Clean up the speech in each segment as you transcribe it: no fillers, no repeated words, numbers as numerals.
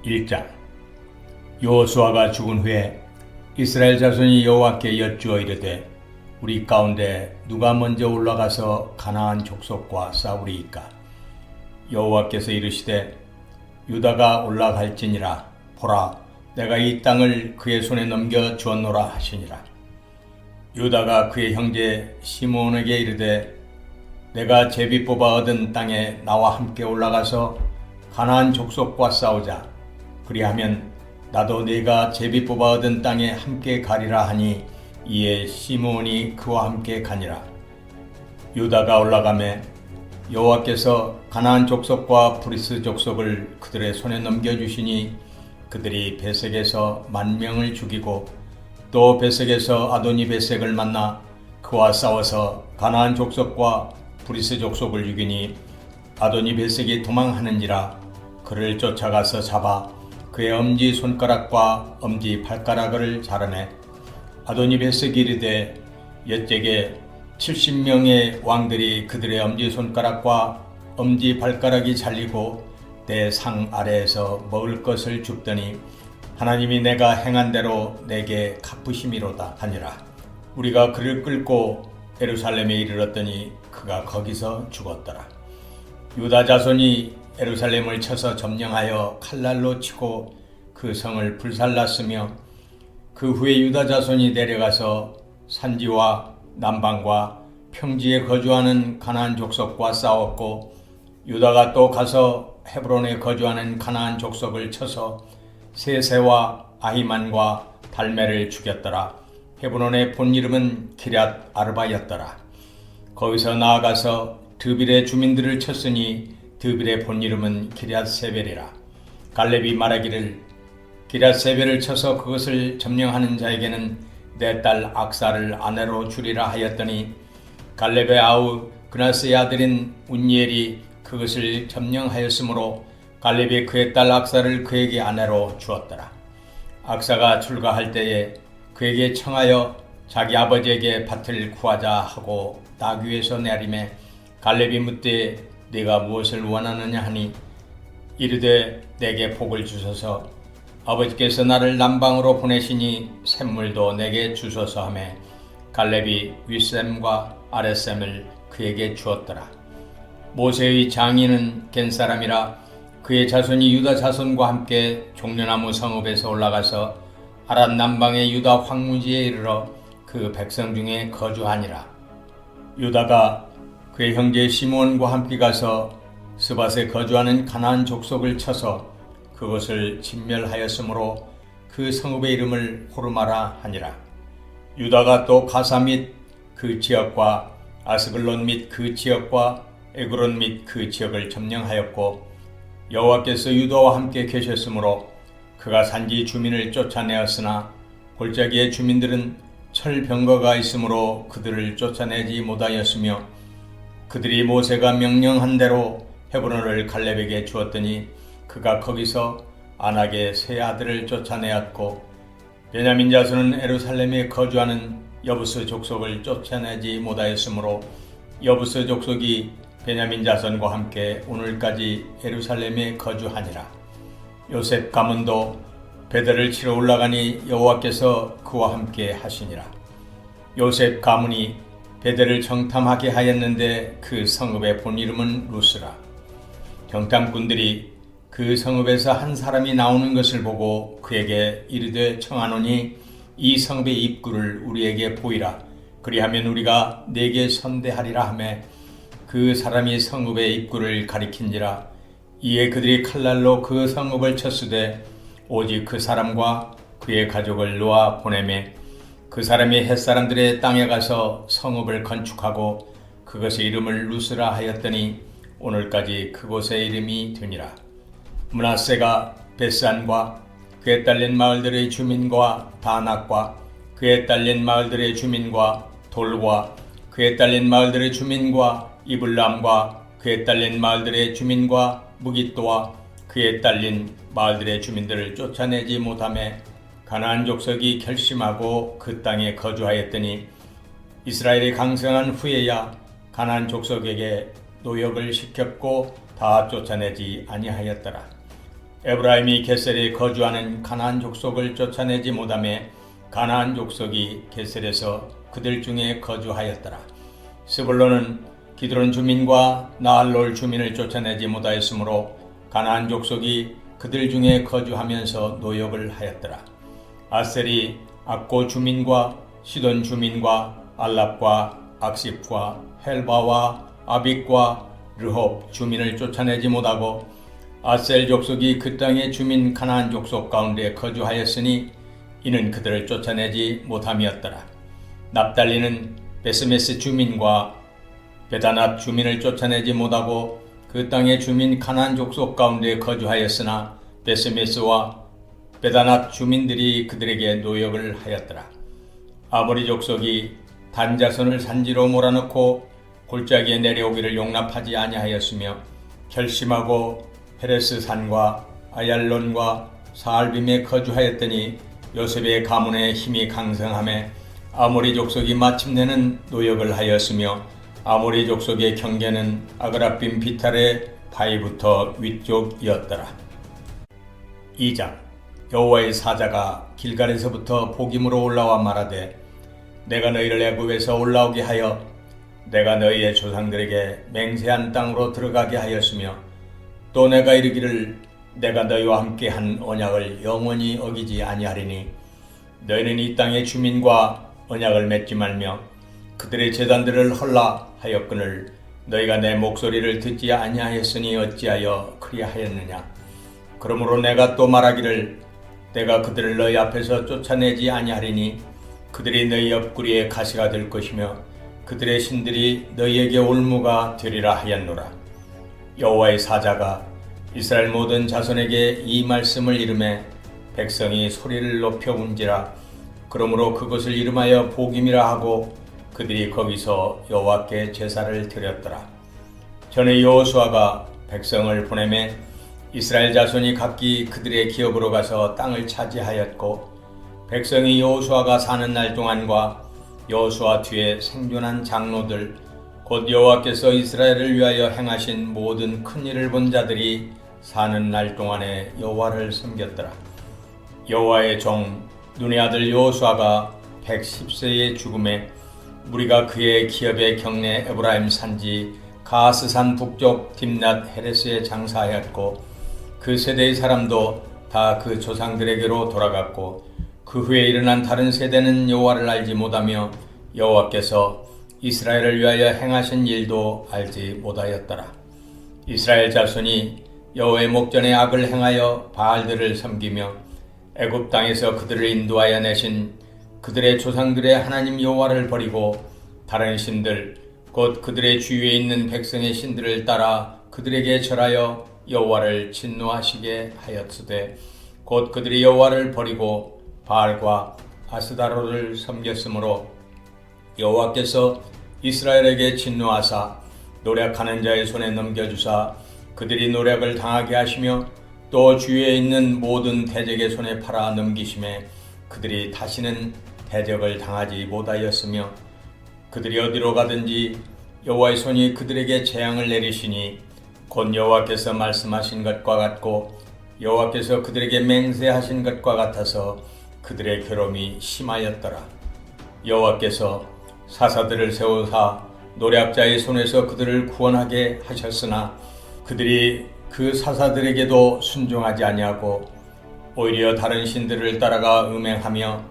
1장. 여호수아가 죽은 후에 이스라엘 자손이 여호와께 여쭈어 이르되 우리 가운데 누가 먼저 올라가서 가나안 족속과 싸우리이까. 여호와께서 이르시되 유다가 올라갈지니라. 보라, 내가 이 땅을 그의 손에 넘겨 주었노라 하시니라. 유다가 그의 형제 시므온에게 이르되 내가 제비 뽑아 얻은 땅에 나와 함께 올라가서 가나안 족속과 싸우자. 그리하면 나도 네가 제비 뽑아 얻은 땅에 함께 가리라 하니 이에 시므온이 그와 함께 가니라. 유다가 올라가매 여호와께서 가나안 족속과 브리스 족속을 그들의 손에 넘겨주시니 그들이 베색에서 10,000명을 죽이고 또 베색에서 아도니 베색을 만나 그와 싸워서 가나안 족속과 브리스 족속을 죽이니 아도니 베색이 도망하는지라. 그를 쫓아가서 잡아 그의 엄지 손가락과 엄지 발가락을 자르매 아도니 베색이 이르되 옛적에 70명의 왕들이 그들의 엄지 손가락과 엄지 발가락이 잘리고 내 상 아래에서 먹을 것을 줍더니 하나님이 내가 행한 대로 내게 갚으심이로다 하니라. 우리가 그를 끌고 예루살렘에 이르렀더니 그가 거기서 죽었더라. 유다 자손이 예루살렘을 쳐서 점령하여 칼날로 치고 그 성을 불살랐으며 그 후에 유다 자손이 내려가서 산지와 남방과 평지에 거주하는 가나안 족속과 싸웠고 유다가 또 가서 헤브론에 거주하는 가나안 족속을 쳐서 세세와 아히만과 달메를 죽였더라. 헤브론의 본 이름은 기럇 아르바였더라. 거기서 나아가서 드빌의 주민들을 쳤으니 드빌의 본 이름은 기럇 세벨이라. 갈렙이 말하기를 기럇 세벨을 쳐서 그것을 점령하는 자에게는 내 딸 악사를 아내로 주리라 하였더니 갈렙의 아우 그나스의 아들인 운니엘이 그것을 점령하였으므로 갈렙이 그의 딸 악사를 그에게 아내로 주었더라. 악사가 출가할 때에 그에게 청하여 자기 아버지에게 밭을 구하자 하고 낙 위에서 내리매 갈렙이 묻되 네가 무엇을 원하느냐 하니 이르되 내게 복을 주소서. 아버지께서 나를 남방으로 보내시니 샘물도 내게 주소서 하매 갈렙이 윗샘과 아랫샘을 그에게 주었더라. 모세의 장인은 겐사람이라. 그의 자손이 유다 자손과 함께 종려나무 성읍에서 올라가서 아랏 남방의 유다 황무지에 이르러 그 백성 중에 거주하니라. 유다가 그의 형제 시므온과 함께 가서 스밧에 거주하는 가나안 족속을 쳐서 그것을 진멸하였으므로 그 성읍의 이름을 호르마라 하니라. 유다가 또 가사 및 그 지역과 아스글론 및 그 지역과 에그론 및 그 지역을 점령하였고 여호와께서 유다와 함께 계셨으므로 그가 산지 주민을 쫓아내었으나 골짜기의 주민들은 철병거가 있으므로 그들을 쫓아내지 못하였으며 그들이 모세가 명령한 대로 헤브론을 갈렙에게 주었더니 그가 거기서 안악의 세 아들을 쫓아내었고 베냐민 자손은 예루살렘에 거주하는 여부스 족속을 쫓아내지 못하였으므로 여부스 족속이 베냐민 자손과 함께 오늘까지 예루살렘에 거주하니라. 요셉 가문도 베델을 치러 올라가니 여호와께서 그와 함께 하시니라. 요셉 가문이 베델을 정탐하게 하였는데 그 성읍의 본 이름은 루스라. 정탐꾼들이 그 성읍에서 한 사람이 나오는 것을 보고 그에게 이르되 청하노니 이 성읍의 입구를 우리에게 보이라. 그리하면 우리가 네게 선대하리라 하매 그 사람이 성읍의 입구를 가리킨지라. 이에 그들이 칼날로 그 성읍을 쳤으되 오직 그 사람과 그의 가족을 놓아 보내매 그 사람이 햇사람들의 땅에 가서 성읍을 건축하고 그것의 이름을 루스라 하였더니 오늘까지 그곳의 이름이 되니라. 므낫세가 베산과 그에 딸린 마을들의 주민과 다낙과 그에 딸린 마을들의 주민과 돌과 그에 딸린 마을들의 주민과 이블람과 그에 딸린 마을들의 주민과 무깃도와 그에 딸린 마을들의 주민들을 쫓아내지 못하매 가나안 족속이 결심하고 그 땅에 거주하였더니 이스라엘이 강성한 후에야 가나안 족속에게 노역을 시켰고 다 쫓아내지 아니하였더라. 에브라임이 게셀에 거주하는 가나안 족속을 쫓아내지 못하매 가나안 족속이 게셀에서 그들 중에 거주하였더라. 스불론은 기드론 주민과 나할롤 주민을 쫓아내지 못하였으므로 가나안 족속이 그들 중에 거주하면서 노역을 하였더라. 아셀이 악고 주민과 시돈 주민과 알랍과 악십과 헬바와 아빅과 르홉 주민을 쫓아내지 못하고 아셀 족속이 그 땅의 주민 가나안 족속 가운데 거주하였으니 이는 그들을 쫓아내지 못함이었더라. 납달리는 베스메스 주민과 베다낫 주민을 쫓아내지 못하고 그 땅의 주민 가나안 족속 가운데 거주하였으나 베스메스와 베다낫 주민들이 그들에게 노역을 하였더라. 아모리 족속이 단 자손을 산지로 몰아넣고 골짜기에 내려오기를 용납하지 아니하였으며 결심하고 페레스 산과 아얄론과 사알빔에 거주하였더니 요셉의 가문의 힘이 강성함에 아모리 족속이 마침내는 노역을 하였으며 아모리 족속의 경계는 아그라빔 비탈의 바위부터 위쪽이었더라. 2장. 여호와의 사자가 길갈에서부터 복임으로 올라와 말하되 내가 너희를 애굽에서 올라오게 하여 내가 너희의 조상들에게 맹세한 땅으로 들어가게 하였으며 또 내가 이르기를 내가 너희와 함께 한 언약을 영원히 어기지 아니하리니 너희는 이 땅의 주민과 언약을 맺지 말며 그들의 제단들을 헐라 하였거늘 너희가 내 목소리를 듣지 아니하였으니 어찌하여 그리하였느냐. 그러므로 내가 또 말하기를 내가 그들을 너희 앞에서 쫓아내지 아니하리니 그들이 너희 옆구리에 가시가 될 것이며 그들의 신들이 너희에게 올무가 되리라 하였노라. 여호와의 사자가 이스라엘 모든 자손에게 이 말씀을 이르매 백성이 소리를 높여 운지라. 그러므로 그것을 이름하여 복임이라 하고 그들이 거기서 여호와께 제사를 드렸더라. 전에 여호수아가 백성을 보내매 이스라엘 자손이 각기 그들의 기업으로 가서 땅을 차지하였고 백성이 여호수아가 사는 날 동안과 여호수아 뒤에 생존한 장로들 곧 여호와께서 이스라엘을 위하여 행하신 모든 큰 일을 본 자들이 사는 날 동안에 여호와를 섬겼더라. 여호와의 종 눈의 아들 여호수아가 110세의 죽음에 무리가 그의 기업의 경내 에브라임 산지 가스산 북쪽 딥낫 헤레스에 장사하였고 그 세대의 사람도 다 그 조상들에게로 돌아갔고 그 후에 일어난 다른 세대는 여호와를 알지 못하며 여호와께서 이스라엘을 위하여 행하신 일도 알지 못하였더라. 이스라엘 자손이 여호와의 목전에 악을 행하여 바알들을 섬기며 애굽 땅에서 그들을 인도하여 내신 그들의 조상들의 하나님 여호와를 버리고 다른 신들 곧 그들의 주위에 있는 백성의 신들을 따라 그들에게 절하여 여호와를 진노하시게 하였으되 곧 그들이 여호와를 버리고 바알과 아스다로를 섬겼으므로 여호와께서 이스라엘에게 진노하사 노력하는 자의 손에 넘겨주사 그들이 노력을 당하게 하시며 또 주위에 있는 모든 대적의 손에 팔아 넘기심에 그들이 다시는 대적을 당하지 못하였으며 그들이 어디로 가든지 여호와의 손이 그들에게 재앙을 내리시니 곧 여호와께서 말씀하신 것과 같고 여호와께서 그들에게 맹세하신 것과 같아서 그들의 괴로움이 심하였더라. 여호와께서 사사들을 세우사 노략자의 손에서 그들을 구원하게 하셨으나 그들이 그 사사들에게도 순종하지 아니하고 오히려 다른 신들을 따라가 음행하며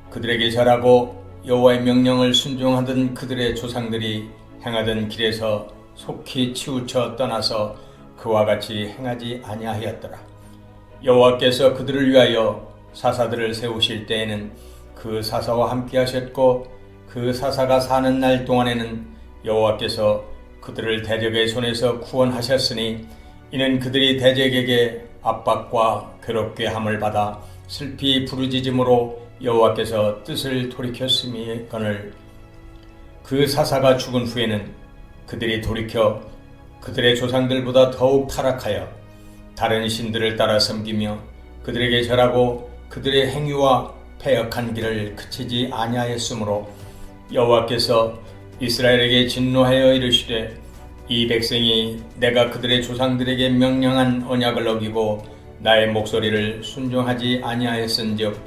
그들에게 절하고 여호와의 명령을 순종하던 그들의 조상들이 행하던 길에서 속히 치우쳐 떠나서 그와 같이 행하지 아니하였더라. 여호와께서 그들을 위하여 사사들을 세우실 때에는 그 사사와 함께 하셨고 그 사사가 사는 날 동안에는 여호와께서 그들을 대적의 손에서 구원하셨으니 이는 그들이 대적에게 압박과 괴롭게 함을 받아 슬피 부르짖음으로 여호와께서 뜻을 돌이켰음이거늘 그 사사가 죽은 후에는 그들이 돌이켜 그들의 조상들보다 더욱 타락하여 다른 신들을 따라 섬기며 그들에게 절하고 그들의 행위와 패역한 길을 그치지 아니하였으므로 여호와께서 이스라엘에게 진노하여 이르시되 이 백성이 내가 그들의 조상들에게 명령한 언약을 어기고 나의 목소리를 순종하지 아니하였은즉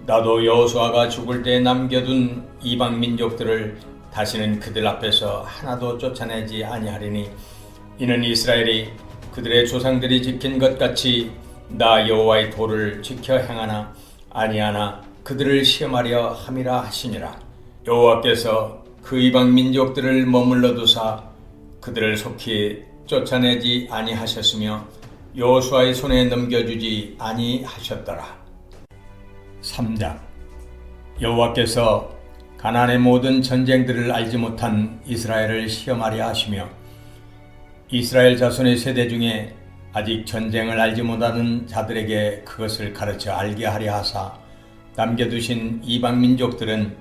나도 여호수아가 죽을 때 남겨둔 이방 민족들을 다시는 그들 앞에서 하나도 쫓아내지 아니하리니 이는 이스라엘이 그들의 조상들이 지킨 것 같이 나 여호와의 도를 지켜 행하나 아니하나 그들을 시험하려 함이라 하시니라. 여호와께서 그 이방 민족들을 머물러 두사 그들을 속히 쫓아내지 아니하셨으며 여호수아의 손에 넘겨주지 아니하셨더라. 3장. 여호와께서 가나안의 모든 전쟁들을 알지 못한 이스라엘을 시험하려 하시며 이스라엘 자손의 세대 중에 아직 전쟁을 알지 못하는 자들에게 그것을 가르쳐 알게 하려 하사 남겨두신 이방 민족들은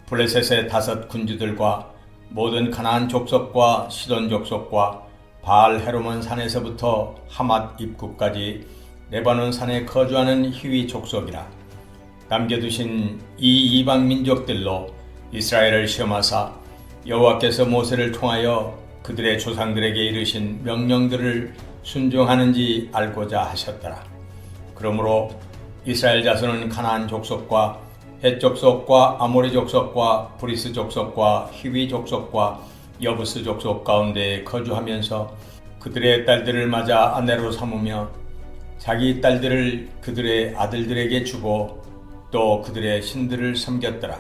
블레셋의 5 군주들과 모든 가나안 족속과 시돈 족속과 바알 헤르몬 산에서부터 하맛 입구까지 레바논 산에 거주하는 히위 족속이라. 남겨두신 이 이방 민족들로 이스라엘을 시험하사 여호와께서 모세를 통하여 그들의 조상들에게 이르신 명령들을 순종하는지 알고자 하셨더라. 그러므로 이스라엘 자손은 가나안 족속과 헷 족속과 아모리 족속과 브리스 족속과 히위 족속과 여부스 족속 가운데 거주하면서 그들의 딸들을 맞아 아내로 삼으며 자기 딸들을 그들의 아들들에게 주고 또 그들의 신들을 섬겼더라.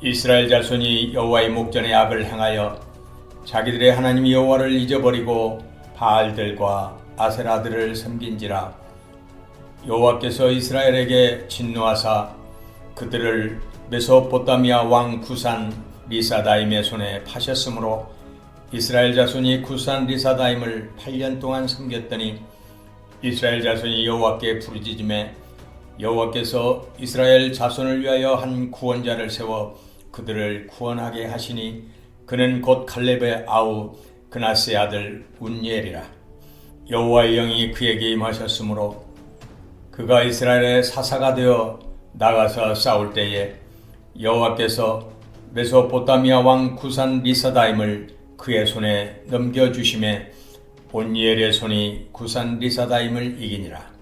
이스라엘 자손이 여호와의 목전에 악을 행하여 자기들의 하나님 여호와를 잊어버리고 바알들과 아세라들을 섬긴지라. 여호와께서 이스라엘에게 진노하사 그들을 메소포타미아 왕 구산 리사다임의 손에 파셨으므로 이스라엘 자손이 구산 리사다임을 8년 동안 섬겼더니 이스라엘 자손이 여호와께 부르짖음에 여호와께서 이스라엘 자손을 위하여 한 구원자를 세워 그들을 구원하게 하시니 그는 곧 갈렙의 아우 그나스의 아들 운니엘이라. 여호와의 영이 그에게 임하셨으므로 그가 이스라엘의 사사가 되어 나가서 싸울 때에 여호와께서 메소포타미아 왕 구산 리사다임을 그의 손에 넘겨주심에 온니엘의 손이 구산 리사다임을 이기니라.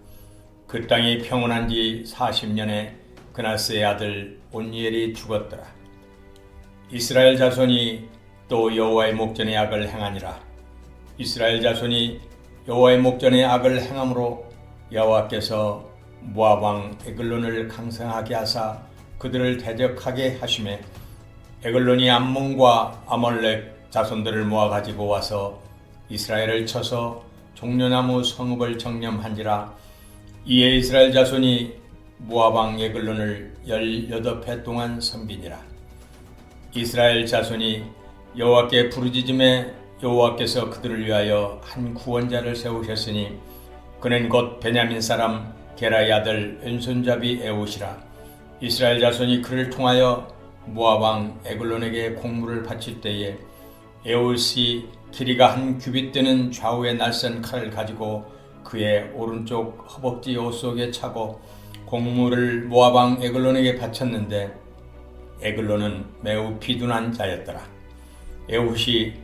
그 땅이 평온한 지 40년에 그나스의 아들 온니엘이 죽었더라. 이스라엘 자손이 또 여호와의 목전에 악을 행하니라. 이스라엘 자손이 여호와의 목전에 악을 행함으로 여호와께서 모압 왕 에글론을 강성하게 하사 그들을 대적하게 하시매 에글론이 암몬과 아몰렉 자손들을 모아 가지고 와서 이스라엘을 쳐서 종려나무 성읍을 정념한지라. 이에 이스라엘 자손이 모압 왕 에글론을 18해 동안 섬기니라. 이스라엘 자손이 여호와께 부르짖음에 여호와께서 그들을 위하여 한 구원자를 세우셨으니 그는 곧 베냐민 사람 게라의 아들 왼손잡이 에웃이라. 이스라엘 자손이 그를 통하여 모압 왕 에글론에게 공물을 바칠 때에 에웃이 길이가 한 규빗 되는 좌우의 날쌘 칼을 가지고 그의 오른쪽 허벅지 옷 속에 차고 공물을 모압 왕 에글론에게 바쳤는데 에글론은 매우 비둔한 자였더라. 에웃이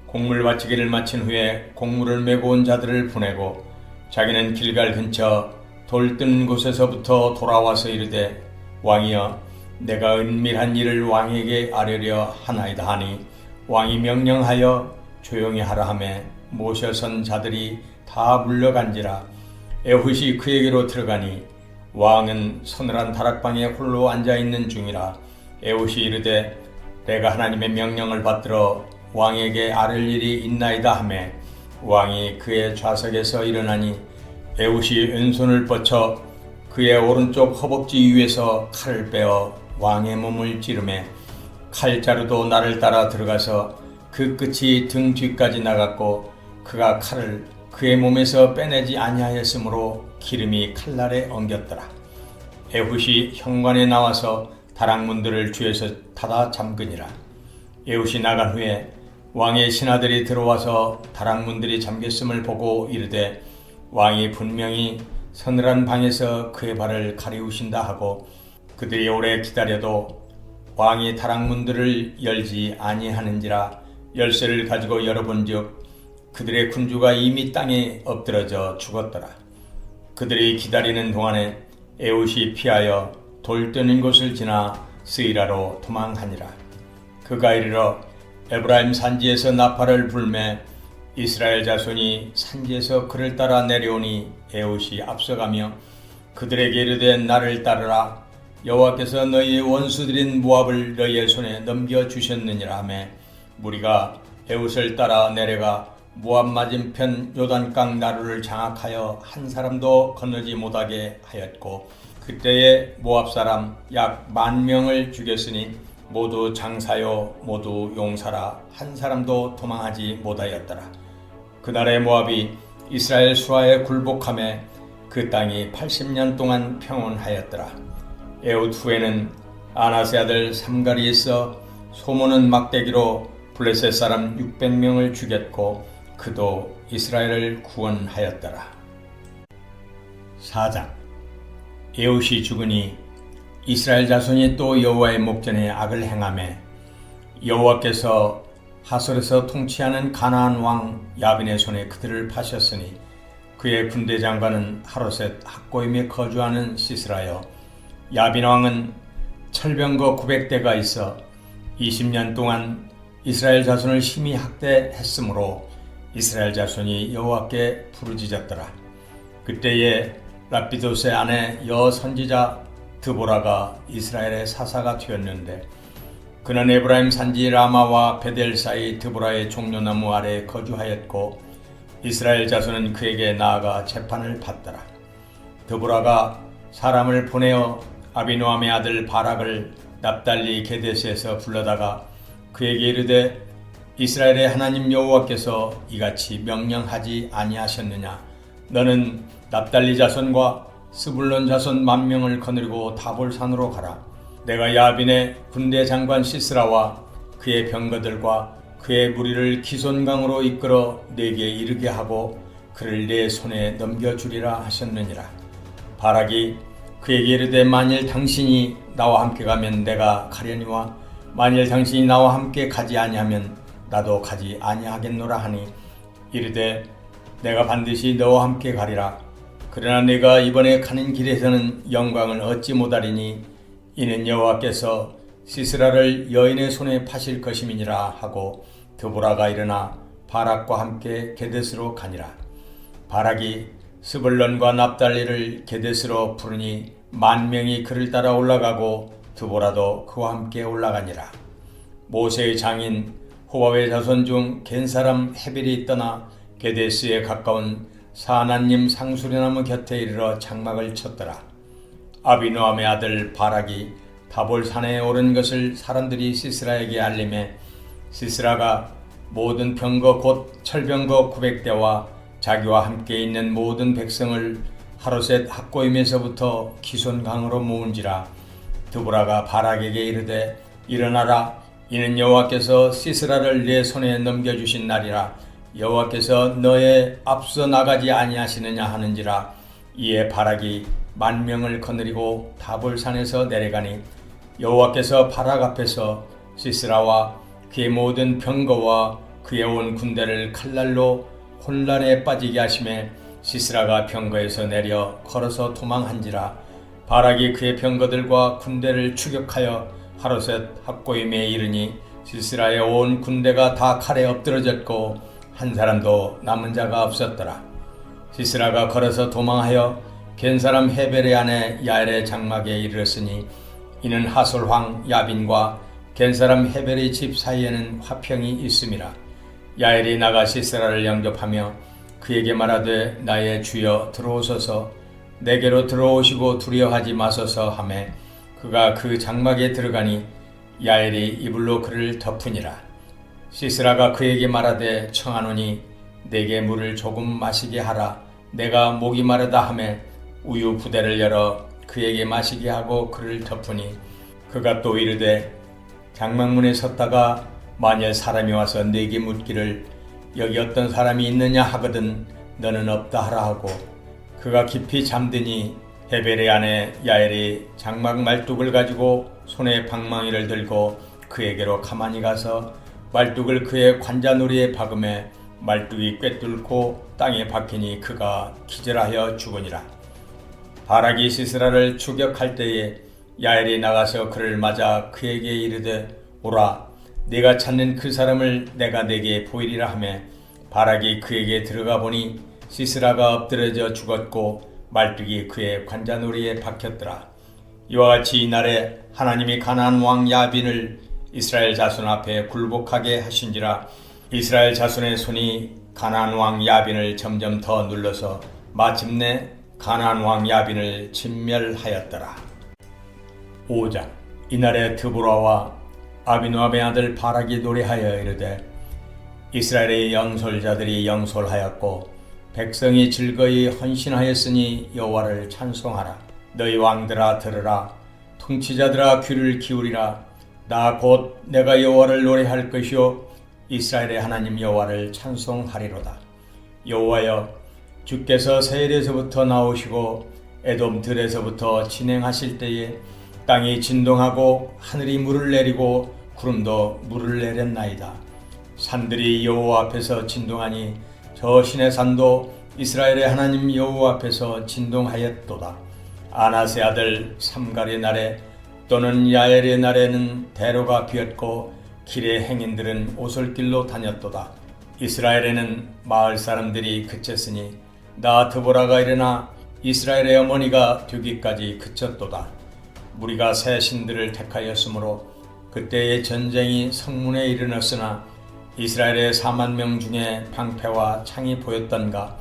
공물 바치기를 마친 후에 공물을 메고 온 자들을 보내고 자기는 길갈 근처 돌 뜬 곳에서부터 돌아와서 이르되 왕이여 내가 은밀한 일을 왕에게 아뢰려 하나이다 하니 왕이 명령하여 조용히 하라 하매 모셔선 자들이 다 물러간지라. 에훗이 그에게로 들어가니 왕은 서늘한 다락방에 홀로 앉아있는 중이라. 에훗이 이르되 내가 하나님의 명령을 받들어 왕에게 아뢰 일이 있나이다 하매 왕이 그의 좌석에서 일어나니 에훗이 왼손을 뻗쳐 그의 오른쪽 허벅지 위에서 칼을 빼어 왕의 몸을 찌르매 칼자루도 나를 따라 들어가서 그 끝이 등 뒤까지 나갔고 그가 칼을 그의 몸에서 빼내지 아니하였으므로 기름이 칼날에 엉겼더라. 에훗이 현관에 나와서 다락문들을 뒤에서 닫아 잠그니라. 에훗이 나간 후에 왕의 신하들이 들어와서 다락문들이 잠겼음을 보고 이르되 왕이 분명히 서늘한 방에서 그의 발을 가리우신다 하고 그들이 오래 기다려도 왕이 다락문들을 열지 아니하는지라. 열쇠를 가지고 열어본즉 그들의 군주가 이미 땅에 엎드러져 죽었더라. 그들이 기다리는 동안에 에웃이 피하여 돌 뜨는 곳을 지나 스이라로 도망하니라. 그가 이르러 에브라임 산지에서 나팔을 불매 이스라엘 자손이 산지에서 그를 따라 내려오니 에웃이 앞서가며 그들에게 이르되 나를 따르라. 여호와께서 너희의 원수들인 모압을 너희의 손에 넘겨주셨느니라 하매 무리가 에웃을 따라 내려가 모압 맞은편 요단강 나루를 장악하여 한 사람도 건너지 못하게 하였고 그때에 모압 사람 약 10,000명을 죽였으니 모두 장사요 모두 용사라 한 사람도 도망하지 못하였더라. 그날의 모압이 이스라엘 수하에 굴복하며 그 땅이 80년 동안 평온하였더라. 에웃 후에는 아나세 아들 삼갈이 있어 소모는 막대기로 블레셋 사람 600명을 죽였고 그도 이스라엘을 구원하였더라. 4장. 에웃이 죽으니 이스라엘 자손이 또 여호와의 목전에 악을 행하매 여호와께서 하솔에서 통치하는 가나안 왕 야빈의 손에 그들을 파셨으니 그의 군대 장관은 하로셋 학고임에 거주하는 시스라여 야빈 왕은 철병거 900대가 있어 20년 동안 이스라엘 자손을 심히 학대했으므로 이스라엘 자손이 여호와께 부르짖었더라. 그때에 라피도스의 아내 여선지자 드보라가 이스라엘의 사사가 되었는데 그는 에브라임 산지 라마와 베델 사이 드보라의 종려나무 아래 거주하였고 이스라엘 자손은 그에게 나아가 재판을 받더라. 드보라가 사람을 보내어 아비노함의 아들 바락을 납달리 게데스에서 불러다가 그에게 이르되 이스라엘의 하나님 여호와께서 이같이 명령하지 아니하셨느냐. 너는 납달리 자손과 스불론 자손 10,000명을 거느리고 다볼산으로 가라. 내가 야빈의 군대 장관 시스라와 그의 병거들과 그의 무리를 기손강으로 이끌어 내게 이르게 하고 그를 내 손에 넘겨주리라 하셨느니라. 바락이 그에게 이르되 만일 당신이 나와 함께 가면 내가 가려니와 만일 당신이 나와 함께 가지 아니하면 나도 가지 아니하겠노라 하니 이르되 내가 반드시 너와 함께 가리라. 그러나 내가 이번에 가는 길에서는 영광을 얻지 못하리니 이는 여호와께서 시스라를 여인의 손에 파실 것임이니라 하고 드보라가 일어나 바락과 함께 게데스로 가니라. 바락이 스불론과 납달리를 게데스로 부르니 10,000명이 그를 따라 올라가고 드보라도 그와 함께 올라가니라. 모세의 장인 호바의 자손 중 겐사람 헤벨이 떠나 게데스에 가까운 사나님 상수리나무 곁에 이르러 장막을 쳤더라. 아비노함의 아들 바락이 다볼산에 오른 것을 사람들이 시스라에게 알림해 시스라가 모든 병거 곧 철병거 900대와 자기와 함께 있는 모든 백성을 하로셋 학고임에서부터 기손강으로 모은지라. 드보라가 바락에게 이르되 일어나라. 이는 여호와께서 시스라를 내 손에 넘겨주신 날이라. 여호와께서 너의 앞서 나가지 아니하시느냐 하는지라. 이에 바락이 10,000명을 거느리고 다볼산에서 내려가니 여호와께서 바락 앞에서 시스라와 그의 모든 병거와 그의 온 군대를 칼날로 혼란에 빠지게 하심에 시스라가 병거에서 내려 걸어서 도망한지라. 바락이 그의 병거들과 군대를 추격하여 하로셋 학고임에 이르니 시스라의 온 군대가 다 칼에 엎드러졌고 한 사람도 남은 자가 없었더라. 시스라가 걸어서 도망하여 겐사람 헤벨의 아내 야엘의 장막에 이르렀으니 이는 하솔왕 야빈과 겐사람 헤벨의 집 사이에는 화평이 있음이라. 야엘이 나가 시스라를 영접하며 그에게 말하되 나의 주여 들어오소서 내게로 들어오시고 두려워하지 마소서 하매 그가 그 장막에 들어가니 야엘이 이불로 그를 덮으니라. 시스라가 그에게 말하되 청하노니 내게 물을 조금 마시게 하라. 내가 목이 마르다 하매 우유 부대를 열어 그에게 마시게 하고 그를 덮으니 그가 또 이르되 장막문에 섰다가 만일 사람이 와서 내게 묻기를 여기 어떤 사람이 있느냐 하거든 너는 없다 하라 하고 그가 깊이 잠드니 헤벨의 아내 야엘이 장막 말뚝을 가지고 손에 방망이를 들고 그에게로 가만히 가서 말뚝을 그의 관자놀이에 박음에 말뚝이 꿰뚫고 땅에 박히니 그가 기절하여 죽으니라. 바락이 시스라를 추격할 때에 야엘이 나가서 그를 맞아 그에게 이르되 오라 네가 찾는 그 사람을 내가 네게 보이리라 하매 바락이 그에게 들어가 보니 시스라가 엎드러져 죽었고 말뚝이 그의 관자놀이에 박혔더라. 이와 같이 이날에 하나님이 가나안 왕 야빈을 이스라엘 자손 앞에 굴복하게 하신지라 이스라엘 자손의 손이 가나안 왕 야빈을 점점 더 눌러서 마침내 가나안 왕 야빈을 진멸하였더라. 5장. 이날에 드보라와 아비노함의 아들 바락이 노래하여 이르되 이스라엘의 영솔자들이 영솔하였고 백성이 즐거이 헌신하였으니 여호와를 찬송하라. 너희 왕들아 들으라. 통치자들아 귀를 기울이라. 나 곧 내가 여호와를 노래할 것이요 이스라엘의 하나님 여호와를 찬송하리로다. 여호와여 주께서 세일에서부터 나오시고 에돔 들에서부터 진행하실 때에 땅이 진동하고 하늘이 물을 내리고 구름도 물을 내렸나이다. 산들이 여호와 앞에서 진동하니 저 신의 산도 이스라엘의 하나님 여호와 앞에서 진동하였도다. 아나세 아들 삼갈의 날에 또는 야엘의 날에는 대로가 비었고 길의 행인들은 오솔길로 다녔도다. 이스라엘에는 마을 사람들이 그쳤으니 나 드보라가 일어나 이스라엘의 어머니가 되기까지 그쳤도다. 무리가 새 신들을 택하였으므로 그때의 전쟁이 성문에 이르렀으나 이스라엘의 4만 명 중에 방패와 창이 보였던가.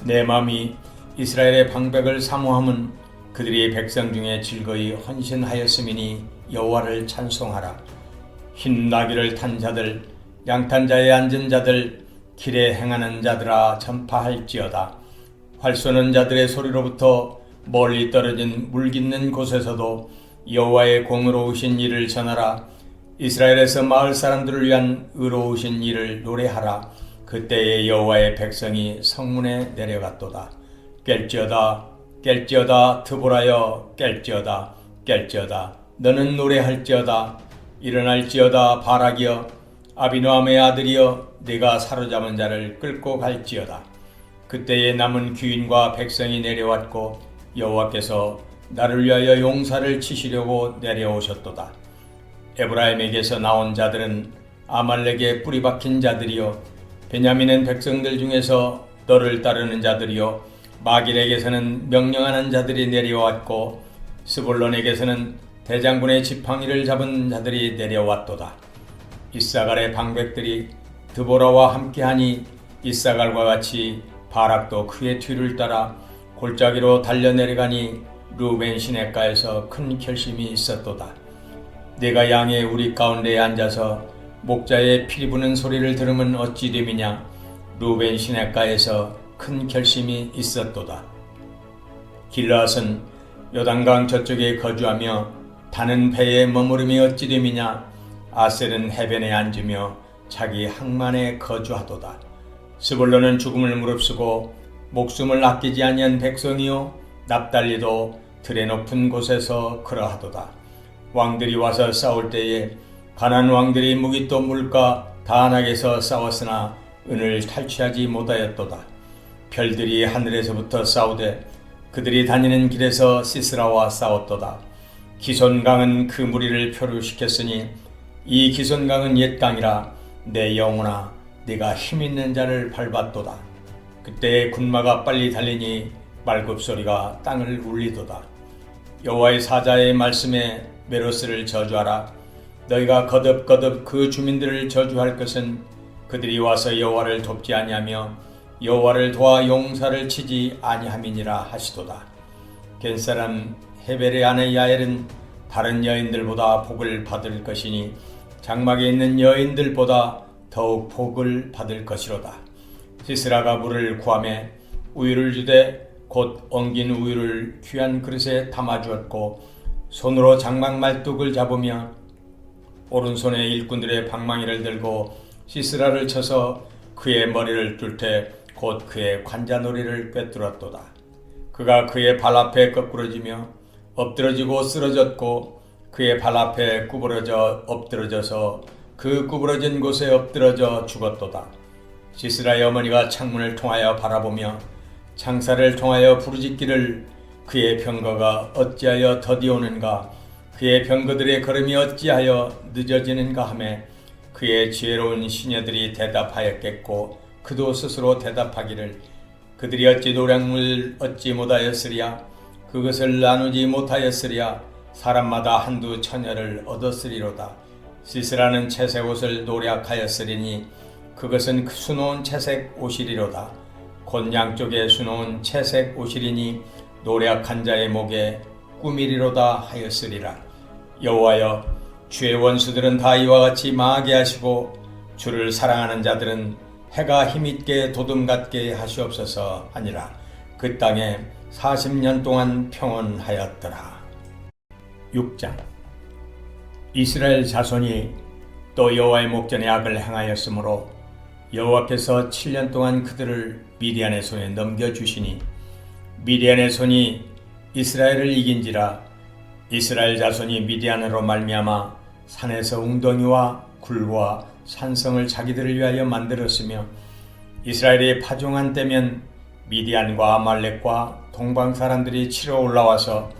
내 마음이 이스라엘의 방백을 사모함은 그들이 백성 중에 즐거이 헌신하였음이니 여호와를 찬송하라. 흰 나귀를 탄 자들, 양탄자에 앉은 자들, 길에 행하는 자들아 전파할지어다. 활 쏘는 자들의 소리로부터 멀리 떨어진 물 깃는 곳에서도 여호와의 공의로우신 일을 전하라. 이스라엘에서 마을 사람들을 위한 의로우신 일을 노래하라. 그때에 여호와의 백성이 성문에 내려갔도다. 깰지어다 깰지어다 드보라여 깰지어다 깰지어다 너는 노래할지어다. 일어날지어다 바락이여 아비노함의 아들이여 네가 사로잡은 자를 끌고 갈지어다. 그때에 남은 귀인과 백성이 내려왔고 여호와께서 나를 위하여 용사를 치시려고 내려오셨도다. 에브라임에게서 나온 자들은 아말렉에 뿌리 박힌 자들이요 베냐민은 백성들 중에서 너를 따르는 자들이요 마길에게서는 명령하는 자들이 내려왔고 스불론에게서는 대장군의 지팡이를 잡은 자들이 내려왔도다. 이사갈의 방백들이 드보라와 함께하니 이사갈과 같이 바락도 그의 뒤를 따라 골짜기로 달려내려가니 루벤 시냇가에서 큰 결심이 있었도다. 내가 양의 우리 가운데에 앉아서 목자의 피 부는 소리를 들으면 어찌 됨이냐. 루벤 시냇가에서 큰 결심이 있었도다. 길르앗은 요단강 저쪽에 거주하며 다는 배에 머무름이 어찌 됨이냐. 아셀은 해변에 앉으며 자기 항만에 거주하도다. 스불론은 죽음을 무릅쓰고 목숨을 아끼지 아니한 백성이요 납달리도 들의 높은 곳에서 그러하도다. 왕들이 와서 싸울 때에 가나안 왕들이 무기또 물과 다안악에서 싸웠으나 은을 탈취하지 못하였도다. 별들이 하늘에서부터 싸우되 그들이 다니는 길에서 시스라와 싸웠도다. 기손강은 그 무리를 표류시켰으니 이 기손강은 옛 강이라. 내 영혼아 네가 힘있는 자를 밟았도다. 그때 군마가 빨리 달리니 말굽소리가 땅을 울리도다. 여호와의 사자의 말씀에 메로스를 저주하라. 너희가 거듭거듭 그 주민들을 저주할 것은 그들이 와서 여호와를 돕지 아니하며 여호와를 도와 용사를 치지 아니함이니라 하시도다. 겐사람 헤벨의 아내 야엘은 다른 여인들보다 복을 받을 것이니 장막에 있는 여인들보다 더욱 복을 받을 것이로다. 시스라가 물을 구하매 우유를 주되 곧 엉긴 우유를 귀한 그릇에 담아주었고 손으로 장막 말뚝을 잡으며 오른손에 일꾼들의 방망이를 들고 시스라를 쳐서 그의 머리를 뚫되 곧 그의 관자놀이를 꿰뚫었도다. 그가 그의 발 앞에 거꾸러지며 엎드러지고 쓰러졌고 그의 발 앞에 구부러져 엎드러져서 그 구부러진 곳에 엎드러져 죽었도다. 시스라의 어머니가 창문을 통하여 바라보며 창살을 통하여 부르짖기를 그의 병거가 어찌하여 더디오는가? 그의 병거들의 걸음이 어찌하여 늦어지는가 하며 그의 지혜로운 시녀들이 대답하였겠고 그도 스스로 대답하기를 그들이 어찌 노량물 얻지 못하였으랴? 그것을 나누지 못하였으랴? 사람마다 한두 처녀를 얻었으리로다. 시스라는 채색 옷을 노략하였으리니 그것은 수놓은 채색 옷이리로다. 곧 양쪽에 수놓은 채색 옷이리니 노략한 자의 목에 꾸미리로다 하였으리라. 여호와여, 주의 원수들은 다 이와 같이 망하게 하시고 주를 사랑하는 자들은 해가 힘있게 도둠같게 하시옵소서 하니라. 그 땅에 40년 동안 평온하였더라. 6장. 이스라엘 자손이 또 여호와의 목전에 악을 행하였으므로 여호와께서 7년 동안 그들을 미디안의 손에 넘겨주시니 미디안의 손이 이스라엘을 이긴지라. 이스라엘 자손이 미디안으로 말미암아 산에서 웅덩이와 굴과 산성을 자기들을 위하여 만들었으며 이스라엘이 파종한 때면 미디안과 아말렉과 동방 사람들이 치러 올라와서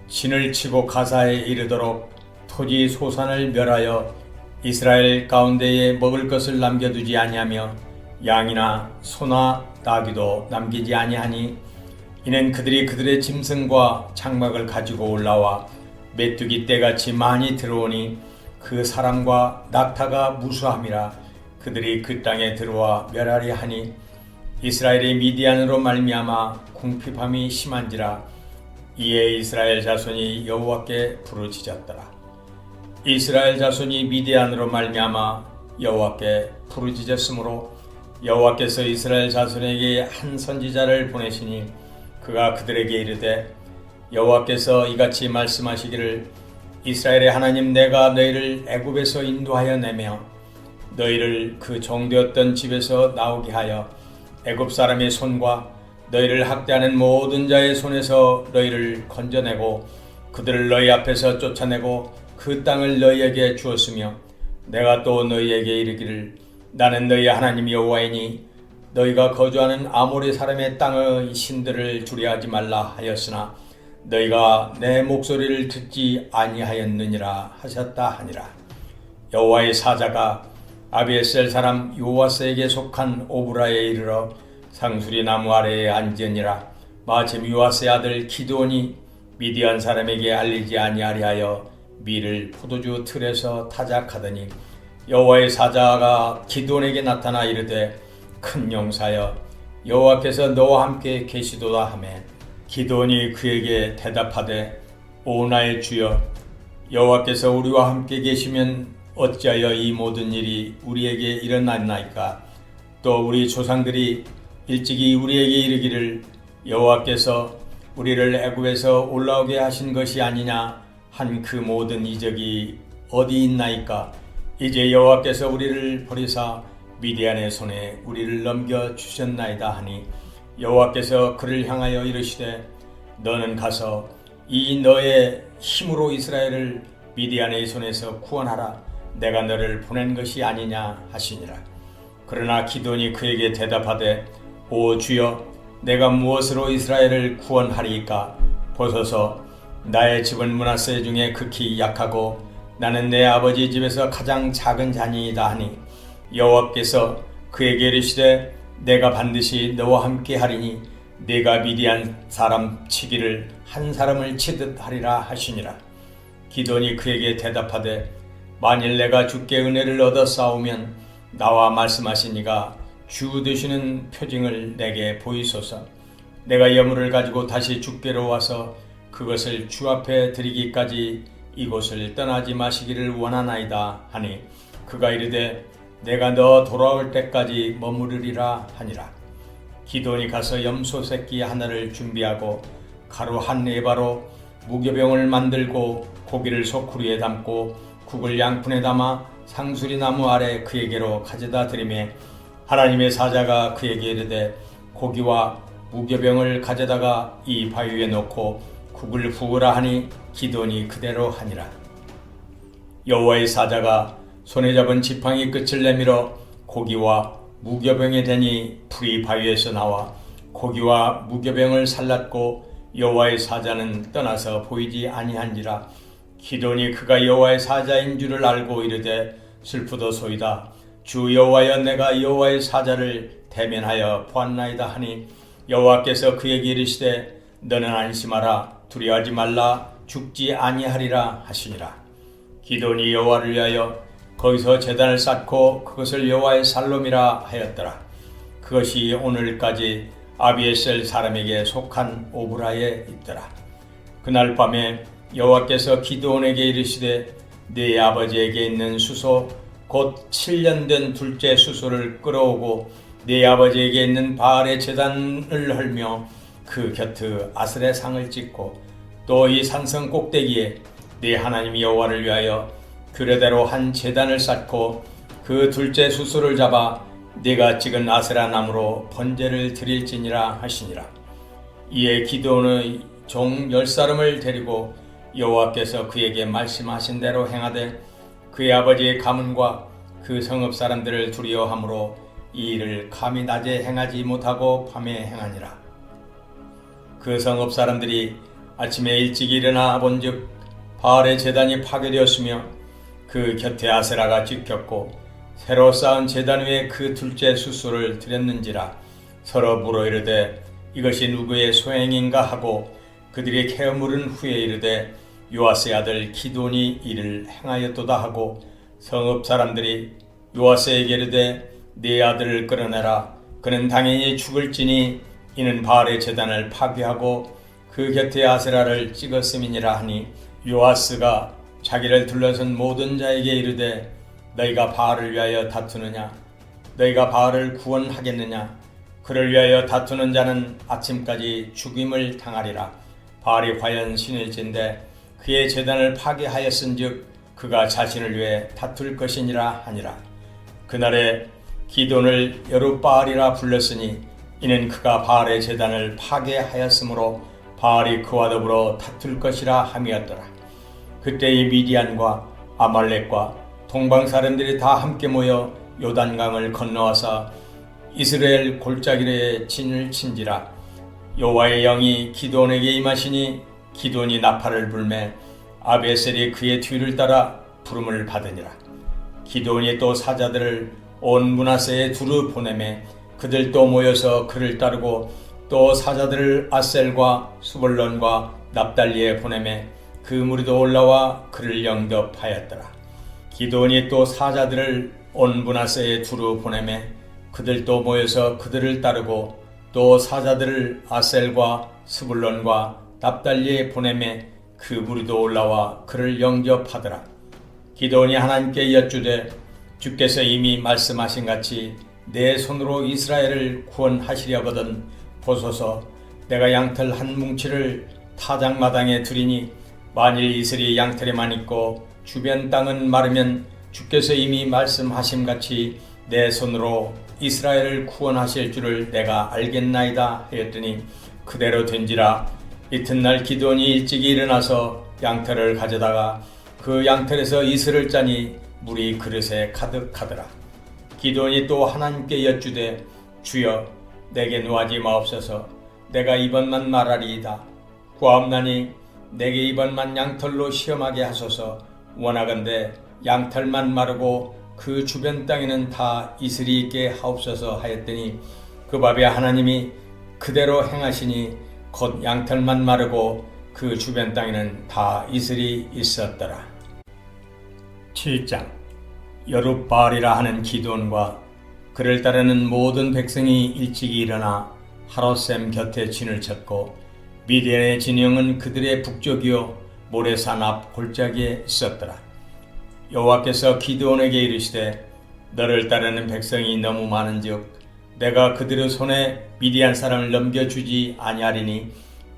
진을 치고 가사에 이르도록 토지 소산을 멸하여 이스라엘 가운데에 먹을 것을 남겨두지 아니하며 양이나 소나 나귀도 남기지 아니하니 이는 그들이 그들의 짐승과 장막을 가지고 올라와 메뚜기 떼같이 많이 들어오니 그 사람과 낙타가 무수함이라. 그들이 그 땅에 들어와 멸하리 하니 이스라엘이 미디안으로 말미암아 궁핍함이 심한지라. 이에 이스라엘 자손이 여호와께 부르짖었더라. 이스라엘 자손이 미디안으로 말미암아 여호와께 부르짖었으므로 여호와께서 이스라엘 자손에게 한 선지자를 보내시니 그가 그들에게 이르되 여호와께서 이같이 말씀하시기를 이스라엘의 하나님 내가 너희를 애굽에서 인도하여 내며 너희를 그 종되었던 집에서 나오게 하여 애굽 사람의 손과 너희를 학대하는 모든 자의 손에서 너희를 건져내고 그들을 너희 앞에서 쫓아내고 그 땅을 너희에게 주었으며 내가 또 너희에게 이르기를 나는 너희 하나님 여호와이니 너희가 거주하는 아모리 사람의 땅의 신들을 두려워하지 말라 하였으나 너희가 내 목소리를 듣지 아니하였느니라 하셨다 하니라. 여호와의 사자가 아비에셀 사람 요아스에게 속한 오브라에 이르러 상수리 나무 아래에 앉으니라. 마침 요아스의 아들 기드온이 미디안 사람에게 알리지 아니하리 하여 밀을 포도주 틀에서 타작하더니 여호와의 사자가 기드온에게 나타나 이르되 큰 용사여 여호와께서 너와 함께 계시도다 하며 기드온이 그에게 대답하되 오 나의 주여 여호와께서 우리와 함께 계시면 어찌하여 이 모든 일이 우리에게 일어났나이까. 또 우리 조상들이 일찍이 우리에게 이르기를 여호와께서 우리를 애굽에서 올라오게 하신 것이 아니냐 한 그 모든 이적이 어디 있나이까. 이제 여호와께서 우리를 버리사 미디안의 손에 우리를 넘겨주셨나이다 하니 여호와께서 그를 향하여 이르시되 너는 가서 이 너의 힘으로 이스라엘을 미디안의 손에서 구원하라. 내가 너를 보낸 것이 아니냐 하시니라. 그러나 기드온이 그에게 대답하되 오 주여 내가 무엇으로 이스라엘을 구원하리이까. 보소서 나의 집은 므낫세 중에 극히 약하고 나는 내 아버지 집에서 가장 작은 자니이다 하니 여호와께서 그에게 이르시되 내가 반드시 너와 함께 하리니 네가 미디안 사람 치기를 한 사람을 치듯 하리라 하시니라. 기드온이 그에게 대답하되 만일 내가 주께 은혜를 얻어 싸우면 나와 말씀하신 이가 주 되시는 표징을 내게 보이소서. 내가 여물을 가지고 다시 주께로 와서 그것을 주 앞에 드리기까지 이곳을 떠나지 마시기를 원하나이다 하니 그가 이르되 내가 너 돌아올 때까지 머무르리라 하니라. 기드온이 가서 염소 새끼 하나를 준비하고 가루 한 에바로 무교병을 만들고 고기를 소쿠리에 담고 국을 양푼에 담아 상수리 나무 아래 그에게로 가져다 드리매 하나님의 사자가 그에게 이르되 고기와 무교병을 가져다가 이 바위에 놓고 국을 부으라 하니 기드온이 그대로 하니라. 여호와의 사자가 손에 잡은 지팡이 끝을 내밀어 고기와 무교병에 대니 불이 바위에서 나와 고기와 무교병을 살랐고 여호와의 사자는 떠나서 보이지 아니한지라. 기드온이 그가 여호와의 사자인 줄을 알고 이르되 슬프도소이다. 주 여호와여, 내가 여호와의 사자를 대면하여 보았나이다 하니 여호와께서 그에게 이르시되 너는 안심하라, 두려워하지 말라, 죽지 아니하리라 하시니라. 기드온이 여호와를 위하여 거기서 제단을 쌓고 그것을 여호와의 살롬이라 하였더라. 그것이 오늘까지 아비에셀 사람에게 속한 오브라에 있더라. 그날 밤에 여호와께서 기드온에게 이르시되 네 아버지에게 있는 수소 곧 7년 된 둘째 수소를 끌어오고 네 아버지에게 있는 바알의 제단을 헐며 그 곁에 아스레 상을 찍고 또 이 산성 꼭대기에 네 하나님 여호와를 위하여 규례대로 한 제단을 쌓고 그 둘째 수소를 잡아 네가 찍은 아세라 나무로 번제를 드릴지니라 하시니라. 이에 기드온의 종 10사람을 데리고 여호와께서 그에게 말씀하신 대로 행하되 그의 아버지의 가문과 그 성읍 사람들을 두려워함으로 이 일을 감히 낮에 행하지 못하고 밤에 행하니라. 그 성읍 사람들이 아침에 일찍 일어나 본즉 바알의 제단이 파괴되었으며 그 곁에 아세라가 찍혔고 새로 쌓은 제단 위에 그 둘째 수소를 드렸는지라. 서로 물어 이르되 이것이 누구의 소행인가 하고 그들이 캐어 물은 후에 이르되 요아스의 아들 기드온이 이를 행하였도다 하고 성읍 사람들이 요아스에게 이르되 네 아들을 끌어내라. 그는 당연히 죽을지니 이는 바알의 제단을 파괴하고 그 곁에 아세라를 찍었음이니라 하니 요아스가 자기를 둘러선 모든 자에게 이르되 너희가 바알을 위하여 다투느냐? 너희가 바알을 구원하겠느냐? 그를 위하여 다투는 자는 아침까지 죽임을 당하리라. 바알이 과연 신일진데 그의 제단을 파괴하였은즉 그가 자신을 위해 다툴 것이니라 하니라. 그날에 기드온을 여룻바알이라 불렀으니 이는 그가 바알의 제단을 파괴하였으므로 바알이 그와 더불어 다툴 것이라 함이었더라. 그때 이 미디안과 아말렉과 동방 사람들이 다 함께 모여 요단강을 건너와서 이스라엘 골짜기에 진을 친지라. 여호와의 영이 기드온에게 임하시니 기드온이 나팔을 불매 아비에셀이 그의 뒤를 따라 부름을 받으니라. 기드온이 또 사자들을 온 므낫세에 두루 보내매 그들도 모여서 그를 따르고 또 사자들을 아셀과 수볼론과 납달리에 보내매 그 무리도 올라와 그를 영접하였더라. 기드온이 또 사자들을 온 므낫세에 두루 보내매 그들도 모여서 그들을 따르고 또 사자들을 아셀과 스불론과 납달리에 보내매 그 무리도 올라와 그를 영접하더라. 기드온이 하나님께 여쭈되 주께서 이미 말씀하신 같이 내 손으로 이스라엘을 구원하시려거든 보소서. 내가 양털 한 뭉치를 타작마당에 두리니 만일 이슬이 양털에만 있고 주변 땅은 마르면 주께서 이미 말씀하심같이 내 손으로 이스라엘을 구원하실 줄을 내가 알겠나이다 하였더니 그대로 된지라. 이튿날 기드온이 일찍이 일어나서 양털을 가져다가 그 양털에서 이슬을 짜니 물이 그릇에 가득하더라. 기드온이 또 하나님께 여쭈되 주여 내게 노하지 마옵소서. 내가 이번만 말하리이다. 구하옵나니 내게 이번만 양털로 시험하게 하소서. 원하건대 양털만 마르고 그 주변 땅에는 다 이슬이 있게 하옵소서 하였더니 그 밤에 하나님이 그대로 행하시니 곧 양털만 마르고 그 주변 땅에는 다 이슬이 있었더라. 7장. 여룻바알이라 하는 기드온과 그를 따르는 모든 백성이 일찍이 일어나 하롯셈 곁에 진을 쳤고 미디안의 진영은 그들의 북쪽이요 모래산 앞 골짜기에 있었더라. 여호와께서 기드온에게 이르시되 너를 따르는 백성이 너무 많은즉 내가 그들의 손에 미디안 사람을 넘겨주지 아니하리니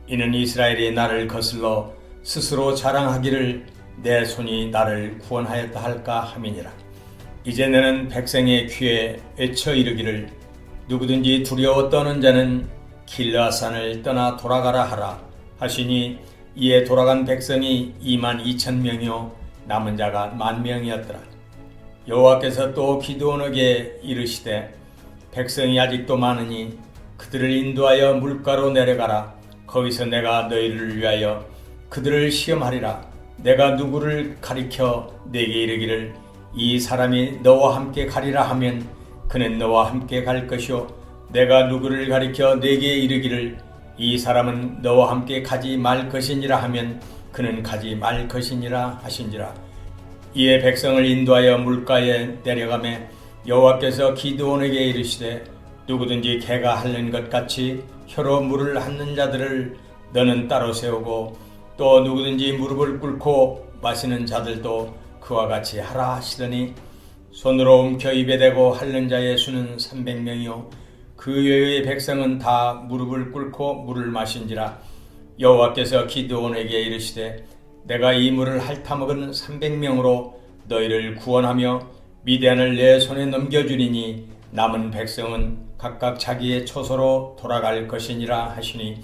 이는 이스라엘이 나를 거슬러 스스로 자랑하기를 내 손이 나를 구원하였다 할까 함이니라. 이제 너는 백성의 귀에 외쳐 이르기를 누구든지 두려워 떠는 자는 길라산을 떠나 돌아가라 하라 하시니 이에 돌아간 백성이 22,000명이요 남은 자가 10,000명이었더라. 여호와께서 또 기드온에게 이르시되 백성이 아직도 많으니 그들을 인도하여 물가로 내려가라. 거기서 내가 너희를 위하여 그들을 시험하리라. 내가 누구를 가리켜 내게 이르기를 이 사람이 너와 함께 가리라 하면 그는 너와 함께 갈 것이요 내가 누구를 가리켜 내게 이르기를 이 사람은 너와 함께 가지 말 것이니라 하면 그는 가지 말 것이니라 하신지라. 이에 백성을 인도하여 물가에 내려가매 여호와께서 기드온에게 이르시되 누구든지 개가 핥는 것 같이 혀로 물을 핥는 자들을 너는 따로 세우고 또 누구든지 무릎을 꿇고 마시는 자들도 그와 같이 하라 하시더니 손으로 움켜 입에 대고 핥는 자의 수는 300명이요 그 외의 백성은 다 무릎을 꿇고 물을 마신지라. 여호와께서 기드온에게 이르시되 내가 이 물을 핥아먹은 300명으로 너희를 구원하며 미디안을 내 손에 넘겨주리니 남은 백성은 각각 자기의 처소로 돌아갈 것이니라 하시니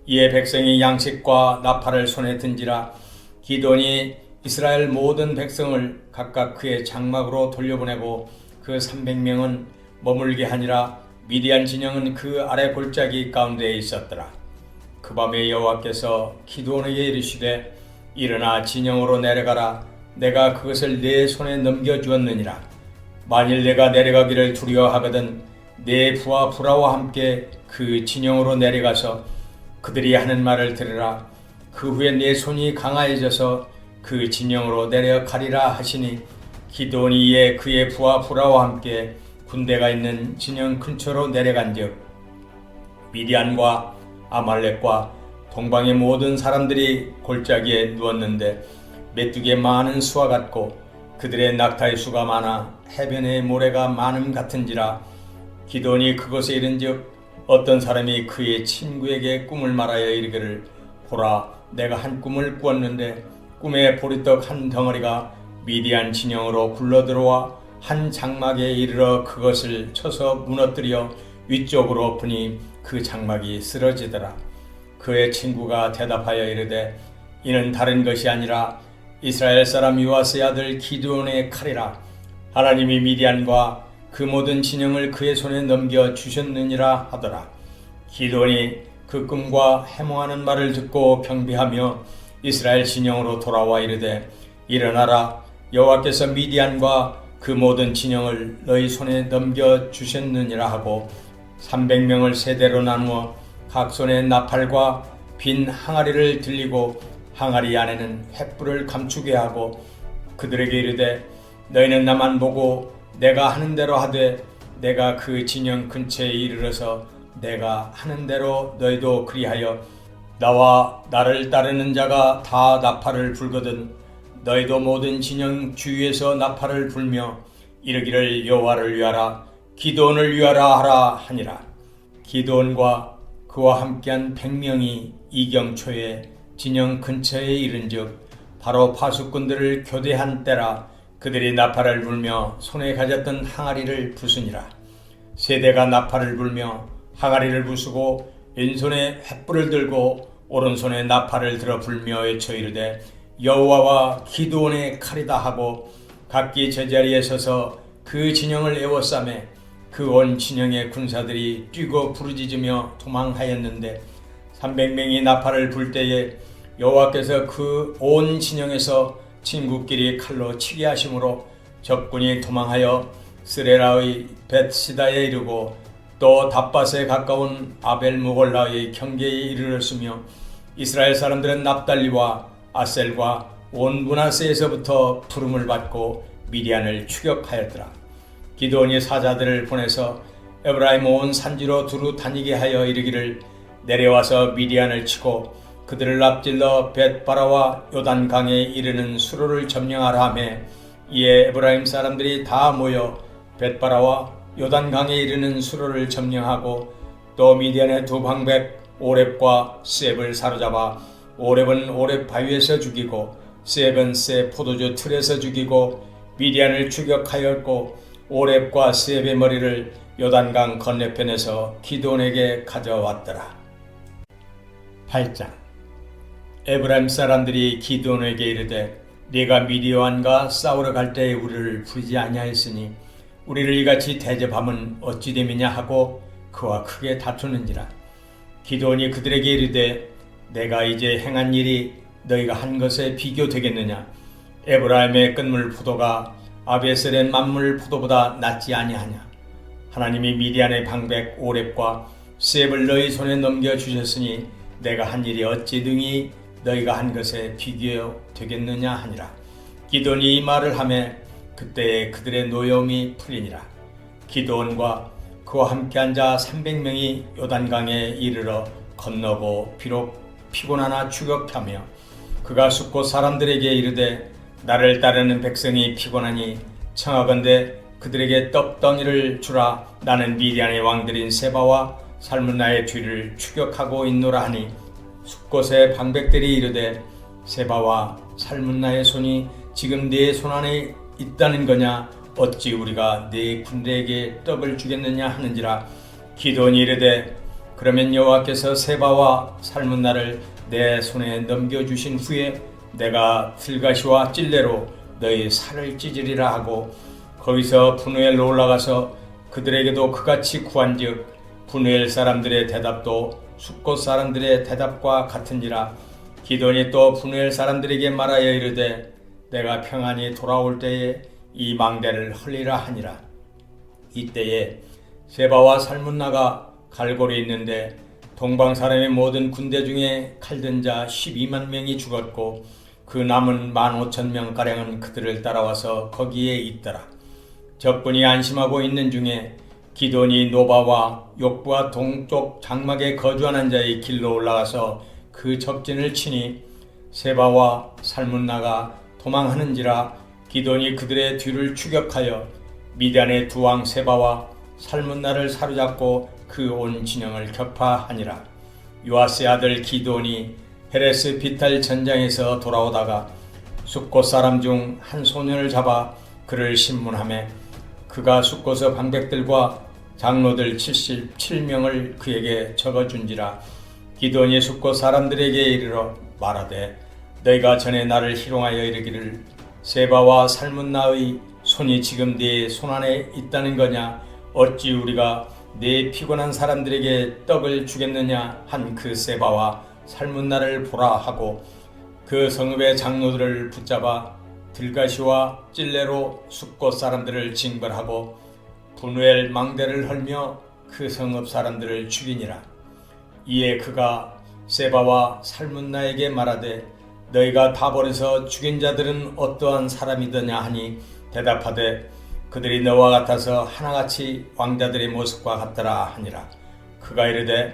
이에 백성이 양식과 나팔을 손에 든지라. 기드온이 이스라엘 모든 백성을 각각 그의 장막으로 돌려보내고 그 300명은 머물게 하니라. 미디안 진영은 그 아래 골짜기 가운데에 있었더라. 그 밤에 여호와께서 기드온에게 이르시되 일어나 진영으로 내려가라. 내가 그것을 내 손에 넘겨주었느니라. 만일 내가 내려가기를 두려워하거든 내 부하 부라와 함께 그 진영으로 내려가서 그들이 하는 말을 들으라. 그 후에 내 손이 강하여져서 그 진영으로 내려가리라 하시니 기드온이 이에 그의 부하 부라와 함께 군대가 있는 진영 근처로 내려간즉 미디안과 아말렉과 동방의 모든 사람들이 골짜기에 누웠는데 메뚜기의 많은 수와 같고 그들의 낙타의 수가 많아 해변의 모래가 많음 같은지라. 기드온이 그곳에 이른즉 어떤 사람이 그의 친구에게 꿈을 말하여 이르기를 보라 내가 한 꿈을 꾸었는데 꿈에 보리떡 한 덩어리가 미디안 진영으로 굴러들어와 한 장막에 이르러 그것을 쳐서 무너뜨려 위쪽으로 엎으니 그 장막이 쓰러지더라. 그의 친구가 대답하여 이르되 이는 다른 것이 아니라 이스라엘 사람 요아스의 아들 기드온의 칼이라. 하나님이 미디안과 그 모든 진영을 그의 손에 넘겨 주셨느니라 하더라. 기드온이 그 꿈과 해몽하는 말을 듣고 경배하며 이스라엘 진영으로 돌아와 이르되 일어나라 여호와께서 미디안과 그 모든 진영을 너희 손에 넘겨 주셨느니라 하고 300명을 세대로 나누어 각 손에 나팔과 빈 항아리를 들리고 항아리 안에는 횃불을 감추게 하고 그들에게 이르되 너희는 나만 보고 내가 하는 대로 하되 내가 그 진영 근처에 이르러서 내가 하는 대로 너희도 그리하여 나와 나를 따르는 자가 다 나팔을 불거든 너희도 모든 진영 주위에서 나팔을 불며 이르기를 여호와를 위하라 기드온을 위하라 하라 하니라. 기드온과 그와 함께한 100명이 이경초에 진영 근처에 이른즉 바로 파수꾼들을 교대한 때라. 그들이 나팔을 불며 손에 가졌던 항아리를 부수니라. 세대가 나팔을 불며 항아리를 부수고 왼손에 횃불을 들고 오른손에 나팔을 들어 불며 외쳐 이르되 여호와와 기드온의 칼이다 하고 각기 제자리에 서서 그 진영을 에워싸매 그 온 진영의 군사들이 뛰고 부르짖으며 도망하였는데 300명이 나팔을 불 때에 여호와께서 그 온 진영에서 친구끼리 칼로 치게 하심으로 적군이 도망하여 스레라의 벳시다에 이르고 또 답밭에 가까운 아벨무골라의 경계에 이르렀으며 이스라엘 사람들은 납달리와 아셀과 온 므낫세에서부터 부름을 받고 미디안을 추격하였더라. 기드온이 사자들을 보내서 에브라임 온 산지로 두루 다니게 하여 이르기를 내려와서 미디안을 치고 그들을 앞질러 벳바라와 요단강에 이르는 수로를 점령하라 하며 이에 에브라임 사람들이 다 모여 벳바라와 요단강에 이르는 수로를 점령하고 또 미디안의 두 방백 오렙과 셉을 사로잡아 오렙은 오렙 바위에서 죽이고 셉은 셉 포도주 틀에서 죽이고 미디안을 추격하였고 오렙과 셉의 머리를 요단강 건너편에서 기드온에게 가져왔더라. 8장. 에브라임 사람들이 기드온에게 이르되 네가 미디안과 싸우러 갈 때에 우리를 부르지 아니하였으니 우리를 이같이 대접함은 어찌 됨이냐 하고 그와 크게 다투는지라. 기드온이 그들에게 이르되 내가 이제 행한 일이 너희가 한 것에 비교되겠느냐? 에브라임의 끈물 포도가 아베셀의 만물 포도보다 낫지 아니하냐? 하나님이 미디안의 방백 오렙과 셉을 너희 손에 넘겨주셨으니 내가 한 일이 어찌 능히 너희가 한 것에 비교되겠느냐 하니라. 기드온이 이 말을 하매 그때에 그들의 노여움이 풀리니라. 기드온과 그와 함께한 자 300명이 요단강에 이르러 건너고 비록 피곤하나 추격하며 그가 숫곳 사람들에게 이르되 나를 따르는 백성이 피곤하니 청하건대 그들에게 떡덩이를 주라. 나는 미디안의 왕들인 세바와 살문나의 뒤를 추격하고 있노라 하니 숫곳의 방백들이 이르되 세바와 살문나의 손이 지금 네 손안에 있다는 거냐? 어찌 우리가 네 군대에게 떡을 주겠느냐 하는지라. 기드온이 이르되 그러면 여호와께서 세바와 살문나를 내 손에 넘겨주신 후에 내가 들가시와 찔레로 너희 살을 찢으리라 하고 거기서 분우엘로 올라가서 그들에게도 그같이 구한즉 분우엘 사람들의 대답도 숫곳 사람들의 대답과 같은지라. 기드온이 또 분우엘 사람들에게 말하여 이르되 내가 평안히 돌아올 때에 이 망대를 헐리라 하니라. 이때에 세바와 살문나가 갈고리 있는데 동방 사람의 모든 군대 중에 칼든 자 12만 명이 죽었고 그 남은 15,000명가량은 그들을 따라와서 거기에 있더라. 적군이 안심하고 있는 중에 기드온이 노바와 욕부와 동쪽 장막에 거주하는 자의 길로 올라가서 그 적진을 치니 세바와 살문나가 도망하는지라. 기드온이 그들의 뒤를 추격하여 미디안의 두 왕 세바와 살문나를 사로잡고 그 온 진영을 격파하니라. 요아스의 아들 기드온이 헤레스 비탈 전장에서 돌아오다가 숫곳 사람 중 한 소년을 잡아 그를 신문하매 그가 숫곳의 방백들과 장로들 77명을 그에게 적어준지라. 기드온이 숫곳 사람들에게 이르러 말하되 너희가 전에 나를 희롱하여 이르기를 세바와 살문나의 손이 지금 네 손안에 있다는 거냐? 어찌 우리가 네 피곤한 사람들에게 떡을 주겠느냐? 한 그 세바와 살문나를 보라 하고 그 성읍의 장로들을 붙잡아 들가시와 찔레로 숫곳 사람들을 징벌하고 분우엘 망대를 헐며 그 성읍 사람들을 죽이니라. 이에 그가 세바와 살문나에게 말하되 너희가 다 버려서 죽인 자들은 어떠한 사람이더냐 하니 대답하되 그들이 너와 같아서 하나같이 왕자들의 모습과 같더라 하니라. 그가 이르되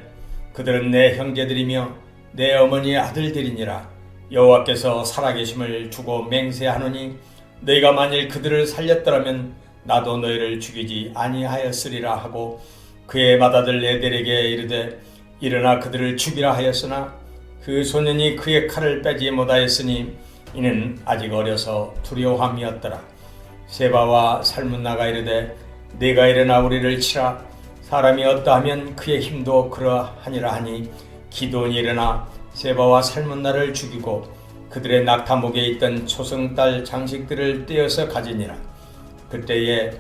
그들은 내 형제들이며 내 어머니의 아들들이니라. 여호와께서 살아계심을 두고 맹세하노니 너희가 만일 그들을 살렸더라면 나도 너희를 죽이지 아니하였으리라 하고 그의 맏아들 에델에게 이르되 일어나 그들을 죽이라 하였으나 그 소년이 그의 칼을 빼지 못하였으니 이는 아직 어려서 두려움이었더라. 세바와 살문나가 이르되 네가 일어나 우리를 치라. 사람이 어떠하면 그의 힘도 그러하니라 하니 기드온이 일어나 세바와 살문나를 죽이고 그들의 낙타목에 있던 초승달 장식들을 떼어서 가지니라. 그때에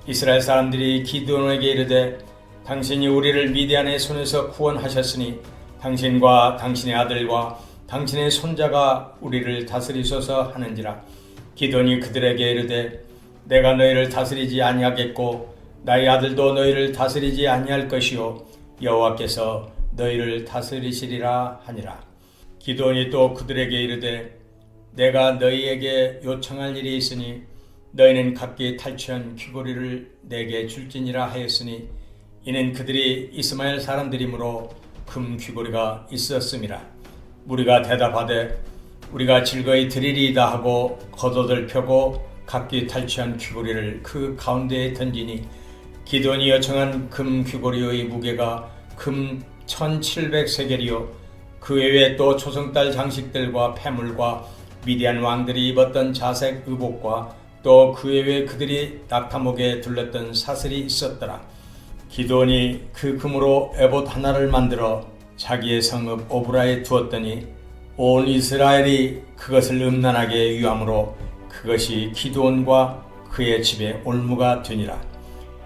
이스라엘 사람들이 기드온에게 이르되 당신이 우리를 미디안의 손에서 구원하셨으니 당신과 당신의 아들과 당신의 손자가 우리를 다스리소서 하는지라. 기드온이 그들에게 이르되 내가 너희를 다스리지 아니하겠고 나의 아들도 너희를 다스리지 아니할 것이요 여호와께서 너희를 다스리시리라 하니라. 기드온이 또 그들에게 이르되 내가 너희에게 요청할 일이 있으니 너희는 각기 탈취한 귀고리를 내게 줄지니라 하였으니 이는 그들이 이스마엘 사람들이므로 금 귀고리가 있었음이라. 무리가 대답하되 우리가 즐거이 드리리이다 하고 겉옷을 펴고 각기 탈취한 귀고리를 그 가운데에 던지니 기드온이 요청한 금 귀고리의 무게가 금 1700세겔이요 그 외에 또 초승달 장식들과 패물과 미디안 왕들이 입었던 자색 의복과 또 그 외에 그들이 낙타목에 둘렀던 사슬이 있었더라. 기드온이 그 금으로 에봇 하나를 만들어 자기의 성읍 오브라에 두었더니 온 이스라엘이 그것을 음란하게 유함으로 그것이 기드온과 그의 집에 올무가 되니라.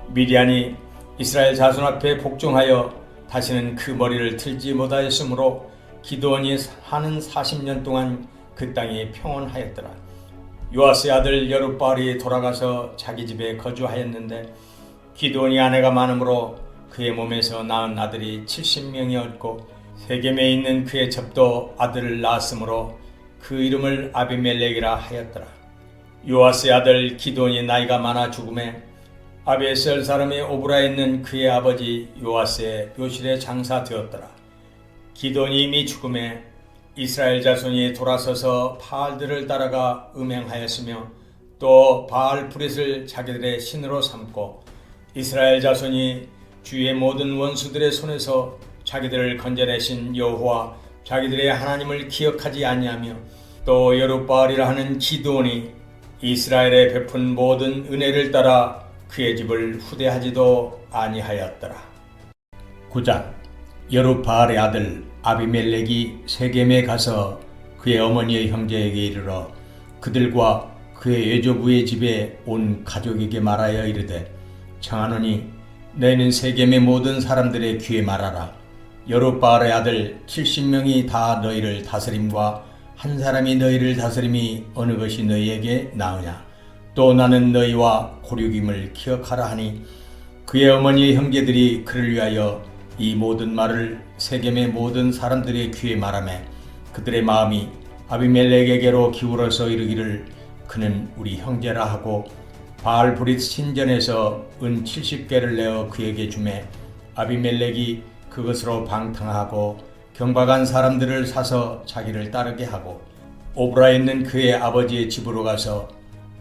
미디안이 이스라엘 자손 앞에 복종하여 다시는 그 머리를 틀지 못하였으므로 기드온이 사는 40년 동안 그 땅이 평온하였더라. 요아스의 아들 여룻바알이 돌아가서 자기 집에 거주하였는데 기드온이 아내가 많으므로 그의 몸에서 낳은 아들이 70명이었고 세겜에 있는 그의 첩도 아들을 낳았으므로 그 이름을 아비멜렉이라 하였더라. 요아스의 아들 기드온이 나이가 많아 죽음에 아비에셀 사람의 오브라에 있는 그의 아버지 요아스의 묘실에 장사되었더라. 기드온이 이미 죽음에 이스라엘 자손이 돌아서서 바알들을 따라가 음행하였으며 또 바알 브릿을 자기들의 신으로 삼고 이스라엘 자손이 주의 모든 원수들의 손에서 자기들을 건져내신 여호와 자기들의 하나님을 기억하지 아니하며 또 여룻바알이라 하는 기드온이 이스라엘에 베푼 모든 은혜를 따라 그의 집을 후대하지도 아니하였더라. 9장 여룻바알의 아들 아비멜렉이 세겜에 가서 그의 어머니의 형제에게 이르러 그들과 그의 외조부의 집에 온 가족에게 말하여 이르되 청하노니 너희는 세겜의 모든 사람들의 귀에 말하라. 여룻바알의 아들 70명이 다 너희를 다스림과 한 사람이 너희를 다스림이 어느 것이 너희에게 나으냐. 또 나는 너희와 고륙임을 기억하라 하니 그의 어머니의 형제들이 그를 위하여 이 모든 말을 세겜의 모든 사람들의 귀에 말하며 그들의 마음이 아비멜렉에게로 기울어서 이르기를 그는 우리 형제라 하고 바알 브릿 신전에서 은 70개를 내어 그에게 주매 아비멜렉이 그것으로 방탕하고 경박한 사람들을 사서 자기를 따르게 하고 오브라에 있는 그의 아버지의 집으로 가서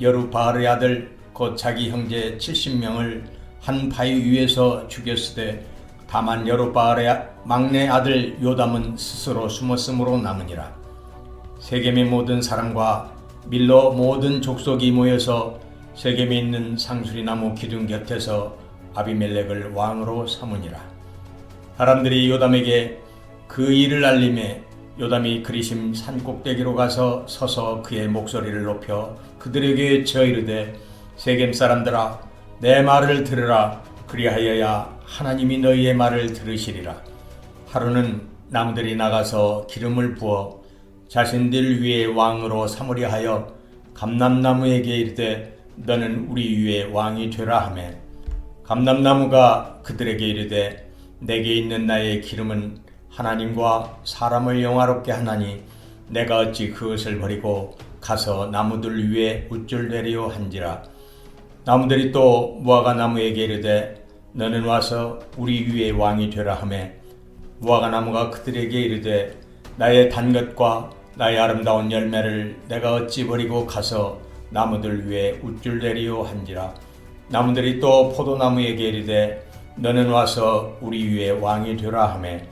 여룻바알의 아들 곧 자기 형제 70명을 한 바위 위에서 죽였으되 다만 여룻바알의 막내 아들 요담은 스스로 숨었으므로 남으니라. 세겜의 모든 사람과 밀로 모든 족속이 모여서 세겜에 있는 상수리나무 기둥 곁에서 아비멜렉을 왕으로 삼으니라. 사람들이 요담에게 그 일을 알림에 요담이 그리심 산꼭대기로 가서 서서 그의 목소리를 높여 그들에게 외쳐 이르되 세겜 사람들아 내 말을 들으라. 그리하여야 하나님이 너희의 말을 들으시리라. 하루는 남들이 나가서 기름을 부어 자신들 위에 왕으로 삼으려 하여 감람나무에게 이르되 너는 우리 위에 왕이 되라 하매 감람나무가 그들에게 이르되 내게 있는 나의 기름은 하나님과 사람을 영화롭게 하나니 내가 어찌 그것을 버리고 가서 나무들 위에 우쭐대리오 한지라. 나무들이 또 무화과 나무에게 이르되 너는 와서 우리 위에 왕이 되라 하매 무화과 나무가 그들에게 이르되 나의 단 것과 나의 아름다운 열매를 내가 어찌 버리고 가서 나무들 위에 우쭐대리오 한지라. 나무들이 또 포도나무에게 이르되 너는 와서 우리 위에 왕이 되라 하매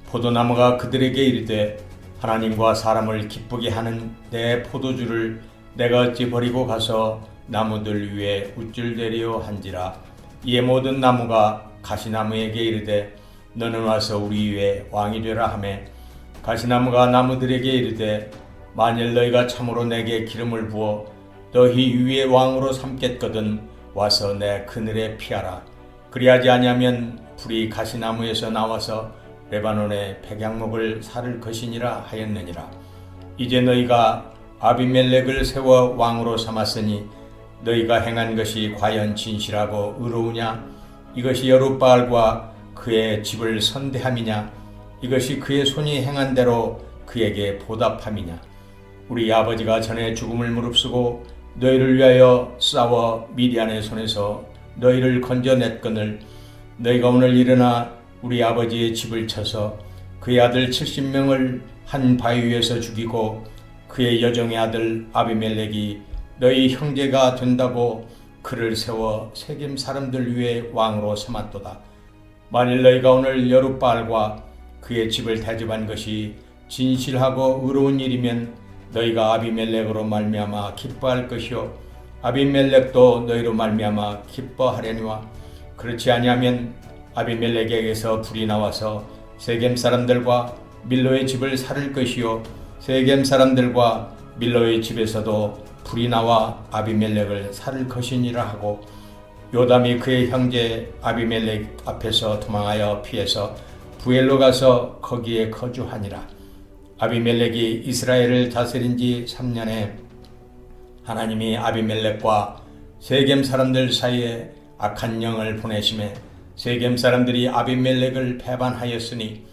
포도나무가 그들에게 이르되 하나님과 사람을 기쁘게 하는 내 포도주를 내가 어찌 버리고 가서 나무들 위에 우쭐대리오 한지라. 이에 모든 나무가 가시나무에게 이르되 너는 와서 우리 위에 왕이 되라 하매 가시나무가 나무들에게 이르되 만일 너희가 참으로 내게 기름을 부어 너희 위에 왕으로 삼겠거든 와서 내 그늘에 피하라. 그리하지 아니하면 불이 가시나무에서 나와서 레바논의 백향목을 사를 것이니라 하였느니라. 이제 너희가 아비멜렉을 세워 왕으로 삼았으니 너희가 행한 것이 과연 진실하고 의로우냐? 이것이 여룻바알과 그의 집을 선대함이냐? 이것이 그의 손이 행한 대로 그에게 보답함이냐? 우리 아버지가 전에 죽음을 무릅쓰고 너희를 위하여 싸워 미디안의 손에서 너희를 건져냈거늘 너희가 오늘 일어나 우리 아버지의 집을 쳐서 그의 아들 70명을 한 바위 위에서 죽이고 그의 여종의 아들 아비멜렉이 너희 형제가 된다고 그를 세워 세겜 사람들 위에 왕으로 삼았도다. 만일 너희가 오늘 여룻바알과 그의 집을 대접한 것이 진실하고 의로운 일이면 너희가 아비멜렉으로 말미암아 기뻐할 것이요 아비멜렉도 너희로 말미암아 기뻐하려니와 그렇지 아니하면 아비멜렉에게서 불이 나와서 세겜 사람들과 밀로의 집을 살을 것이요 세겜 사람들과 밀로의 집에서도 불이 나와 아비멜렉을 살을 것이니라 하고 요담이 그의 형제 아비멜렉 앞에서 도망하여 피해서 부엘로 가서 거기에 거주하니라. 아비멜렉이 이스라엘을 다스린 지 3년에 하나님이 아비멜렉과 세겜 사람들 사이에 악한 영을 보내심에 세겜 사람들이 아비멜렉을 배반하였으니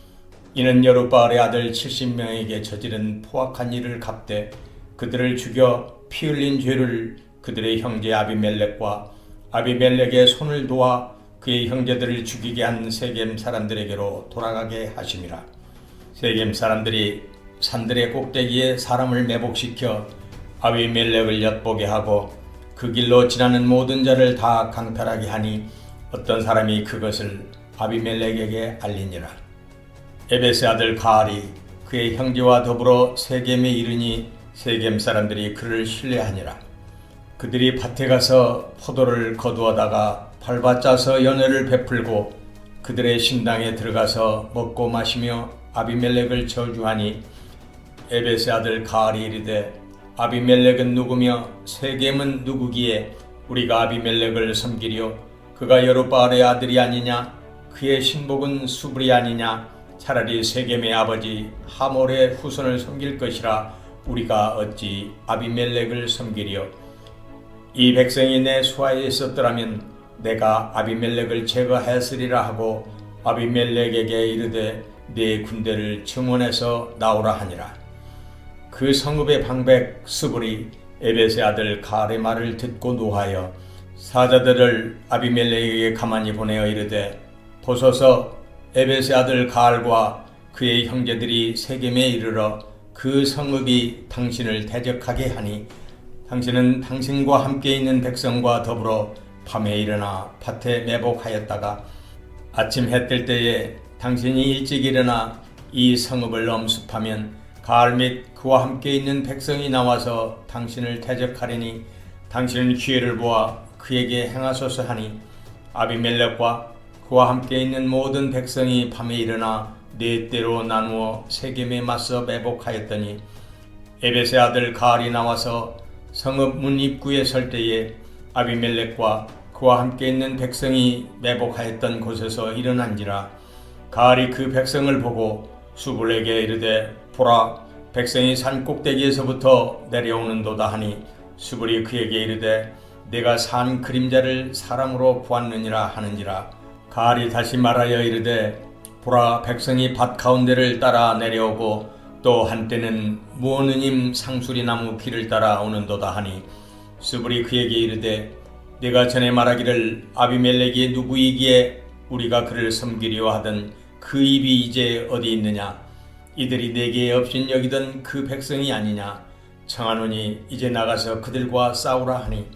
이는 여룻바알의 아들 70명에게 저지른 포악한 일을 갚되 그들을 죽여 피 흘린 죄를 그들의 형제 아비멜렉과 아비멜렉의 손을 도와 그의 형제들을 죽이게 한 세겜 사람들에게로 돌아가게 하심이라. 세겜 사람들이 산들의 꼭대기에 사람을 매복시켜 아비멜렉을 엿보게 하고 그 길로 지나는 모든 자를 다 강탈하게 하니 어떤 사람이 그것을 아비멜렉에게 알리니라. 에벳의 아들 가알이 그의 형제와 더불어 세겜에 이르니 세겜 사람들이 그를 신뢰하니라. 그들이 밭에 가서 포도를 거두어다가 밟아짜서 연회를 베풀고 그들의 신당에 들어가서 먹고 마시며 아비멜렉을 저주하니 에벳의 아들 가알이 이르되 아비멜렉은 누구며 세겜은 누구기에 우리가 아비멜렉을 섬기려? 그가 여룻바알의 아들이 아니냐? 그의 신복은 수불이 아니냐? 차라리 세겜의 아버지 하몰의 후손을 섬길 것이라 우리가 어찌 아비멜렉을 섬기려? 이 백성이 내 수하에 있었더라면 내가 아비멜렉을 제거했으리라 하고 아비멜렉에게 이르되 네 군대를 증원해서 나오라 하니라. 그 성읍의 방백 스불이 에벳의 아들 가알의 말을 듣고 노하여 사자들을 아비멜렉에게 가만히 보내어 이르되 보소서 에벳의 아들 가알과 그의 형제들이 세겜에 이르러 그 성읍이 당신을 대적하게 하니 당신은 당신과 함께 있는 백성과 더불어 밤에 일어나 밭에 매복하였다가 아침 해 뜰 때에 당신이 일찍 일어나 이 성읍을 엄습하면 가알 및 그와 함께 있는 백성이 나와서 당신을 대적하리니 당신은 기회를 보아 그에게 행하소서 하니 아비멜렉과 그와 함께 있는 모든 백성이 밤에 일어나 네 때로 나누어 세겜에 맞서 매복하였더니 에벳의 아들 가알이 나와서 성읍 문 입구에 설 때에 아비멜렉과 그와 함께 있는 백성이 매복하였던 곳에서 일어난지라. 가알이 그 백성을 보고 수불에게 이르되 보라, 백성이 산 꼭대기에서부터 내려오는도다 하니 수불이 그에게 이르되 내가 산 그림자를 사람으로 보았느니라 하는지라. 가알이 다시 말하여 이르되 보라, 백성이 밭 가운데를 따라 내려오고 또 한때는 무어느님 상수리나무 길을 따라 오는도다 하니 수불이 그에게 이르되 내가 전에 말하기를 아비멜렉이 누구이기에 우리가 그를 섬기려 하던 그 입이 이제 어디 있느냐? 이들이 내게 업신여기던 그 백성이 아니냐? 청하노니 이제 나가서 그들과 싸우라 하니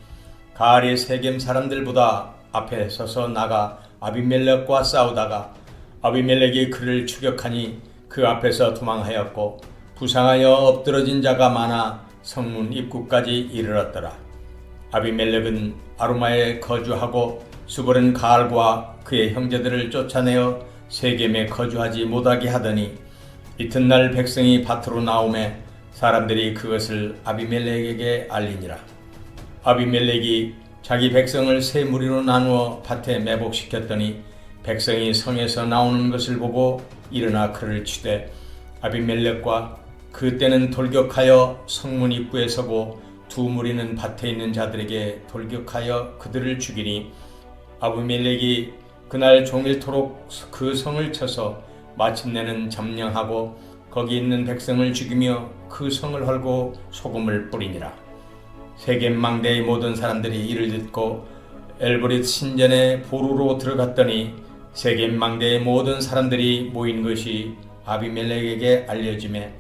가알이 세겜 사람들보다 앞에 서서 나가 아비멜렉과 싸우다가 아비멜렉이 그를 추격하니 그 앞에서 도망하였고 부상하여 엎드러진 자가 많아 성문 입구까지 이르렀더라. 아비멜렉은 아루마에 거주하고 수불은 가알과 그의 형제들을 쫓아내어 세겜에 거주하지 못하게 하더니 이튿날 백성이 밭으로 나오매 사람들이 그것을 아비멜렉에게 알리니라. 아비멜렉이 자기 백성을 세 무리로 나누어 밭에 매복시켰더니 백성이 성에서 나오는 것을 보고 일어나 그를 치되 아비멜렉과 그때는 돌격하여 성문 입구에 서고 두 무리는 밭에 있는 자들에게 돌격하여 그들을 죽이니 아비멜렉이 그날 종일토록 그 성을 쳐서 마침내는 점령하고 거기 있는 백성을 죽이며 그 성을 헐고 소금을 뿌리니라. 세겜 망대의 모든 사람들이 이를 듣고 엘브릿 신전의 보루로 들어갔더니 세겜 망대의 모든 사람들이 모인 것이 아비멜렉에게 알려지매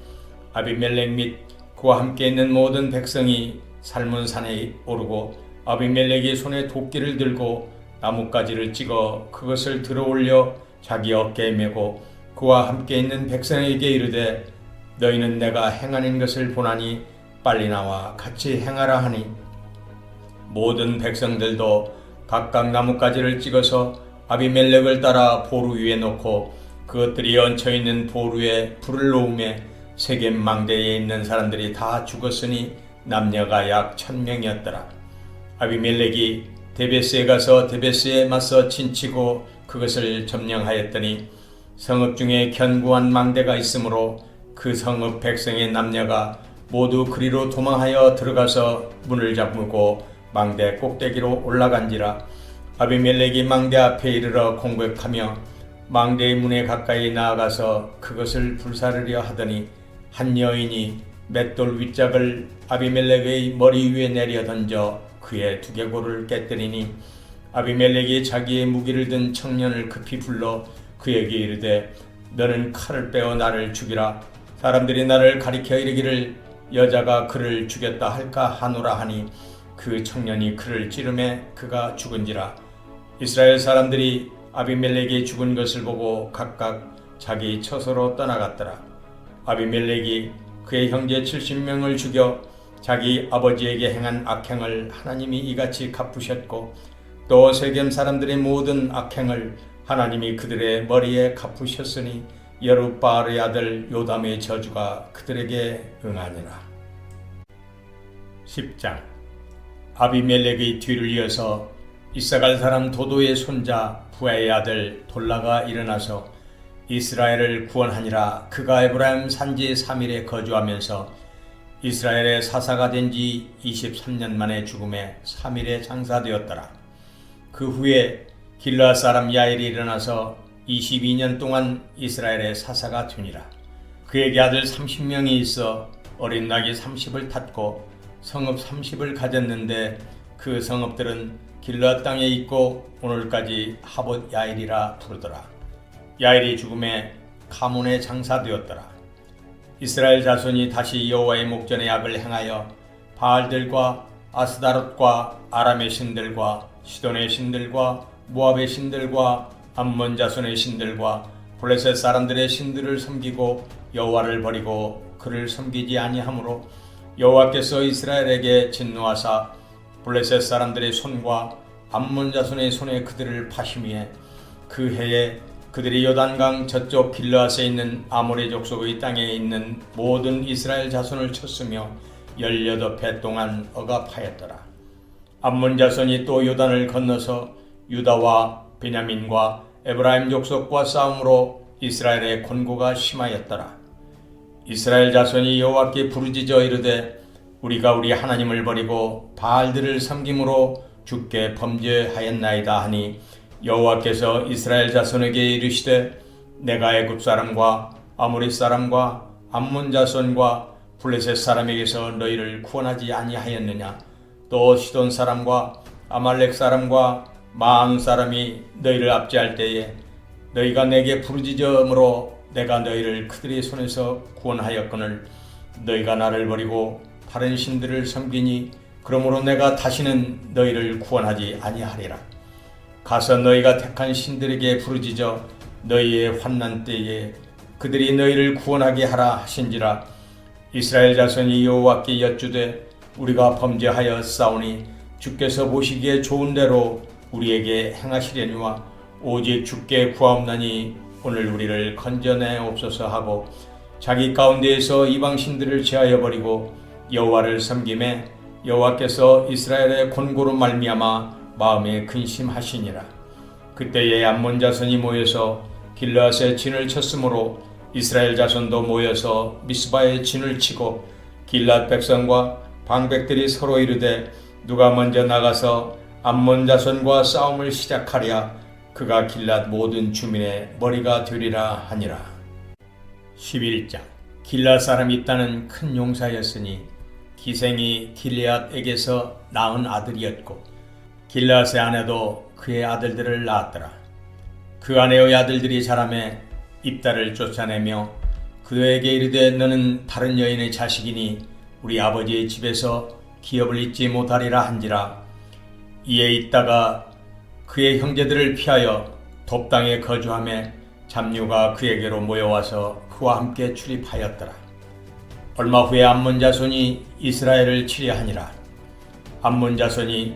아비멜렉 및 그와 함께 있는 모든 백성이 살문산에 오르고 아비멜렉이 손에 도끼를 들고 나뭇가지를 찍어 그것을 들어올려 자기 어깨에 메고 그와 함께 있는 백성에게 이르되 너희는 내가 행하는 것을 보나니 빨리 나와 같이 행하라 하니 모든 백성들도 각각 나뭇가지를 찍어서 아비멜렉을 따라 보루 위에 놓고 그것들이 얹혀있는 보루에 불을 놓으매 세겜 망대에 있는 사람들이 다 죽었으니 남녀가 약 1000명이었더라. 아비멜렉이 데베스에 가서 데베스에 맞서 친치고 그것을 점령하였더니 성읍 중에 견고한 망대가 있으므로 그 성읍 백성의 남녀가 모두 그리로 도망하여 들어가서 문을 잠그고 망대 꼭대기로 올라간지라. 아비멜렉이 망대 앞에 이르러 공격하며 망대의 문에 가까이 나아가서 그것을 불사르려 하더니 한 여인이 맷돌 윗짝을 아비멜렉의 머리 위에 내려 던져 그의 두개골을 깨뜨리니 아비멜렉이 자기의 무기를 든 청년을 급히 불러 그에게 이르되 너는 칼을 빼어 나를 죽이라. 사람들이 나를 가리켜 이르기를 여자가 그를 죽였다 할까 하노라 하니 그 청년이 그를 찌르매 그가 죽은지라. 이스라엘 사람들이 아비멜렉이 죽은 것을 보고 각각 자기 처소로 떠나갔더라. 아비멜렉이 그의 형제 70명을 죽여 자기 아버지에게 행한 악행을 하나님이 이같이 갚으셨고 또 세겜 사람들의 모든 악행을 하나님이 그들의 머리에 갚으셨으니 여룻바알의 아들 요담의 저주가 그들에게 응하니라. 10장. 아비멜렉의 뒤를 이어서 이사갈 사람 도도의 손자 부하의 아들 돌라가 일어나서 이스라엘을 구원하니라. 그가 에브라임 산지 3일에 거주하면서 이스라엘의 사사가 된 지 23년 만에 죽음에 3일에 장사되었더라. 그 후에 길르앗 사람 야일이 일어나서 22년 동안 이스라엘의 사사가 되니라. 그에게 아들 30명이 있어 어린 낙이 30을 탔고 성읍 30을 가졌는데 그 성읍들은 길르앗 땅에 있고 오늘까지 하봇 야일이라 부르더라. 야일이 죽음에 가문에 장사되었더라. 이스라엘 자손이 다시 여호와의 목전에 악을 행하여 바알들과 아스다롯과 아람의 신들과 시돈의 신들과 모압의 신들과 암몬 자손의 신들과 블레셋 사람들의 신들을 섬기고 여호와를 버리고 그를 섬기지 아니하므로 여호와께서 이스라엘에게 진노하사 블레셋 사람들의 손과 암몬 자손의 손에 그들을 파심위에 그 해에 그들이 요단강 저쪽 길르앗에 있는 아모리 족속의 땅에 있는 모든 이스라엘 자손을 쳤으며 18해 동안 억압하였더라. 암몬 자손이 또 요단을 건너서 유다와 베냐민과 에브라임 족속과 싸움으로 이스라엘의 권고가 심하였더라. 이스라엘 자손이 여호와께 부르짖어 이르되 우리가 우리 하나님을 버리고 바알들을 섬김으로 주께 범죄하였나이다 하니 여호와께서 이스라엘 자손에게 이르시되 내가 애굽 사람과 아모리 사람과 암몬 자손과 블레셋 사람에게서 너희를 구원하지 아니하였느냐. 또 시돈 사람과 아말렉 사람과 마앙 사람이 너희를 압제할 때에 너희가 내게 부르짖음으로 내가 너희를 그들의 손에서 구원하였거늘 너희가 나를 버리고 다른 신들을 섬기니 그러므로 내가 다시는 너희를 구원하지 아니하리라. 가서 너희가 택한 신들에게 부르짖어 너희의 환난 때에 그들이 너희를 구원하게 하라 하신지라. 이스라엘 자손이 여호와께 여쭈되 우리가 범죄하여 싸우니 주께서 보시기에 좋은 대로 우리에게 행하시려니와 오직 주께 구하옵나니 오늘 우리를 건져내옵소서 하고 자기 가운데에서 이방신들을 제하여 버리고 여호와를 섬김에 여호와께서 이스라엘의 권고로 말미암아 마음에 근심하시니라. 그때에 암몬 자손이 모여서 길르앗에 진을 쳤으므로 이스라엘 자손도 모여서 미스바에 진을 치고 길르앗 백성과 방백들이 서로 이르되 누가 먼저 나가서 암몬 자손과 싸움을 시작하랴. 그가 길르앗 모든 주민의 머리가 되리라 하니라. 11장. 길르앗 사람이 있다는 큰 용사였으니 기생이 길르앗에게서 낳은 아들이었고 길르앗의 아내도 그의 아들들을 낳았더라. 그 아내의 아들들이 자라매 입다를 쫓아내며 그에게 이르되 너는 다른 여인의 자식이니 우리 아버지의 집에서 기업을 잊지 못하리라 한지라. 이에 있다가 그의 형제들을 피하여 돕당에 거주하며 잡류가 그에게로 모여와서 그와 함께 출입하였더라. 얼마 후에 암몬 자손이 이스라엘을 치려하니라. 암몬 자손이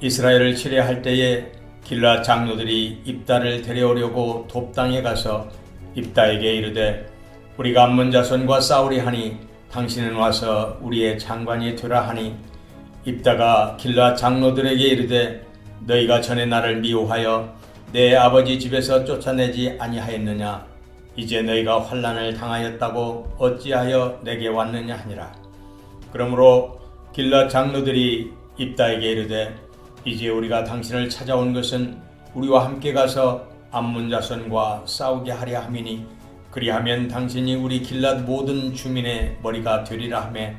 이스라엘을 치려할 때에 길르앗 장로들이 입다를 데려오려고 돕당에 가서 입다에게 이르되 우리가 암몬 자손과 싸우리 하니 당신은 와서 우리의 장관이 되라 하니 입다가 길르앗 장로들에게 이르되 너희가 전에 나를 미워하여 내 아버지 집에서 쫓아내지 아니하였느냐. 이제 너희가 환난을 당하였다고 어찌하여 내게 왔느냐 하니라. 그러므로 길앗 장로들이 입다에게 이르되 이제 우리가 당신을 찾아온 것은 우리와 함께 가서 암몬 자손과 싸우게 하려 함이니 그리하면 당신이 우리 길앗 모든 주민의 머리가 되리라 하매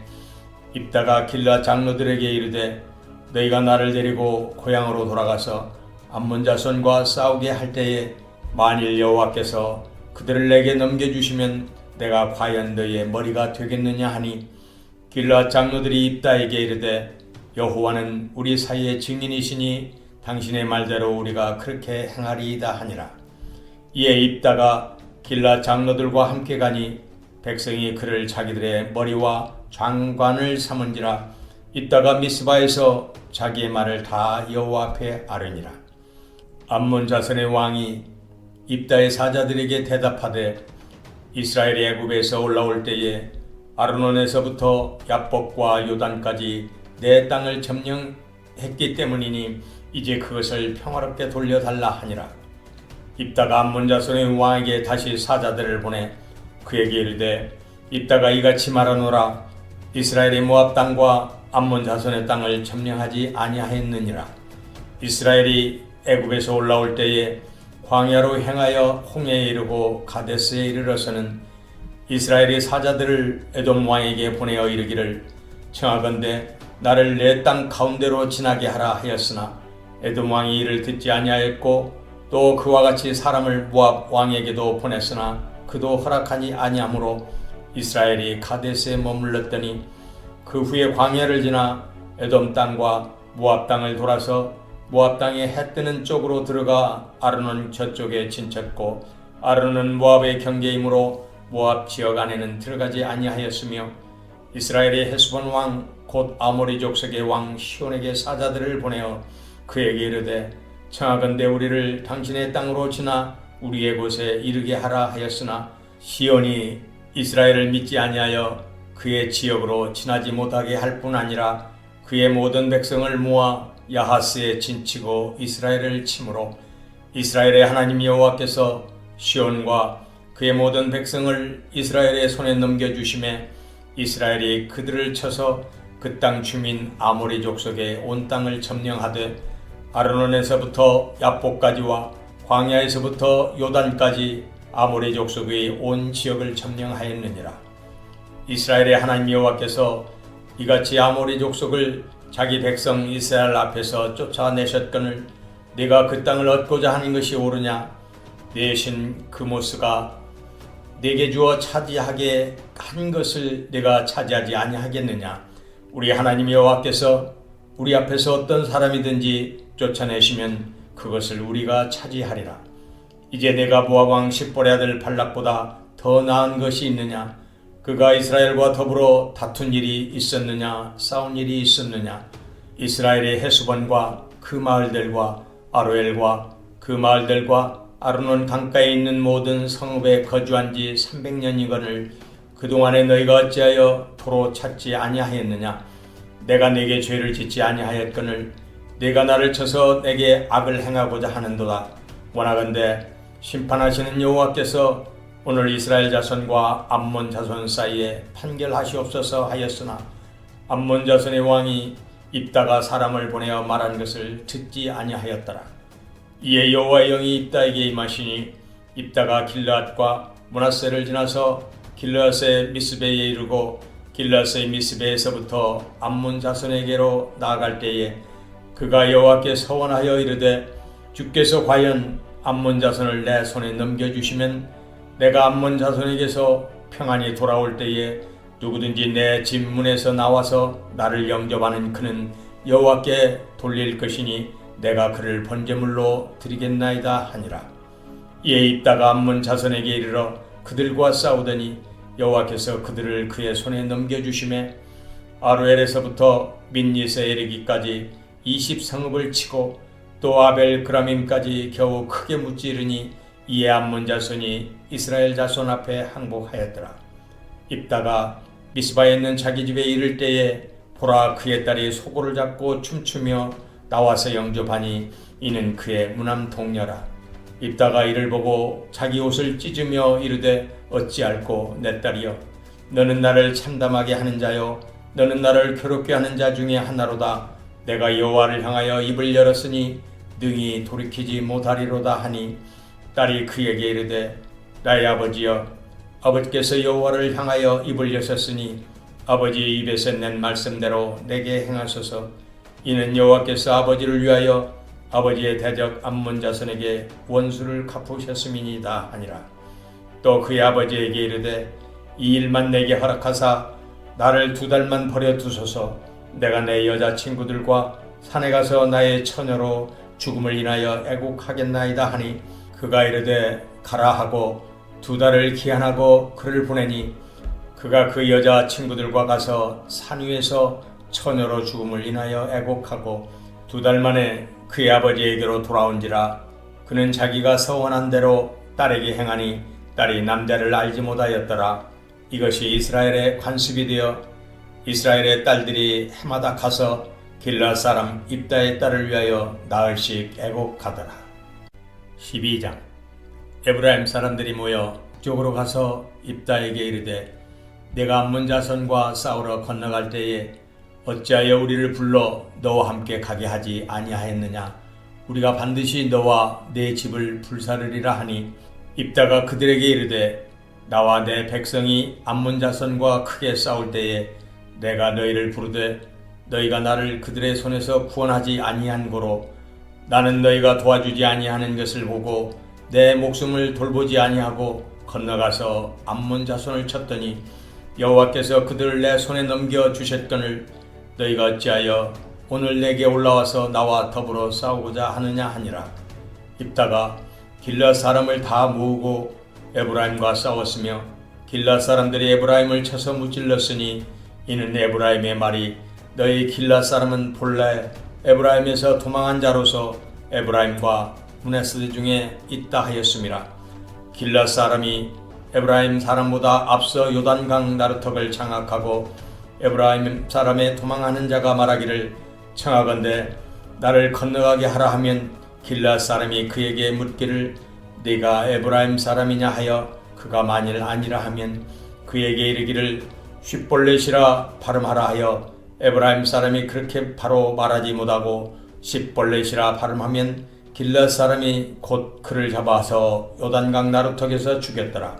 입다가 길앗 장로들에게 이르되 너희가 나를 데리고 고향으로 돌아가서 암몬 자손과 싸우게 할 때에 만일 여호와께서 그들을 내게 넘겨주시면 내가 과연 너희의 머리가 되겠느냐 하니 길앗 장로들이 입다에게 이르되 여호와는 우리 사이의 증인이시니 당신의 말대로 우리가 그렇게 행하리이다 하니라. 이에 입다가 길앗 장로들과 함께 가니 백성이 그를 자기들의 머리와 장관을 삼은지라. 입다가 미스바에서 자기의 말을 다 여호와 앞에 아뢰니라. 암몬 자손의 왕이 입다의 사자들에게 대답하되 이스라엘이 애굽에서 올라올 때에 아르논에서부터 야복과 요단까지 내 땅을 점령했기 때문이니 이제 그것을 평화롭게 돌려달라 하니라. 입다가 암몬 자손의 왕에게 다시 사자들을 보내 그에게 이르되 입다가 이같이 말하노라. 이스라엘이 모압 땅과 암몬 자손의 땅을 점령하지 아니하였느니라. 이스라엘이 애굽에서 올라올 때에 광야로 행하여 홍해에 이르고 가데스에 이르러서는 이스라엘이 사자들을 에돔 왕에게 보내어 이르기를 청하건대 나를 내 땅 가운데로 지나게 하라 하였으나 에돔 왕이 이를 듣지 아니하였고 또 그와 같이 사람을 모압 왕에게도 보냈으나 그도 허락하지 아니하므로 이스라엘이 가데스에 머물렀더니 그 후에 광야를 지나 에돔 땅과 모압 땅을 돌아서 모압 땅의 해 뜨는 쪽으로 들어가 아르논 저쪽에 진쳤고 아르논은 모압의 경계이므로 모압 지역 안에는 들어가지 아니하였으며 이스라엘의 헤스본 왕 곧 아모리 족속의 왕 시온에게 사자들을 보내어 그에게 이르되 청하건대 우리를 당신의 땅으로 지나 우리의 곳에 이르게 하라 하였으나 시온이 이스라엘을 믿지 아니하여 그의 지역으로 지나지 못하게 할 뿐 아니라 그의 모든 백성을 모아 야하스에 진치고 이스라엘을 치므로 이스라엘의 하나님 여호와께서 시온과 그의 모든 백성을 이스라엘의 손에 넘겨주심에 이스라엘이 그들을 쳐서 그 땅 주민 아모리 족속의 온 땅을 점령하되 아르논에서부터 야복까지와 광야에서부터 요단까지 아모리 족속의 온 지역을 점령하였느니라. 이스라엘의 하나님 여호와께서 이같이 아모리 족속을 자기 백성 이스라엘 앞에서 쫓아내셨거늘 네가 그 땅을 얻고자 하는 것이 옳으냐? 네 신 그모스가 네게 주어 차지하게 한 것을 네가 차지하지 아니하겠느냐? 우리 하나님 여호와께서 우리 앞에서 어떤 사람이든지 쫓아내시면 그것을 우리가 차지하리라. 이제 내가 모압 왕 십볼의 아들 발락보다 더 나은 것이 있느냐? 그가 이스라엘과 더불어 다툰 일이 있었느냐? 싸운 일이 있었느냐? 이스라엘의 헤스본과 그 마을들과 아로엘과 그 마을들과 아르논 강가에 있는 모든 성읍에 거주한 지 300년이거늘 그동안에 너희가 어찌하여 도로 찾지 아니하였느냐? 내가 네게 죄를 짓지 아니하였거늘 네가 나를 쳐서 내게 악을 행하고자 하는도다. 원하건대 심판하시는 여호와께서 오늘 이스라엘 자손과 암몬 자손 사이에 판결하시옵소서 하였으나 암몬 자손의 왕이 입다가 사람을 보내어 말한 것을 듣지 아니하였더라. 이에 여호와의 영이 입다에게 임하시니 입다가 길르앗과 므낫세를 지나서 길르앗의 미스베에 이르고 길르앗의 미스베에서부터 암몬 자손에게로 나아갈 때에 그가 여호와께 서원하여 이르되 주께서 과연 암몬 자손을 내 손에 넘겨주시면 내가 암몬 자손에게서 평안히 돌아올 때에 누구든지 내 집 문에서 나와서 나를 영접하는 그는 여호와께 돌릴 것이니 내가 그를 번제물로 드리겠나이다 하니라. 이에 입다가 암몬 자손에게 이르러 그들과 싸우더니 여호와께서 그들을 그의 손에 넘겨주심에 아루엘에서부터 민니스에 이르기까지 20성읍을 치고 또 아벨 그라밈까지 겨우 크게 무찌르니 이에 암몬 자손이 이스라엘 자손 앞에 항복하였더라. 입다가 미스바에 있는 자기 집에 이를 때에 보라 그의 딸이 소고를 잡고 춤추며 나와서 영접하니 이는 그의 무남 동녀라. 입다가 이를 보고 자기 옷을 찢으며 이르되 어찌할꼬 내 딸이여 너는 나를 참담하게 하는 자요 너는 나를 괴롭게 하는 자 중에 하나로다. 내가 여호와를 향하여 입을 열었으니 능히 돌이키지 못하리로다 하니 딸이 그에게 이르되 나의 아버지여 아버지께서 여호와를 향하여 입을 여셨으니 아버지의 입에서 낸 말씀대로 내게 행하소서. 이는 여호와께서 아버지를 위하여 아버지의 대적 암몬 자손에게 원수를 갚으셨음이니이다 하니라. 또 그의 아버지에게 이르되 이 일만 내게 허락하사 나를 2달만 버려 두소서. 내가 내 여자친구들과 산에 가서 나의 처녀로 죽음을 인하여 애국하겠나이다 하니 그가 이르되 가라 하고 2달을 기한하고 그를 보내니 그가 그 여자 친구들과 가서 산 위에서 처녀로 죽음을 인하여 애곡하고 2달 만에 그의 아버지에게로 돌아온지라. 그는 자기가 서원한 대로 딸에게 행하니 딸이 남자를 알지 못하였더라. 이것이 이스라엘의 관습이 되어 이스라엘의 딸들이 해마다 가서 길르앗 사람 입다의 딸을 위하여 나흘씩 애곡하더라. 12장. 에브라임 사람들이 모여 북쪽으로 가서 입다에게 이르되 내가 암몬 자손과 싸우러 건너갈 때에 어찌하여 우리를 불러 너와 함께 가게 하지 아니하였느냐. 우리가 반드시 너와 내 집을 불사르리라 하니 입다가 그들에게 이르되 나와 내 백성이 암몬 자손과 크게 싸울 때에 내가 너희를 부르되 너희가 나를 그들의 손에서 구원하지 아니한 고로 나는 너희가 도와주지 아니하는 것을 보고 내 목숨을 돌보지 아니하고 건너가서 암몬 자손을 쳤더니 여호와께서 그들을 내 손에 넘겨 주셨거늘 너희가 어찌하여 오늘 내게 올라와서 나와 더불어 싸우고자 하느냐 하니라. 입다가 길르앗 사람을 다 모으고 에브라임과 싸웠으며 길르앗 사람들이 에브라임을 쳐서 무찔렀으니 이는 에브라임의 말이 너희 길르앗 사람은 본래 에브라임에서 도망한 자로서 에브라임과 므네스 중에 있다 하였음이라. 길르앗 사람이 에브라임 사람보다 앞서 요단강 나루턱을 장악하고 에브라임 사람의 도망하는 자가 말하기를 청하건대 나를 건너가게 하라 하면 길르앗 사람이 그에게 묻기를 네가 에브라임 사람이냐 하여 그가 만일 아니라 하면 그에게 이르기를 쉿볼렛이라 발음하라 하여 에브라임 사람이 그렇게 바로 말하지 못하고 십볼렛이라 발음하면 길르앗 사람이 곧 그를 잡아서 요단강 나루턱에서 죽였더라.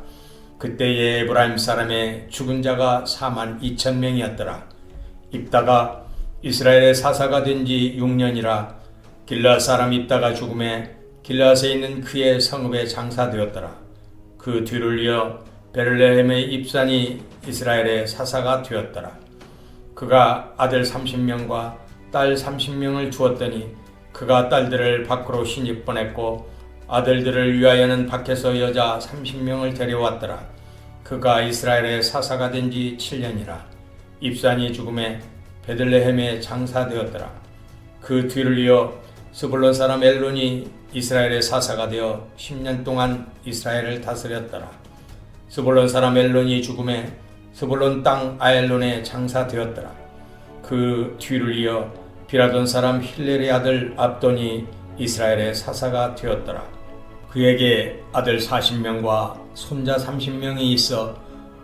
그때에 에브라임 사람의 죽은 자가 42,000명이었더라. 입다가 이스라엘의 사사가 된 지 6년이라 길르앗 사람 입다가 죽음에 길르앗에 있는 그의 성읍에 장사되었더라. 그 뒤를 이어 베들레헴의 입산이 이스라엘의 사사가 되었더라. 그가 아들 30명과 딸 30명을 두었더니 그가 딸들을 밖으로 신입 보냈고 아들들을 위하여는 밖에서 여자 30명을 데려왔더라. 그가 이스라엘의 사사가 된 지 7년이라. 입산이 죽음에 베들레헴에 장사되었더라. 그 뒤를 이어 스불론 사람 엘론이 이스라엘의 사사가 되어 10년 동안 이스라엘을 다스렸더라. 스불론 사람 엘론이 죽음에 스불론 땅 아엘론에 장사되었더라. 그 뒤를 이어 비라돈 사람 힐렐의 아들 압돈이 이스라엘의 사사가 되었더라. 그에게 아들 40명과 손자 30명이 있어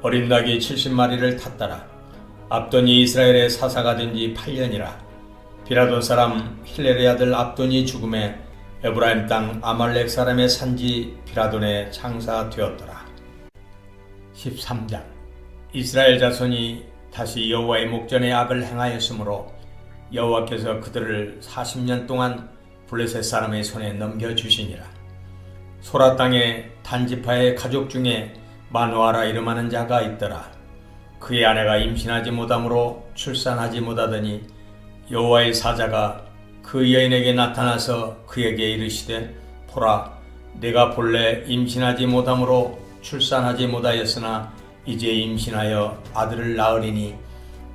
어린 낙이 70마리를 탔더라. 압돈이 이스라엘의 사사가 된 지 8년이라. 비라돈 사람 힐렐의 아들 압돈이 죽음에 에브라임 땅 아말렉 사람의 산지 비라돈에 장사되었더라. 13장. 이스라엘 자손이 다시 여호와의 목전에 악을 행하였으므로 여호와께서 그들을 40년 동안 블레셋 사람의 손에 넘겨주시니라. 소라 땅에 단지파의 가족 중에 마누아라 이름하는 자가 있더라. 그의 아내가 임신하지 못하므로 출산하지 못하더니 여호와의 사자가 그 여인에게 나타나서 그에게 이르시되 보라 내가 본래 임신하지 못하므로 출산하지 못하였으나 이제 임신하여 아들을 낳으리니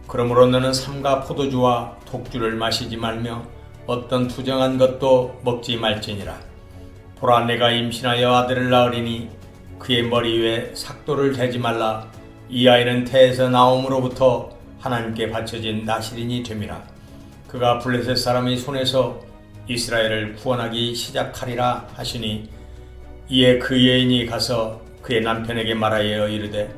그러므로 너는 삼가 포도주와 독주를 마시지 말며 어떤 투정한 것도 먹지 말지니라. 보라 내가 임신하여 아들을 낳으리니 그의 머리 위에 삭도를 대지 말라. 이 아이는 태에서 나옴으로부터 하나님께 바쳐진 나실인이 됨이라. 그가 블레셋 사람의 손에서 이스라엘을 구원하기 시작하리라 하시니 이에 그 여인이 가서 그의 남편에게 말하여 이르되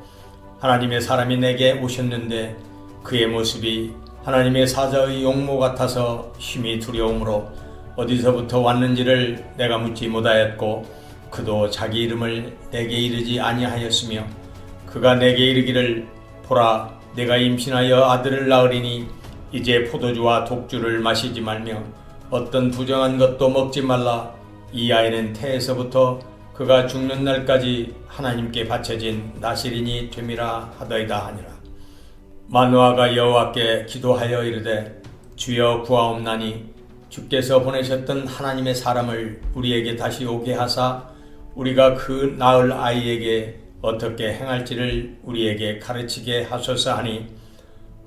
하나님의 사람이 내게 오셨는데 그의 모습이 하나님의 사자의 용모 같아서 심히 두려움으로 어디서부터 왔는지를 내가 묻지 못하였고 그도 자기 이름을 내게 이르지 아니하였으며 그가 내게 이르기를 보라 내가 임신하여 아들을 낳으리니 이제 포도주와 독주를 마시지 말며 어떤 부정한 것도 먹지 말라. 이 아이는 태에서부터 그가 죽는 날까지 하나님께 바쳐진 나실인이 됨이라 하더이다 하니라. 마누아가 여호와께 기도하여 이르되 주여 구하옵나니 주께서 보내셨던 하나님의 사람을 우리에게 다시 오게 하사 우리가 그 낳을 아이에게 어떻게 행할지를 우리에게 가르치게 하소서 하니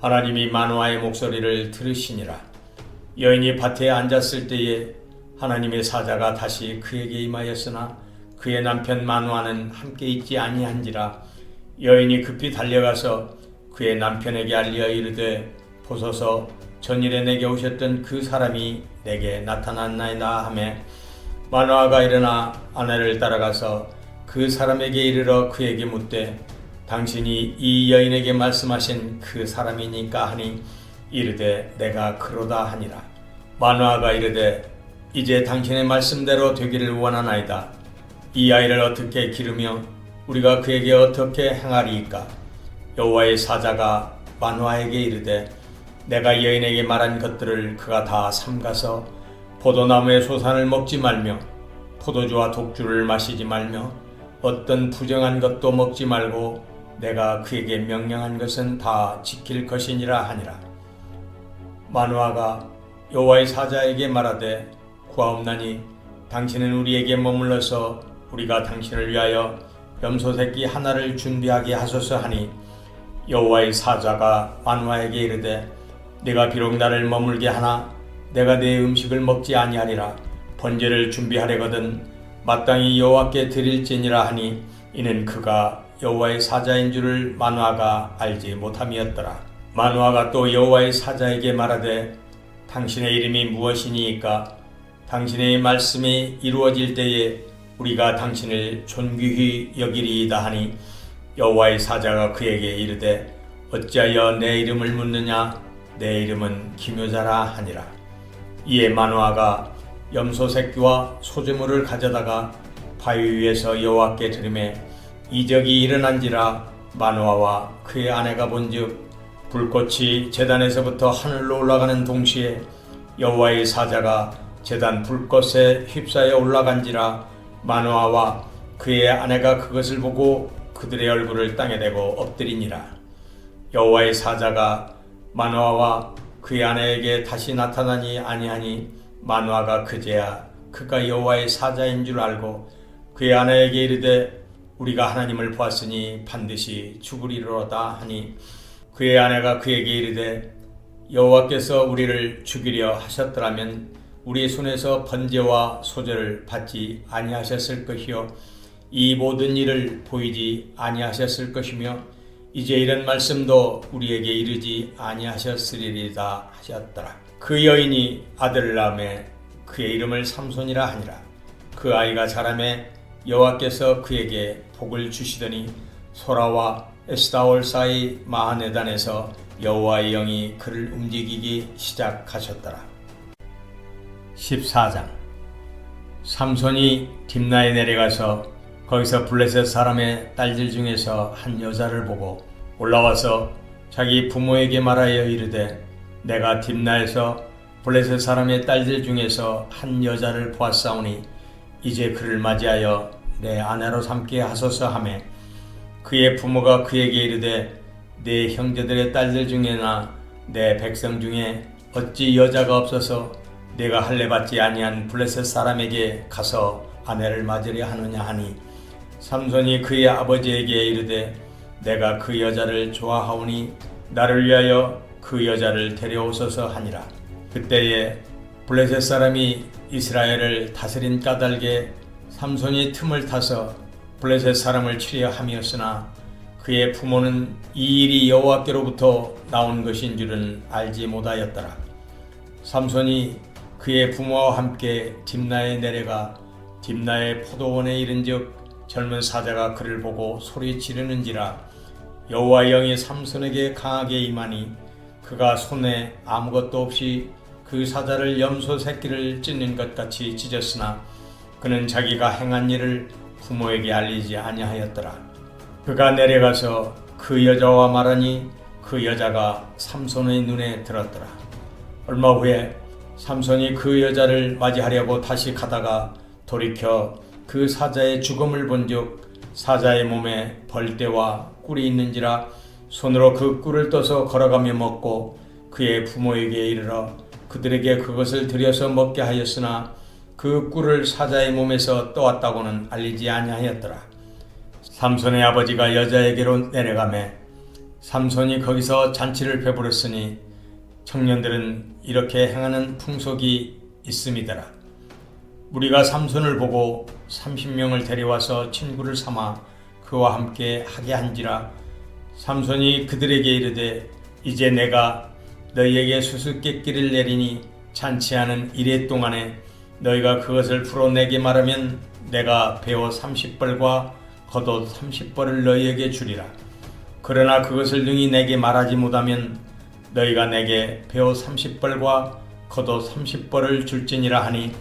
하나님이 마누아의 목소리를 들으시니라. 여인이 밭에 앉았을 때에 하나님의 사자가 다시 그에게 임하였으나 그의 남편 마누아는 함께 있지 아니한지라. 여인이 급히 달려가서 그의 남편에게 알리어 이르되 보소서 전일에 내게 오셨던 그 사람이 내게 나타났나이다 하며 마누아가 일어나 아내를 따라가서 그 사람에게 이르러 그에게 묻되 당신이 이 여인에게 말씀하신 그 사람이니까 하니 이르되 내가 그로다 하니라. 마누아가 이르되 이제 당신의 말씀대로 되기를 원하나이다. 이 아이를 어떻게 기르며 우리가 그에게 어떻게 행하리이까. 여호와의 사자가 마누아에게 이르되 내가 여인에게 말한 것들을 그가 다 삼가서 포도나무의 소산을 먹지 말며 포도주와 독주를 마시지 말며 어떤 부정한 것도 먹지 말고 내가 그에게 명령한 것은 다 지킬 것이니라 하니라. 마누아가 여호와의 사자에게 말하되 구하옵나니 당신은 우리에게 머물러서 우리가 당신을 위하여 염소 새끼 하나를 준비하게 하소서 하니 여호와의 사자가 마누아에게 이르되 네가 비록 나를 머물게 하나 내가 네 음식을 먹지 아니하리라. 번제를 준비하려거든 마땅히 여호와께 드릴지니라 하니 이는 그가 여호와의 사자인 줄을 마누아가 알지 못함이었더라. 마누아가 또 여호와의 사자에게 말하되 당신의 이름이 무엇이니이까. 당신의 말씀이 이루어질 때에 우리가 당신을 존귀히 여기리이다 하니 여호와의 사자가 그에게 이르되 어찌하여 내 이름을 묻느냐. 내 이름은 기묘자라 하니라. 이에 마누아가 염소 새끼와 소재물을 가져다가 바위 위에서 여호와께 드리매 이적이 일어난지라. 마누아와 그의 아내가 본즉 불꽃이 제단에서부터 하늘로 올라가는 동시에 여호와의 사자가 제단 불꽃에 휩싸여 올라간지라. 마누아와 그의 아내가 그것을 보고 그들의 얼굴을 땅에 대고 엎드리니라. 여호와의 사자가 마누아와 그의 아내에게 다시 나타나니 아니하니 마누아가 그제야 그가 여호와의 사자인 줄 알고 그의 아내에게 이르되 우리가 하나님을 보았으니 반드시 죽으리로다 하니 그의 아내가 그에게 이르되 여호와께서 우리를 죽이려 하셨더라면 우리 손에서 번제와 소제를 받지 아니하셨을 것이요 이 모든 일을 보이지 아니하셨을 것이며 이제 이런 말씀도 우리에게 이르지 아니하셨으리이다 하셨더라. 그 여인이 아들을 낳음에 그의 이름을 삼손이라 하니라. 그 아이가 자라매 여호와께서 그에게 복을 주시더니 소라와 에스다올 사이 마하네단에서 여호와의 영이 그를 움직이기 시작하셨더라. 14장. 삼손이 딥나에 내려가서 거기서 블레셋 사람의 딸들 중에서 한 여자를 보고 올라와서 자기 부모에게 말하여 이르되 내가 딥나에서 블레셋 사람의 딸들 중에서 한 여자를 보았사오니 이제 그를 맞이하여 내 아내로 삼게 하소서 하매 그의 부모가 그에게 이르되 네 형제들의 딸들 중에나 내 백성 중에 어찌 여자가 없어서 내가 할례 받지 아니한 블레셋 사람에게 가서 아내를 맞으려 하느냐 하니 삼손이 그의 아버지에게 이르되 내가 그 여자를 좋아하오니 나를 위하여 그 여자를 데려오소서 하니라. 그때에 블레셋 사람이 이스라엘을 다스린 까닭에 삼손이 틈을 타서 블레셋 사람을 치려 함이었으나 그의 부모는 이 일이 여호와께로부터 나온 것인 줄은 알지 못하였더라. 삼손이 그의 부모와 함께 딥나에 내려가 딥나의 포도원에 이른즉 젊은 사자가 그를 보고 소리 지르는지라. 여호와의 영이 삼손에게 강하게 임하니 그가 손에 아무것도 없이 그 사자를 염소 새끼를 찢는 것 같이 찢었으나 그는 자기가 행한 일을 부모에게 알리지 아니하였더라. 그가 내려가서 그 여자와 말하니 그 여자가 삼손의 눈에 들었더라. 얼마 후에 삼손이 그 여자를 맞이하려고 다시 가다가 돌이켜 그 사자의 죽음을 본즉 사자의 몸에 벌떼와 꿀이 있는지라. 손으로 그 꿀을 떠서 걸어가며 먹고 그의 부모에게 이르러 그들에게 그것을 들여서 먹게 하였으나 그 꿀을 사자의 몸에서 떠왔다고는 알리지 아니하였더라. 삼손의 아버지가 여자에게로 내려가매 삼손이 거기서 잔치를 베풀었으니 청년들은 이렇게 행하는 풍속이 있음이더라. 무리가 삼손을 보고 30명을 데려와서 친구를 삼아 그와 함께 하게 한지라. 삼손이 그들에게 이르되 이제 내가 너희에게 수수께끼를 내리니 잔치하는 이래 동안에 너희가 그것을 풀어내게 말하면 내가 배옷 30벌과 겉옷 30벌을 너희에게 주리라. 그러나 그것을 능히 내게 말하지 못하면 너희가 내게 배옷 30벌과 겉옷 30벌을 줄지니라 하니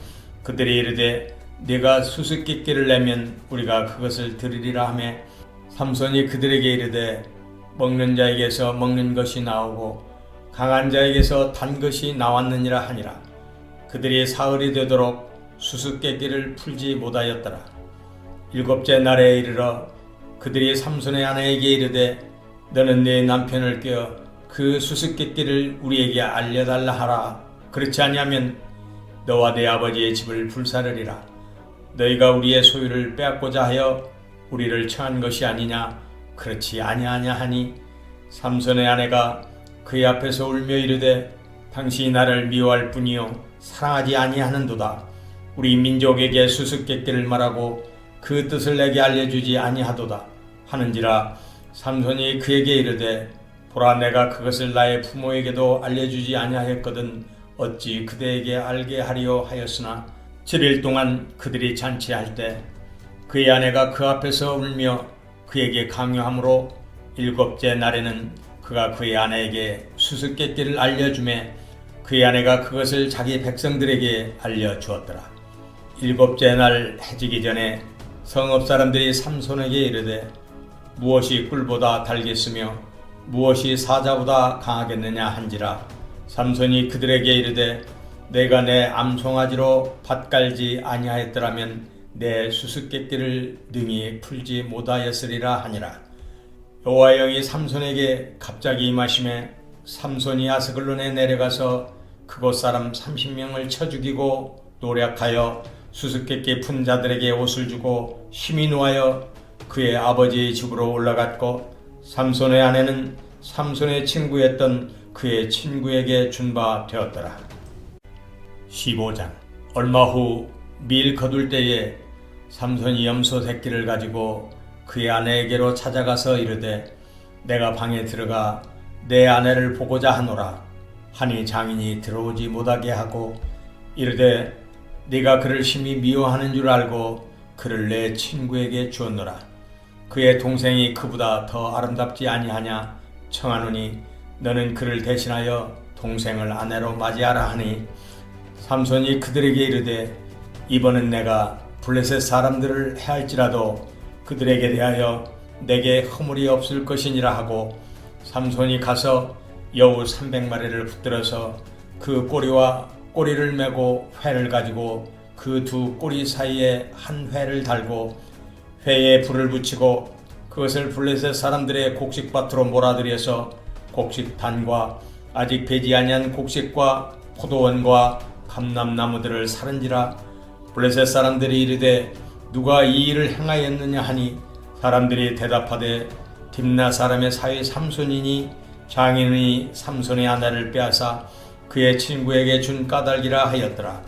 그들이 이르되 네가 수수께끼를 내면 우리가 그것을 드리리라 하매 삼손이 그들에게 이르되 먹는 자에게서 먹는 것이 나오고 강한 자에게서 단 것이 나왔느니라 하니라. 그들이 사흘이 되도록 수수께끼를 풀지 못하였더라. 일곱째 날에 이르러 그들이 삼손의 아내에게 이르되 너는 네 남편을 껴 그 수수께끼를 우리에게 알려달라 하라. 그렇지 아니하면 너와 네 아버지의 집을 불사르리라. 너희가 우리의 소유를 빼앗고자 하여 우리를 청한 것이 아니냐. 그렇지 아니하냐 하니 삼손의 아내가 그의 앞에서 울며 이르되 당신이 나를 미워할 뿐이요 사랑하지 아니하는도다. 우리 민족에게 수수께끼를 말하고 그 뜻을 내게 알려주지 아니하도다 하는지라. 삼손이 그에게 이르되 보라 내가 그것을 나의 부모에게도 알려주지 아니하였거든 어찌 그대에게 알게 하리요 하였으나 7일 동안 그들이 잔치할 때 그의 아내가 그 앞에서 울며 그에게 강요함으로 일곱째 날에는 그가 그의 아내에게 수수께끼를 알려주매 그의 아내가 그것을 자기 백성들에게 알려주었더라. 일곱째 날 해지기 전에 성읍 사람들이 삼손에게 이르되 무엇이 꿀보다 달겠으며 무엇이 사자보다 강하겠느냐 한지라. 삼손이 그들에게 이르되 내가 내 암송아지로 밭 갈지 아니하였더라면 내 수수께끼를 능히 풀지 못하였으리라 하니라. 여호와의 영이 삼손에게 갑자기 임하심에 삼손이 아스글론에 내려가서 그곳 사람 30명을 쳐 죽이고 노략하여 수수께끼 푼 자들에게 옷을 주고 힘이 노하여 그의 아버지의 집으로 올라갔고 삼손의 아내는 삼손의 친구였던 그의 친구에게 준 바 되었더라. 15장. 얼마 후 밀 거둘 때에 삼손이 염소 새끼를 가지고 그의 아내에게로 찾아가서 이르되 내가 방에 들어가 내 아내를 보고자 하노라 하니 장인이 들어오지 못하게 하고 이르되 네가 그를 심히 미워하는 줄 알고 그를 내 친구에게 주었노라. 그의 동생이 그보다 더 아름답지 아니하냐 청하노니 너는 그를 대신하여 동생을 아내로 맞이하라 하니 삼손이 그들에게 이르되 이번은 내가 블레셋 사람들을 해할지라도 그들에게 대하여 내게 허물이 없을 것이니라 하고 삼손이 가서 여우 300마리를 붙들어서 그 꼬리와 꼬리를 메고 회를 가지고 그 두 꼬리 사이에 한 회를 달고 회에 불을 붙이고 그것을 블레셋 사람들의 곡식밭으로 몰아들여서 곡식단과 아직 배지 아니한 곡식과 포도원과 감람나무들을 사른지라. 블레셋 사람들이 이르되 누가 이 일을 행하였느냐 하니 사람들이 대답하되 딥나 사람의 사위 삼손이니 장인이 삼손의 아내를 빼앗아 그의 친구에게 준 까닭이라 하였더라.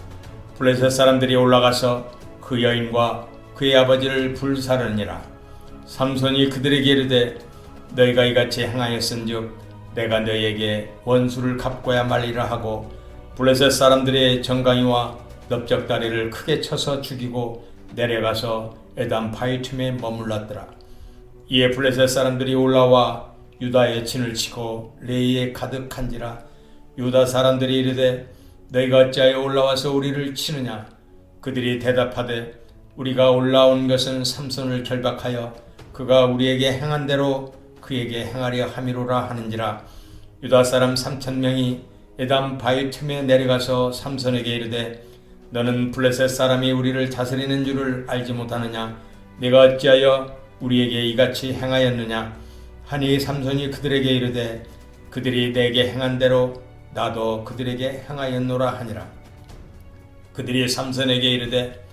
블레셋 사람들이 올라가서 그 여인과 그의 아버지를 불사르니라. 삼손이 그들에게 이르되 너희가 이같이 행하였은즉 내가 너희에게 원수를 갚고야 말리라 하고 블레셋 사람들의 정강이와 넓적다리를 크게 쳐서 죽이고 내려가서 에담 바위 틈에 머물렀더라. 이에 블레셋 사람들이 올라와 유다의 진을 치고 레이에 가득한지라. 유다 사람들이 이르되 너희가 어찌하여 올라와서 우리를 치느냐. 그들이 대답하되 우리가 올라온 것은 삼손을 결박하여 그가 우리에게 행한 대로 그에게 행하려 함이로라 하는지라. 유다 사람 3,000명이 에담 바위 틈에 내려가서 삼손에게 이르되 너는 블레셋 사람이 우리를 다스리는 줄을 알지 못하느냐. 네가 어찌하여 우리에게 이같이 행하였느냐 하니 삼손이 그들에게 이르되 그들이 내게 행한 대로 나도 그들에게 행하였노라 하니라. 그들이 삼손에게 이르되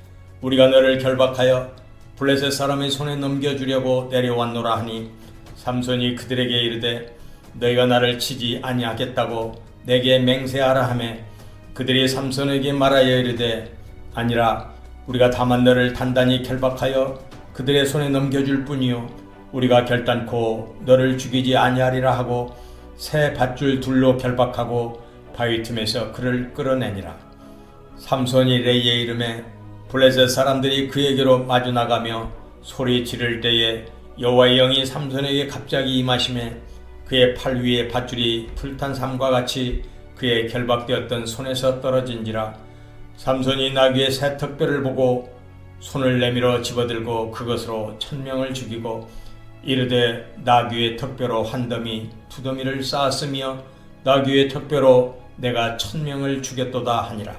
우리가 너를 결박하여 블레셋 사람의 손에 넘겨주려고 내려왔노라 하니 삼손이 그들에게 이르되 너희가 나를 치지 아니하겠다고 내게 맹세하라 하매 그들이 삼손에게 말하여 이르되 아니라 우리가 다만 너를 단단히 결박하여 그들의 손에 넘겨줄 뿐이요 우리가 결단코 너를 죽이지 아니하리라 하고 새 밧줄 둘로 결박하고 바위 틈에서 그를 끌어내니라. 삼손이 레이의 이름에 블레셋 사람들이 그에게로 마주 나가며 소리 지를 때에 여호와의 영이 삼손에게 갑자기 임하심에 그의 팔 위에 밧줄이 불탄 삼과 같이 그의 결박되었던 손에서 떨어진지라. 삼손이 나귀의 새 턱뼈를 보고 손을 내밀어 집어들고 그것으로 1,000명을 죽이고 이르되 나귀의 턱뼈로 한 더미 두 더미를 쌓았으며 나귀의 턱뼈로 내가 1,000명을 죽였도다 하니라.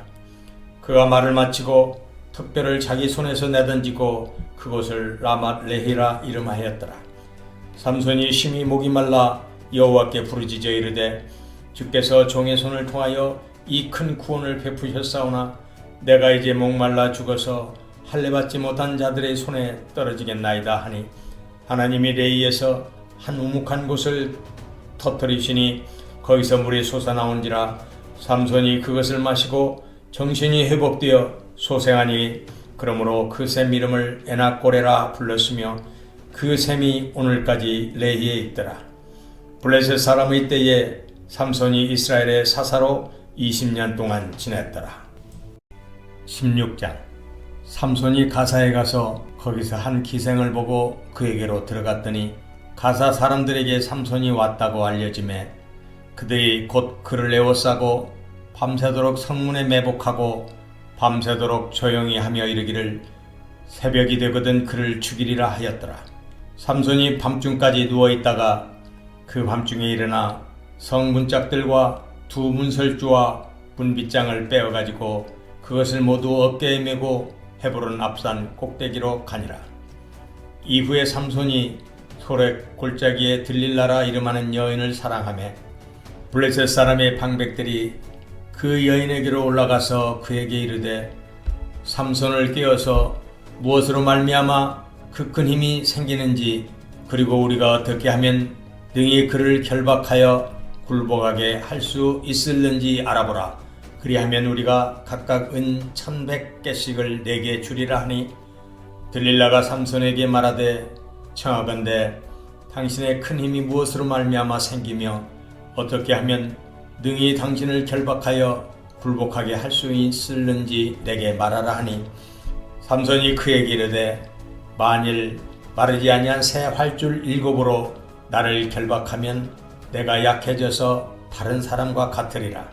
그가 말을 마치고 턱뼈를 자기 손에서 내던지고 그곳을 라맛 레히라 이름하였더라. 삼손이 심히 목이 말라 여호와께 부르짖어 이르되 주께서 종의 손을 통하여 이 큰 구원을 베푸셨사오나 내가 이제 목말라 죽어서 할례받지 못한 자들의 손에 떨어지겠나이다 하니 하나님이 레이에서 한 우묵한 곳을 터뜨리시니 거기서 물이 솟아나온지라. 삼손이 그것을 마시고 정신이 회복되어 소생하니 그러므로 그 샘 이름을 에낙고레라 불렀으며 그 샘이 오늘까지 레히에 있더라. 블레셋 사람의 때에 삼손이 이스라엘의 사사로 20년 동안 지냈더라. 16장. 삼손이 가사에 가서 거기서 한 기생을 보고 그에게로 들어갔더니 가사 사람들에게 삼손이 왔다고 알려지매 그들이 곧 그를 에워싸고 밤새도록 성문에 매복하고 밤새도록 조용히 하며 이르기를 새벽이 되거든 그를 죽이리라 하였더라. 삼손이 밤중까지 누워있다가 그 밤중에 일어나 성 문짝들과 두 문설주와 문빗장을 빼어가지고 그것을 모두 어깨에 메고 헤브론 앞산 꼭대기로 가니라. 이후에 삼손이 소렉 골짜기에 들릴라라 이름하는 여인을 사랑하며 블레셋 사람의 방백들이 그 여인에게로 올라가서 그에게 이르되 삼손을 깨어서 무엇으로 말미암아 그 큰 힘이 생기는지 그리고 우리가 어떻게 하면 능히 그를 결박하여 굴복하게 할 수 있을는지 알아보라. 그리하면 우리가 각각 은 1,100개씩을 내게 주리라 하니 들릴라가 삼손에게 말하되 청하건대 당신의 큰 힘이 무엇으로 말미암아 생기며 어떻게 하면 능히 당신을 결박하여 굴복하게 할 수 있을는지 내게 말하라 하니 삼손이 그에게 이르되 만일 마르지 아니한 새 활줄 7으로 나를 결박하면 내가 약해져서 다른 사람과 같으리라.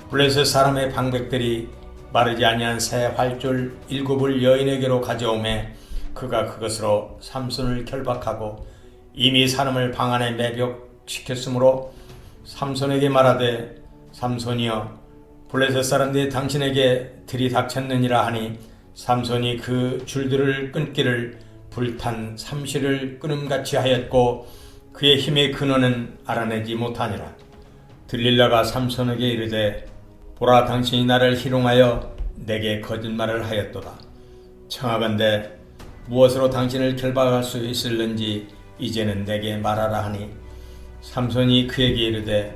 블레셋 사람의 방백들이 마르지 아니한 새 활줄 7을 여인에게로 가져오매 그가 그것으로 삼손을 결박하고 이미 사람을 방 안에 매복시켰으므로 삼손에게 말하되 삼손이여 블레셋 사람들이 당신에게 들이닥쳤느니라 하니 삼손이 그 줄들을 끊기를 불탄 삼시를 끊음같이 하였고 그의 힘의 근원은 알아내지 못하니라. 들릴라가 삼손에게 이르되 보라 당신이 나를 희롱하여 내게 거짓말을 하였도다. 청하건대 무엇으로 당신을 결박할 수 있을는지 이제는 내게 말하라 하니 삼손이 그에게 이르되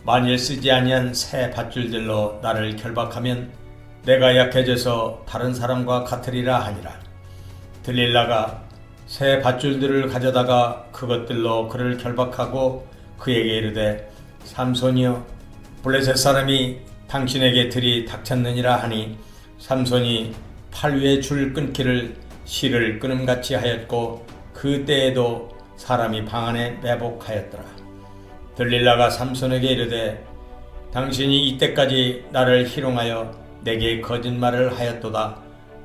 만일 쓰지 아니한 새 밧줄들로 나를 결박하면 내가 약해져서 다른 사람과 같으리라 하니라. 들릴라가 새 밧줄들을 가져다가 그것들로 그를 결박하고 그에게 이르되 삼손이여 블레셋 사람이 당신에게 들이닥쳤느니라 하니 삼손이 팔 위에 줄 끊기를 실을 끊음같이 하였고 그 때에도 사람이 방 안에 매복하였더라. 들릴라가 삼손에게 이르되 당신이 이때까지 나를 희롱하여 내게 거짓말을 하였도다.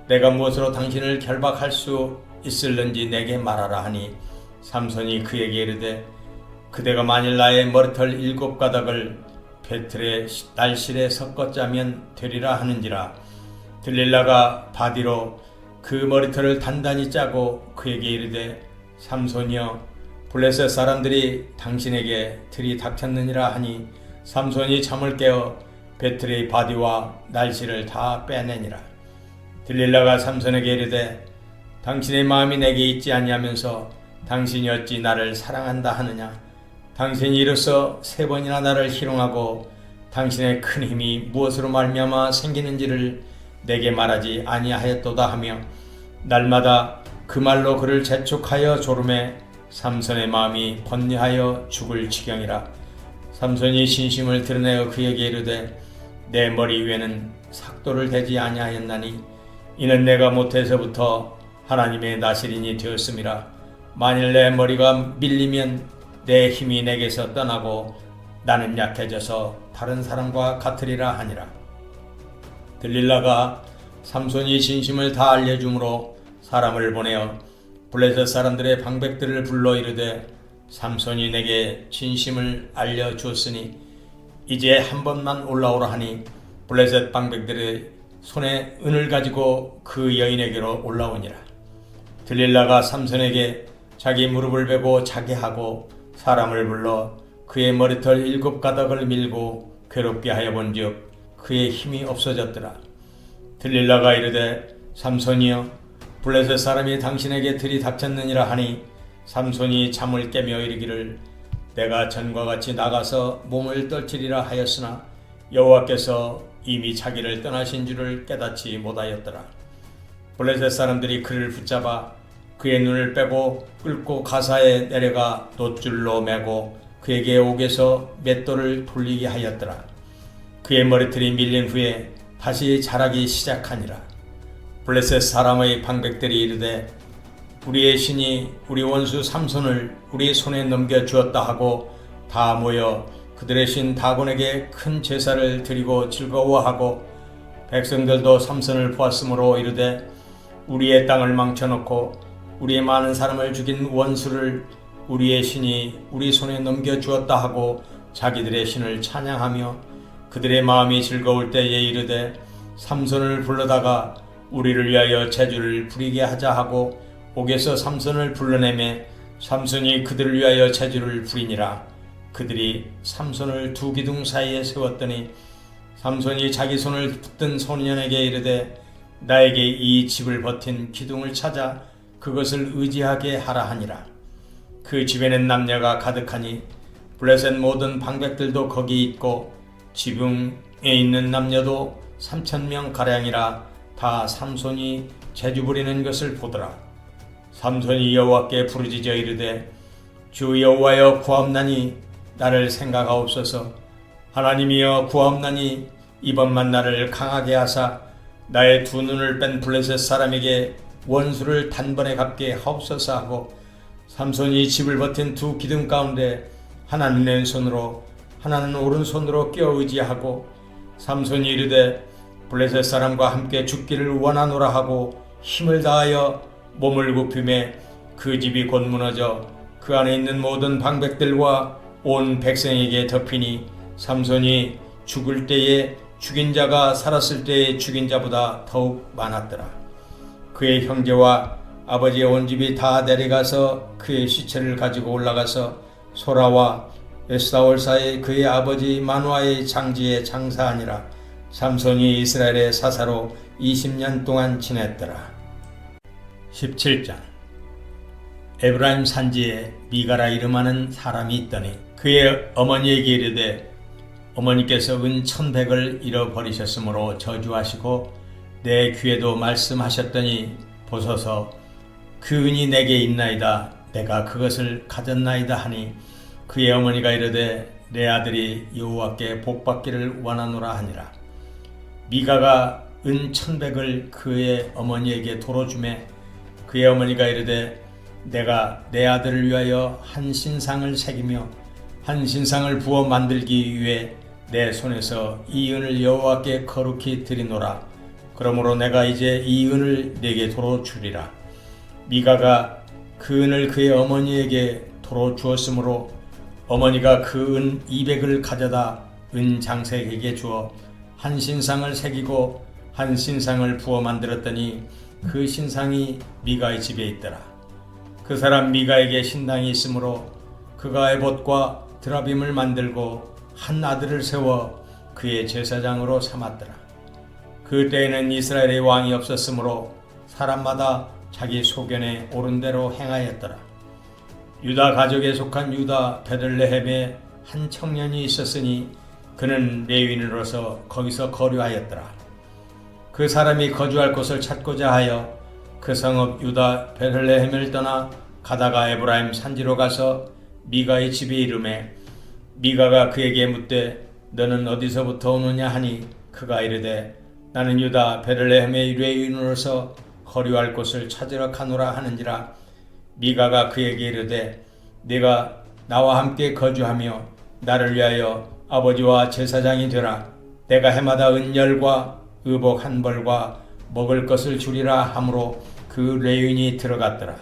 내가 무엇으로 당신을 결박할 수 있을는지 내게 말하라 하니 삼손이 그에게 이르되 그대가 만일 나의 머리털 7가닥을 배틀의 날실에 섞어 짜면 되리라 하는지라. 들릴라가 바디로 그 머리털을 단단히 짜고 그에게 이르되 삼손이여 블레셋 사람들이 당신에게 들이닥쳤느니라 하니 삼손이 잠을 깨어 배틀의 바디와 날씨를 다 빼내니라. 들릴라가 삼손에게 이르되 당신의 마음이 내게 있지 아니하면서 당신이 어찌 나를 사랑한다 하느냐. 당신이 이로써 3번이나 나를 희롱하고 당신의 큰 힘이 무엇으로 말미암아 생기는지를 내게 말하지 아니하였도다 하며 날마다 그 말로 그를 재촉하여 조름에 삼손의 마음이 번뇌하여 죽을 지경이라. 삼손이 신심을 드러내어 그에게 이르되 내 머리 위에는 삭도를 대지 아니하였나니 이는 내가 모태에서부터 하나님의 나시린이 되었음이라. 만일 내 머리가 밀리면 내 힘이 내게서 떠나고 나는 약해져서 다른 사람과 같으리라 하니라. 들릴라가 삼손이 진심을 다 알려주므로 사람을 보내어 블레셋 사람들의 방백들을 불러 이르되 삼손이 내게 진심을 알려주었으니 이제 한 번만 올라오라 하니 블레셋 방백들의 손에 은을 가지고 그 여인에게로 올라오니라. 들릴라가 삼손에게 자기 무릎을 베고 자게 하고 사람을 불러 그의 머리털 7가닥을 밀고 괴롭게 하여 본즉 그의 힘이 없어졌더라. 들릴라가 이르되 삼손이여 블레셋 사람이 당신에게 들이닥쳤느니라 하니 삼손이 잠을 깨며 이르기를 내가 전과 같이 나가서 몸을 떨치리라 하였으나 여호와께서 이미 자기를 떠나신 줄을 깨닫지 못하였더라. 블레셋 사람들이 그를 붙잡아 그의 눈을 빼고 끌고 가사에 내려가 놋줄로 매고 그에게 옥에서 맷돌을 돌리게 하였더라. 그의 머리털이 밀린 후에 다시 자라기 시작하니라. 블레셋 사람의 방백들이 이르되 우리의 신이 우리 원수 삼손을 우리 손에 넘겨주었다 하고 다 모여 그들의 신 다곤에게 큰 제사를 드리고 즐거워하고 백성들도 삼손을 보았으므로 이르되 우리의 땅을 망쳐놓고 우리의 많은 사람을 죽인 원수를 우리의 신이 우리 손에 넘겨주었다 하고 자기들의 신을 찬양하며 그들의 마음이 즐거울 때에 이르되 삼손을 불러다가 우리를 위하여 제주를 부리게 하자 하고 옥에서 삼손을 불러내매 삼손이 그들을 위하여 제주를 부리니라. 그들이 삼손을 두 기둥 사이에 세웠더니 삼손이 자기 손을 붙든 소년에게 이르되 나에게 이 집을 버틴 기둥을 찾아 그것을 의지하게 하라 하니라. 그 집에는 남녀가 가득하니 블레셋 모든 방백들도 거기 있고 지붕에 있는 남녀도 3,000명 가량이라 다 삼손이 제주 부리는 것을 보더라. 삼손이 여호와께 부르짖어 이르되 주 여호와여 구하옵나니 나를 생각하옵소서. 하나님이여 구하옵나니 이번만 나를 강하게 하사 나의 두 눈을 뺀 블레셋 사람에게 원수를 단번에 갚게 하옵소서 하고 삼손이 집을 버틴 두 기둥 가운데 하나는 왼손으로 하나는 오른손으로 껴 의지하고 삼손이 이르되 블레셋 사람과 함께 죽기를 원하노라 하고 힘을 다하여 몸을 굽히매 그 집이 곧 무너져 그 안에 있는 모든 방백들과 온 백성에게 덮이니 삼손이 죽을 때에 죽인 자가 살았을 때에 죽인 자보다 더욱 많았더라. 그의 형제와 아버지의 온 집이 다 내려가서 그의 시체를 가지고 올라가서 소라와 에스타올 사이 그의 아버지 마누아의 장지에 장사하니라. 삼손이 이스라엘의 사사로 20년 동안 지냈더라. 17장. 에브라임 산지에 미가라 이름하는 사람이 있더니 그의 어머니에게 이르되 어머니께서 은 1,100을 잃어버리셨으므로 저주하시고 내 귀에도 말씀하셨더니 보소서 그 은이 내게 있나이다. 내가 그것을 가졌나이다 하니 그의 어머니가 이르되 내 아들이 여호와께 복받기를 원하노라 하니라. 미가가 은 1,100을 그의 어머니에게 도로 주매 그의 어머니가 이르되 내가 내 아들을 위하여 한 신상을 새기며 한 신상을 부어 만들기 위해 내 손에서 이 은을 여호와께 거룩히 드리노라. 그러므로 내가 이제 이 은을 네게 도로 주리라. 미가가 그 은을 그의 어머니에게 도로 주었으므로 어머니가 그 은 200을 가져다 은 장색에게 주어 한 신상을 새기고 한 신상을 부어 만들었더니 그 신상이 미가의 집에 있더라. 그 사람 미가에게 신당이 있으므로 그가 에봇과 드라빔을 만들고 한 아들을 세워 그의 제사장으로 삼았더라. 그때에는 이스라엘의 왕이 없었으므로 사람마다 자기 소견에 옳은 대로 행하였더라. 유다 가족에 속한 유다 베들레헴에 한 청년이 있었으니 그는 레위인으로서 거기서 거류하였더라. 그 사람이 거주할 곳을 찾고자 하여 그 성읍 유다 베들레헴을 떠나 가다가 에브라임 산지로 가서 미가의 집에 이르매 미가가 그에게 묻되 너는 어디서부터 오느냐 하니 그가 이르되 나는 유다 베들레헴의 레위인으로서 거류할 곳을 찾으러 가노라 하는지라. 미가가 그에게 이르되 네가 나와 함께 거주하며 나를 위하여 아버지와 제사장이 되라. 내가 해마다 은열과 의복 한 벌과 먹을 것을 주리라 하므로 그 레위인이 들어갔더라.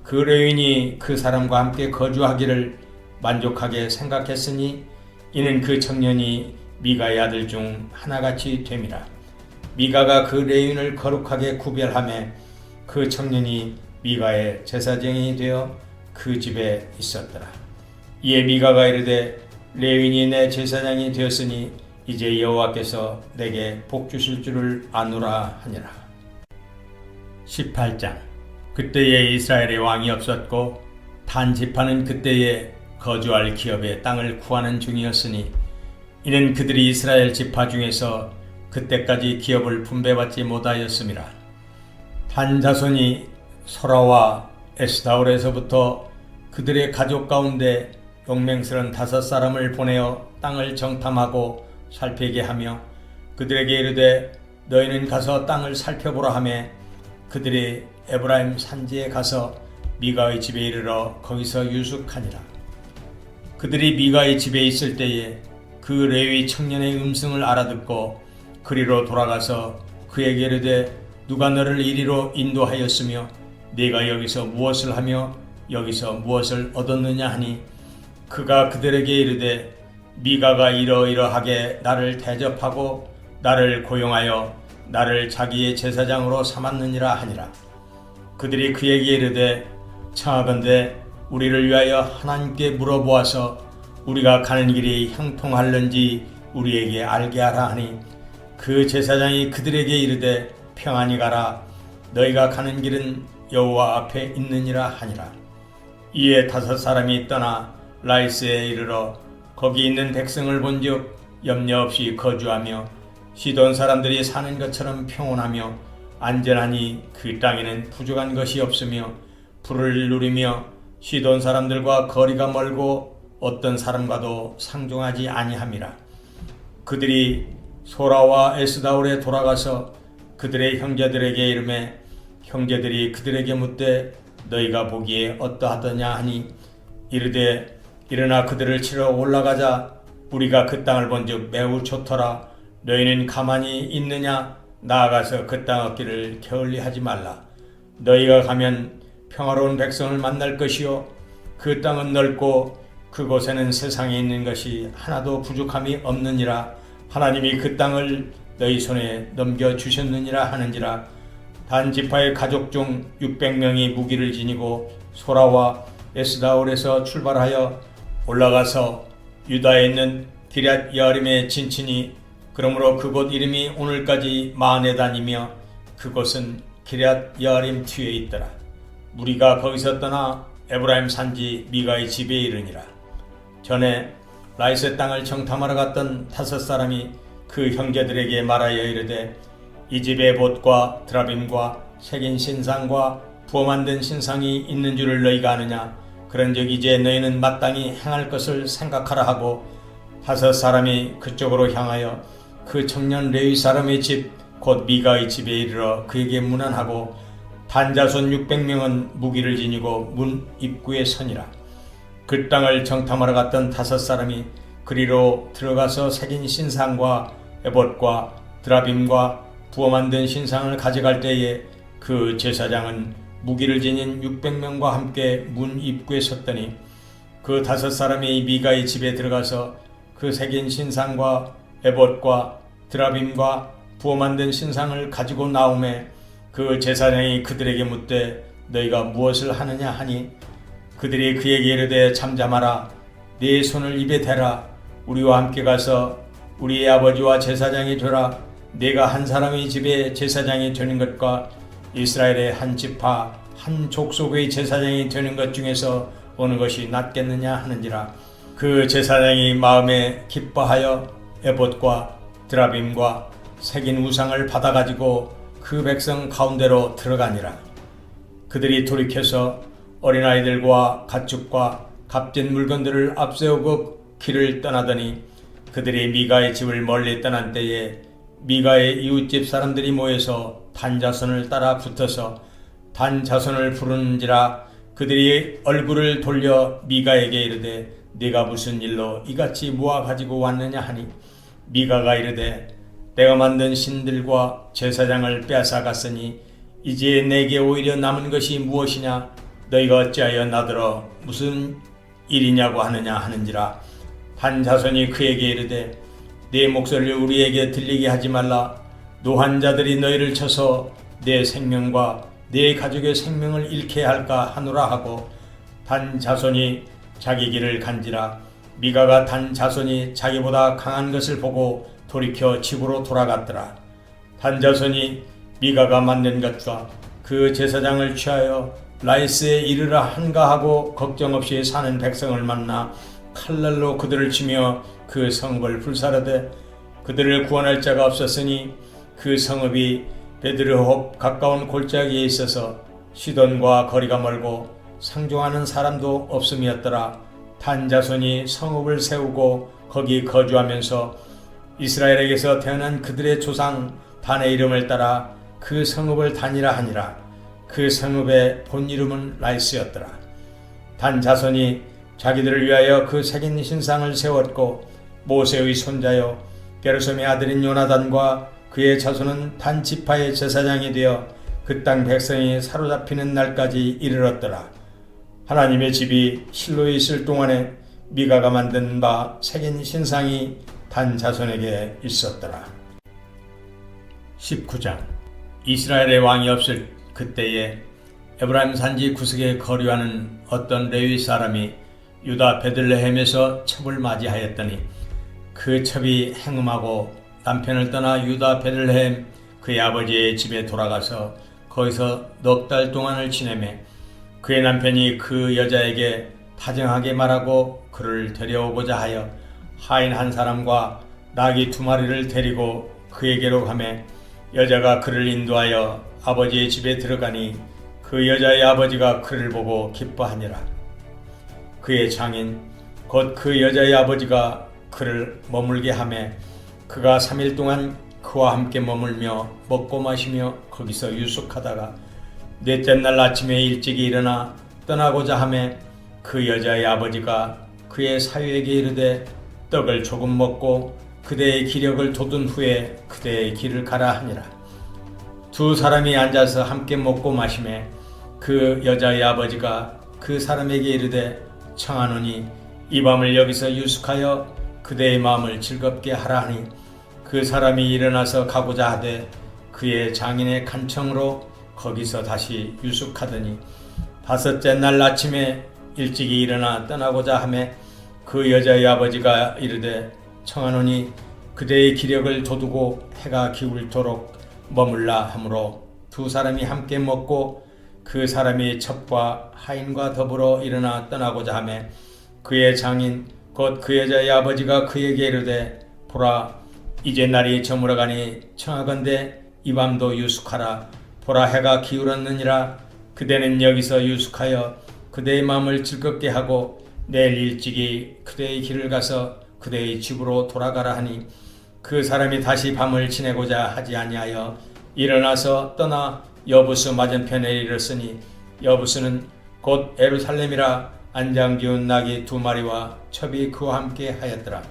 그 레위인이 그 사람과 함께 거주하기를 만족하게 생각했으니 이는 그 청년이 미가의 아들 중 하나같이 됨이라. 미가가 그 레위인을 거룩하게 구별하며 그 청년이 미가의 제사장이 되어 그 집에 있었더라. 이에 미가가 이르되 레위인이 내 제사장이 되었으니 이제 여호와께서 내게 복 주실 줄을 아노라 하니라. 18장. 그때에 이스라엘의 왕이 없었고 단 지파는 그때에 거주할 기업의 땅을 구하는 중이었으니 이는 그들이 이스라엘 지파 중에서 그때까지 기업을 분배받지 못하였음이라. 단 자손이 소라와 에스다올에서부터 그들의 가족 가운데 용맹스런 5사람을 보내어 땅을 정탐하고 살피게 하며 그들에게 이르되 너희는 가서 땅을 살펴보라 하며 그들이 에브라임 산지에 가서 미가의 집에 이르러 거기서 유숙하니라. 그들이 미가의 집에 있을 때에 그 레위 청년의 음성을 알아듣고 그리로 돌아가서 그에게 이르되 누가 너를 이리로 인도하였으며 네가 여기서 무엇을 하며 여기서 무엇을 얻었느냐 하니 그가 그들에게 이르되 미가가 이러이러하게 나를 대접하고 나를 고용하여 나를 자기의 제사장으로 삼았느니라 하니라. 그들이 그에게 이르되 청하건대 우리를 위하여 하나님께 물어보아서 우리가 가는 길이 형통할는지 우리에게 알게 하라 하니 그 제사장이 그들에게 이르되 평안히 가라. 너희가 가는 길은 여호와 앞에 있느니라 하니라. 이에 5사람이 떠나 라이스에 이르러 거기 있는 백성을 본즉 염려 없이 거주하며 시돈 사람들이 사는 것처럼 평온하며 안전하니 그 땅에는 부족한 것이 없으며 불을 누리며 시돈 사람들과 거리가 멀고 어떤 사람과도 상종하지 아니함이라. 그들이 소라와 에스다올에 돌아가서 그들의 형제들에게 이르매 형제들이 그들에게 묻되 너희가 보기에 어떠하더냐 하니 이르되 일어나 그들을 치러 올라가자. 우리가 그 땅을 본즉 매우 좋더라. 너희는 가만히 있느냐? 나아가서 그 땅 얻기를 게을리하지 말라. 너희가 가면 평화로운 백성을 만날 것이요 그 땅은 넓고 그곳에는 세상에 있는 것이 하나도 부족함이 없느니라. 하나님이 그 땅을 너희 손에 넘겨주셨느니라 하는지라. 단 지파의 가족 중 600명이 무기를 지니고 소라와 에스다올에서 출발하여 올라가서 유다에 있는 기럇 여아림에 진치니 그러므로 그곳 이름이 오늘까지 마네단이며 그곳은 기럇 여아림 뒤에 있더라. 무리가 거기서 떠나 에브라임 산지 미가의 집에 이르니라. 전에 라이스 땅을 정탐하러 갔던 5사람이 그 형제들에게 말하여 이르되 이 집에 봇과 드라빔과 새긴 신상과 부어 만든 신상이 있는 줄을 너희가 아느냐? 그런즉 이제 너희는 마땅히 행할 것을 생각하라 하고 5사람이 그쪽으로 향하여 그 청년 레위 사람의 집 곧 미가의 집에 이르러 그에게 문안하고 단 자손 600명은 무기를 지니고 문 입구에 서니라. 그 땅을 정탐하러 갔던 5사람이 그리로 들어가서 새긴 신상과 에봇과 드라빔과 부어 만든 신상을 가져갈 때에 그 제사장은 무기를 지닌 600명과 함께 문 입구에 섰더니 그 5사람이 미가의 집에 들어가서 그 새긴 신상과 에봇과 드라빔과 부어 만든 신상을 가지고 나오매 그 제사장이 그들에게 묻되 너희가 무엇을 하느냐 하니 그들이 그에게 이르되 잠잠하라. 네 손을 입에 대라. 우리와 함께 가서 우리의 아버지와 제사장이 되라. 네가 한 사람의 집에 제사장이 되는 것과 이스라엘의 한 지파 한 족속의 제사장이 되는 것 중에서 어느 것이 낫겠느냐 하는지라. 그 제사장이 마음에 기뻐하여 에봇과 드라빔과 새긴 우상을 받아가지고 그 백성 가운데로 들어가니라. 그들이 돌이켜서 어린아이들과 가축과 값진 물건들을 앞세우고 길을 떠나더니 그들이 미가의 집을 멀리 떠난 때에 미가의 이웃집 사람들이 모여서 단 자손을 따라 붙어서 단 자손을 부르는지라. 그들이 얼굴을 돌려 미가에게 이르되 네가 무슨 일로 이같이 모아 가지고 왔느냐 하니 미가가 이르되 내가 만든 신들과 제사장을 빼앗아갔으니 이제 내게 오히려 남은 것이 무엇이냐. 너희가 어찌하여 나더러 무슨 일이냐고 하느냐 하는지라. 한 자손이 그에게 이르되 네 목소리를 우리에게 들리게 하지 말라. 노한 자들이 너희를 쳐서 내 생명과 네 가족의 생명을 잃게 할까 하노라 하고 단 자손이 자기 길을 간지라. 미가가 단 자손이 자기보다 강한 것을 보고 돌이켜 집으로 돌아갔더라. 단 자손이 미가가 만든 것과 그 제사장을 취하여 라이스에 이르라 한가 하고 걱정 없이 사는 백성을 만나 칼날로 그들을 치며 그 성읍을 불사르되 그들을 구원할 자가 없었으니 그 성읍이 베드르홉 가까운 골짜기에 있어서 시돈과 거리가 멀고 상종하는 사람도 없음이었더라. 단 자손이 성읍을 세우고 거기 거주하면서 이스라엘에게서 태어난 그들의 조상 단의 이름을 따라 그 성읍을 단이라 하니라. 그 성읍의 본 이름은 라이스였더라. 단 자손이 자기들을 위하여 그 새긴 신상을 세웠고 모세의 손자요 게르솜의 아들인 요나단과 그의 자손은 단 지파의 제사장이 되어 그 땅 백성이 사로잡히는 날까지 이르렀더라. 하나님의 집이 실로에 있을 동안에 미가가 만든 바 새긴 신상이 단 자손에게 있었더라. 19장. 이스라엘의 왕이 없을 그때에 에브라임 산지 구석에 거류하는 어떤 레위 사람이 유다 베들레헴에서 첩을 맞이하였더니 그 첩이 행음하고 남편을 떠나 유다 베들레헴 그의 아버지의 집에 돌아가서 거기서 넉 달 동안을 지내매 그의 남편이 그 여자에게 다정하게 말하고 그를 데려오고자 하여 하인 한 사람과 나귀 2마리를 데리고 그에게로 가매 여자가 그를 인도하여 아버지의 집에 들어가니 그 여자의 아버지가 그를 보고 기뻐하니라. 그의 장인 곧 그 여자의 아버지가 그를 머물게 하매 그가 3일 동안 그와 함께 머물며 먹고 마시며 거기서 유숙하다가 넷째 날 아침에 일찍이 일어나 떠나고자 하매 그 여자의 아버지가 그의 사위에게 이르되 떡을 조금 먹고 그대의 기력을 돋운 후에 그대의 길을 가라 하니라. 두 사람이 앉아서 함께 먹고 마시매 그 여자의 아버지가 그 사람에게 이르되 청하노니 이 밤을 여기서 유숙하여 그대의 마음을 즐겁게 하라 하니 그 사람이 일어나서 가고자 하되 그의 장인의 간청으로 거기서 다시 유숙하더니 5째 날 아침에 일찍이 일어나 떠나고자 하매 그 여자의 아버지가 이르되 청하노니 그대의 기력을 돋우고 해가 기울도록 머물라 하므로 두 사람이 함께 먹고 그 사람이 첩과 하인과 더불어 일어나 떠나고자 하매 그의 장인 곧 그 여자의 아버지가 그에게 이르되 보라 이제 날이 저물어가니 청하건대 이 밤도 유숙하라. 보라 해가 기울었느니라. 그대는 여기서 유숙하여 그대의 마음을 즐겁게 하고 내일 일찍이 그대의 길을 가서 그대의 집으로 돌아가라 하니 그 사람이 다시 밤을 지내고자 하지 아니하여 일어나서 떠나 여부스 맞은편에 이르렀으니 여부스는 곧 예루살렘이라 안장 지운 나귀 2마리와 첩이 그와 함께 하였더라.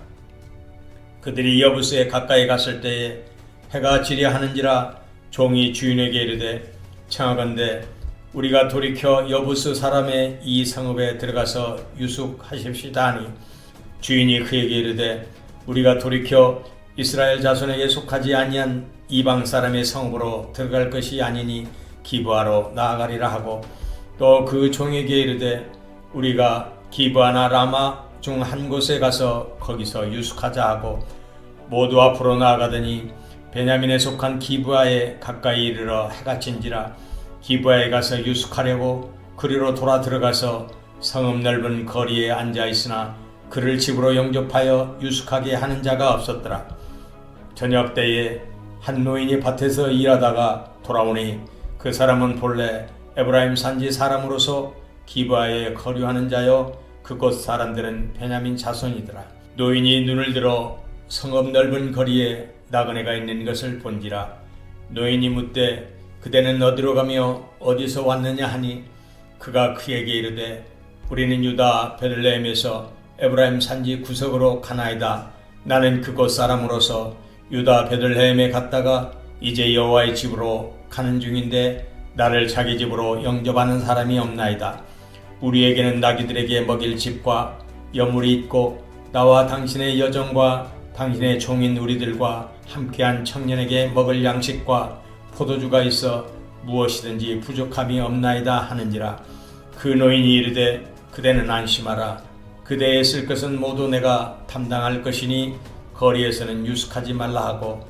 그들이 여부스에 가까이 갔을 때에 해가 지려 하는지라 종이 주인에게 이르되 청하건대 우리가 돌이켜 여부스 사람의 이 성읍에 들어가서 유숙하십시다 하니 주인이 그에게 이르되 우리가 돌이켜 이스라엘 자손에게 속하지 아니한 이방 사람의 성읍으로 들어갈 것이 아니니 기브아로 나아가리라 하고 또 그 종에게 이르되 우리가 기브아나 라마 중 한 곳에 가서 거기서 유숙하자 하고 모두 앞으로 나아가더니 베냐민에 속한 기브아에 가까이 이르러 해가 진지라 기브아에 가서 유숙하려고 그리로 돌아 들어가서 성읍 넓은 거리에 앉아 있으나 그를 집으로 영접하여 유숙하게 하는 자가 없었더라. 저녁 때에 한 노인이 밭에서 일하다가 돌아오니 그 사람은 본래 에브라임 산지 사람으로서 기브아에 거류하는 자여 그곳 사람들은 베냐민 자손이더라. 노인이 눈을 들어 성읍 넓은 거리에 나그네가 있는 것을 본지라 노인이 묻되 그대는 어디로 가며 어디서 왔느냐 하니 그가 그에게 이르되 우리는 유다 베들레헴에서 에브라임 산지 구석으로 가나이다. 나는 그곳 사람으로서 유다 베들레헴에 갔다가 이제 여호와의 집으로 가는 중인데 나를 자기 집으로 영접하는 사람이 없나이다. 우리에게는 나귀들에게 먹일 집과 여물이 있고 나와 당신의 여종과 당신의 종인 우리들과 함께한 청년에게 먹을 양식과 포도주가 있어 무엇이든지 부족함이 없나이다 하는지라. 그 노인이 이르되 그대는 안심하라. 그대의 쓸 것은 모두 내가 담당할 것이니 거리에서는 유숙하지 말라 하고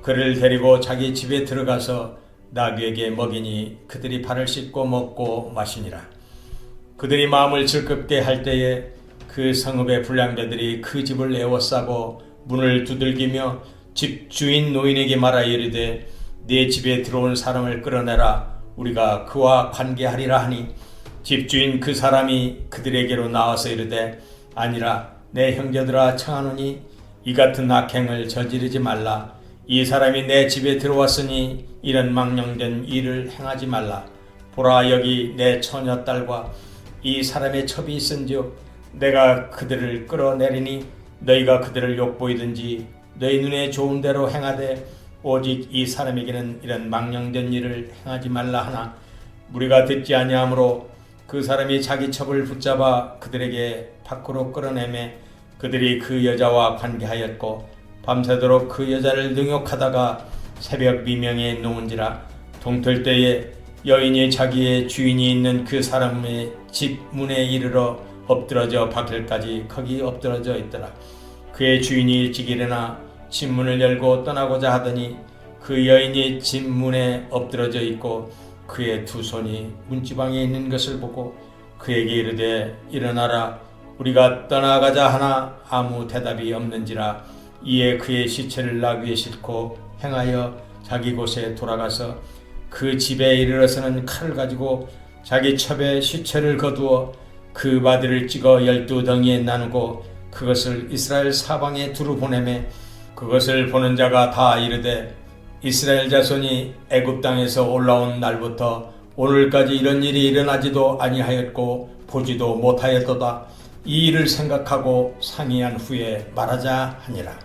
그를 데리고 자기 집에 들어가서 나귀에게 먹이니 그들이 발을 씻고 먹고 마시니라. 그들이 마음을 즐겁게 할 때에 그 성읍의 불량자들이 그 집을 에워싸고 문을 두들기며 집 주인 노인에게 말하여 이르되 네 집에 들어온 사람을 끌어내라. 우리가 그와 관계하리라 하니 집주인 그 사람이 그들에게로 나와서 이르되 아니라 내 형제들아 청하노니 이 같은 악행을 저지르지 말라. 이 사람이 내 집에 들어왔으니 이런 망령된 일을 행하지 말라. 보라 여기 내 처녀딸과 이 사람의 첩이 있은즉 내가 그들을 끌어내리니 너희가 그들을 욕보이든지 너희 눈에 좋은 대로 행하되 오직 이 사람에게는 이런 망령된 일을 행하지 말라 하나 무리가 듣지 아니하므로 그 사람이 자기 첩을 붙잡아 그들에게 밖으로 끌어내매 그들이 그 여자와 관계하였고 밤새도록 그 여자를 능욕하다가 새벽 미명에 놓은지라. 동틀 때에 여인이 자기의 주인이 있는 그 사람의 집 문에 이르러 엎드러져 밖을까지 거기 엎드러져 있더라. 그의 주인이 일찍 일어나 집 문을 열고 떠나고자 하더니 그 여인이 집 문에 엎드러져 있고 그의 두 손이 문지방에 있는 것을 보고 그에게 이르되 일어나라. 우리가 떠나가자 하나 아무 대답이 없는지라. 이에 그의 시체를 나귀에 싣고 행하여 자기 곳에 돌아가서 그 집에 이르러서는 칼을 가지고 자기 첩에 시체를 거두어 그 바디를 찍어 12덩이에 나누고 그것을 이스라엘 사방에 두루 보내매 그것을 보는 자가 다 이르되 이스라엘 자손이 애굽 땅에서 올라온 날부터 오늘까지 이런 일이 일어나지도 아니하였고 보지도 못하였도다. 이 일을 생각하고 상의한 후에 말하자 하니라.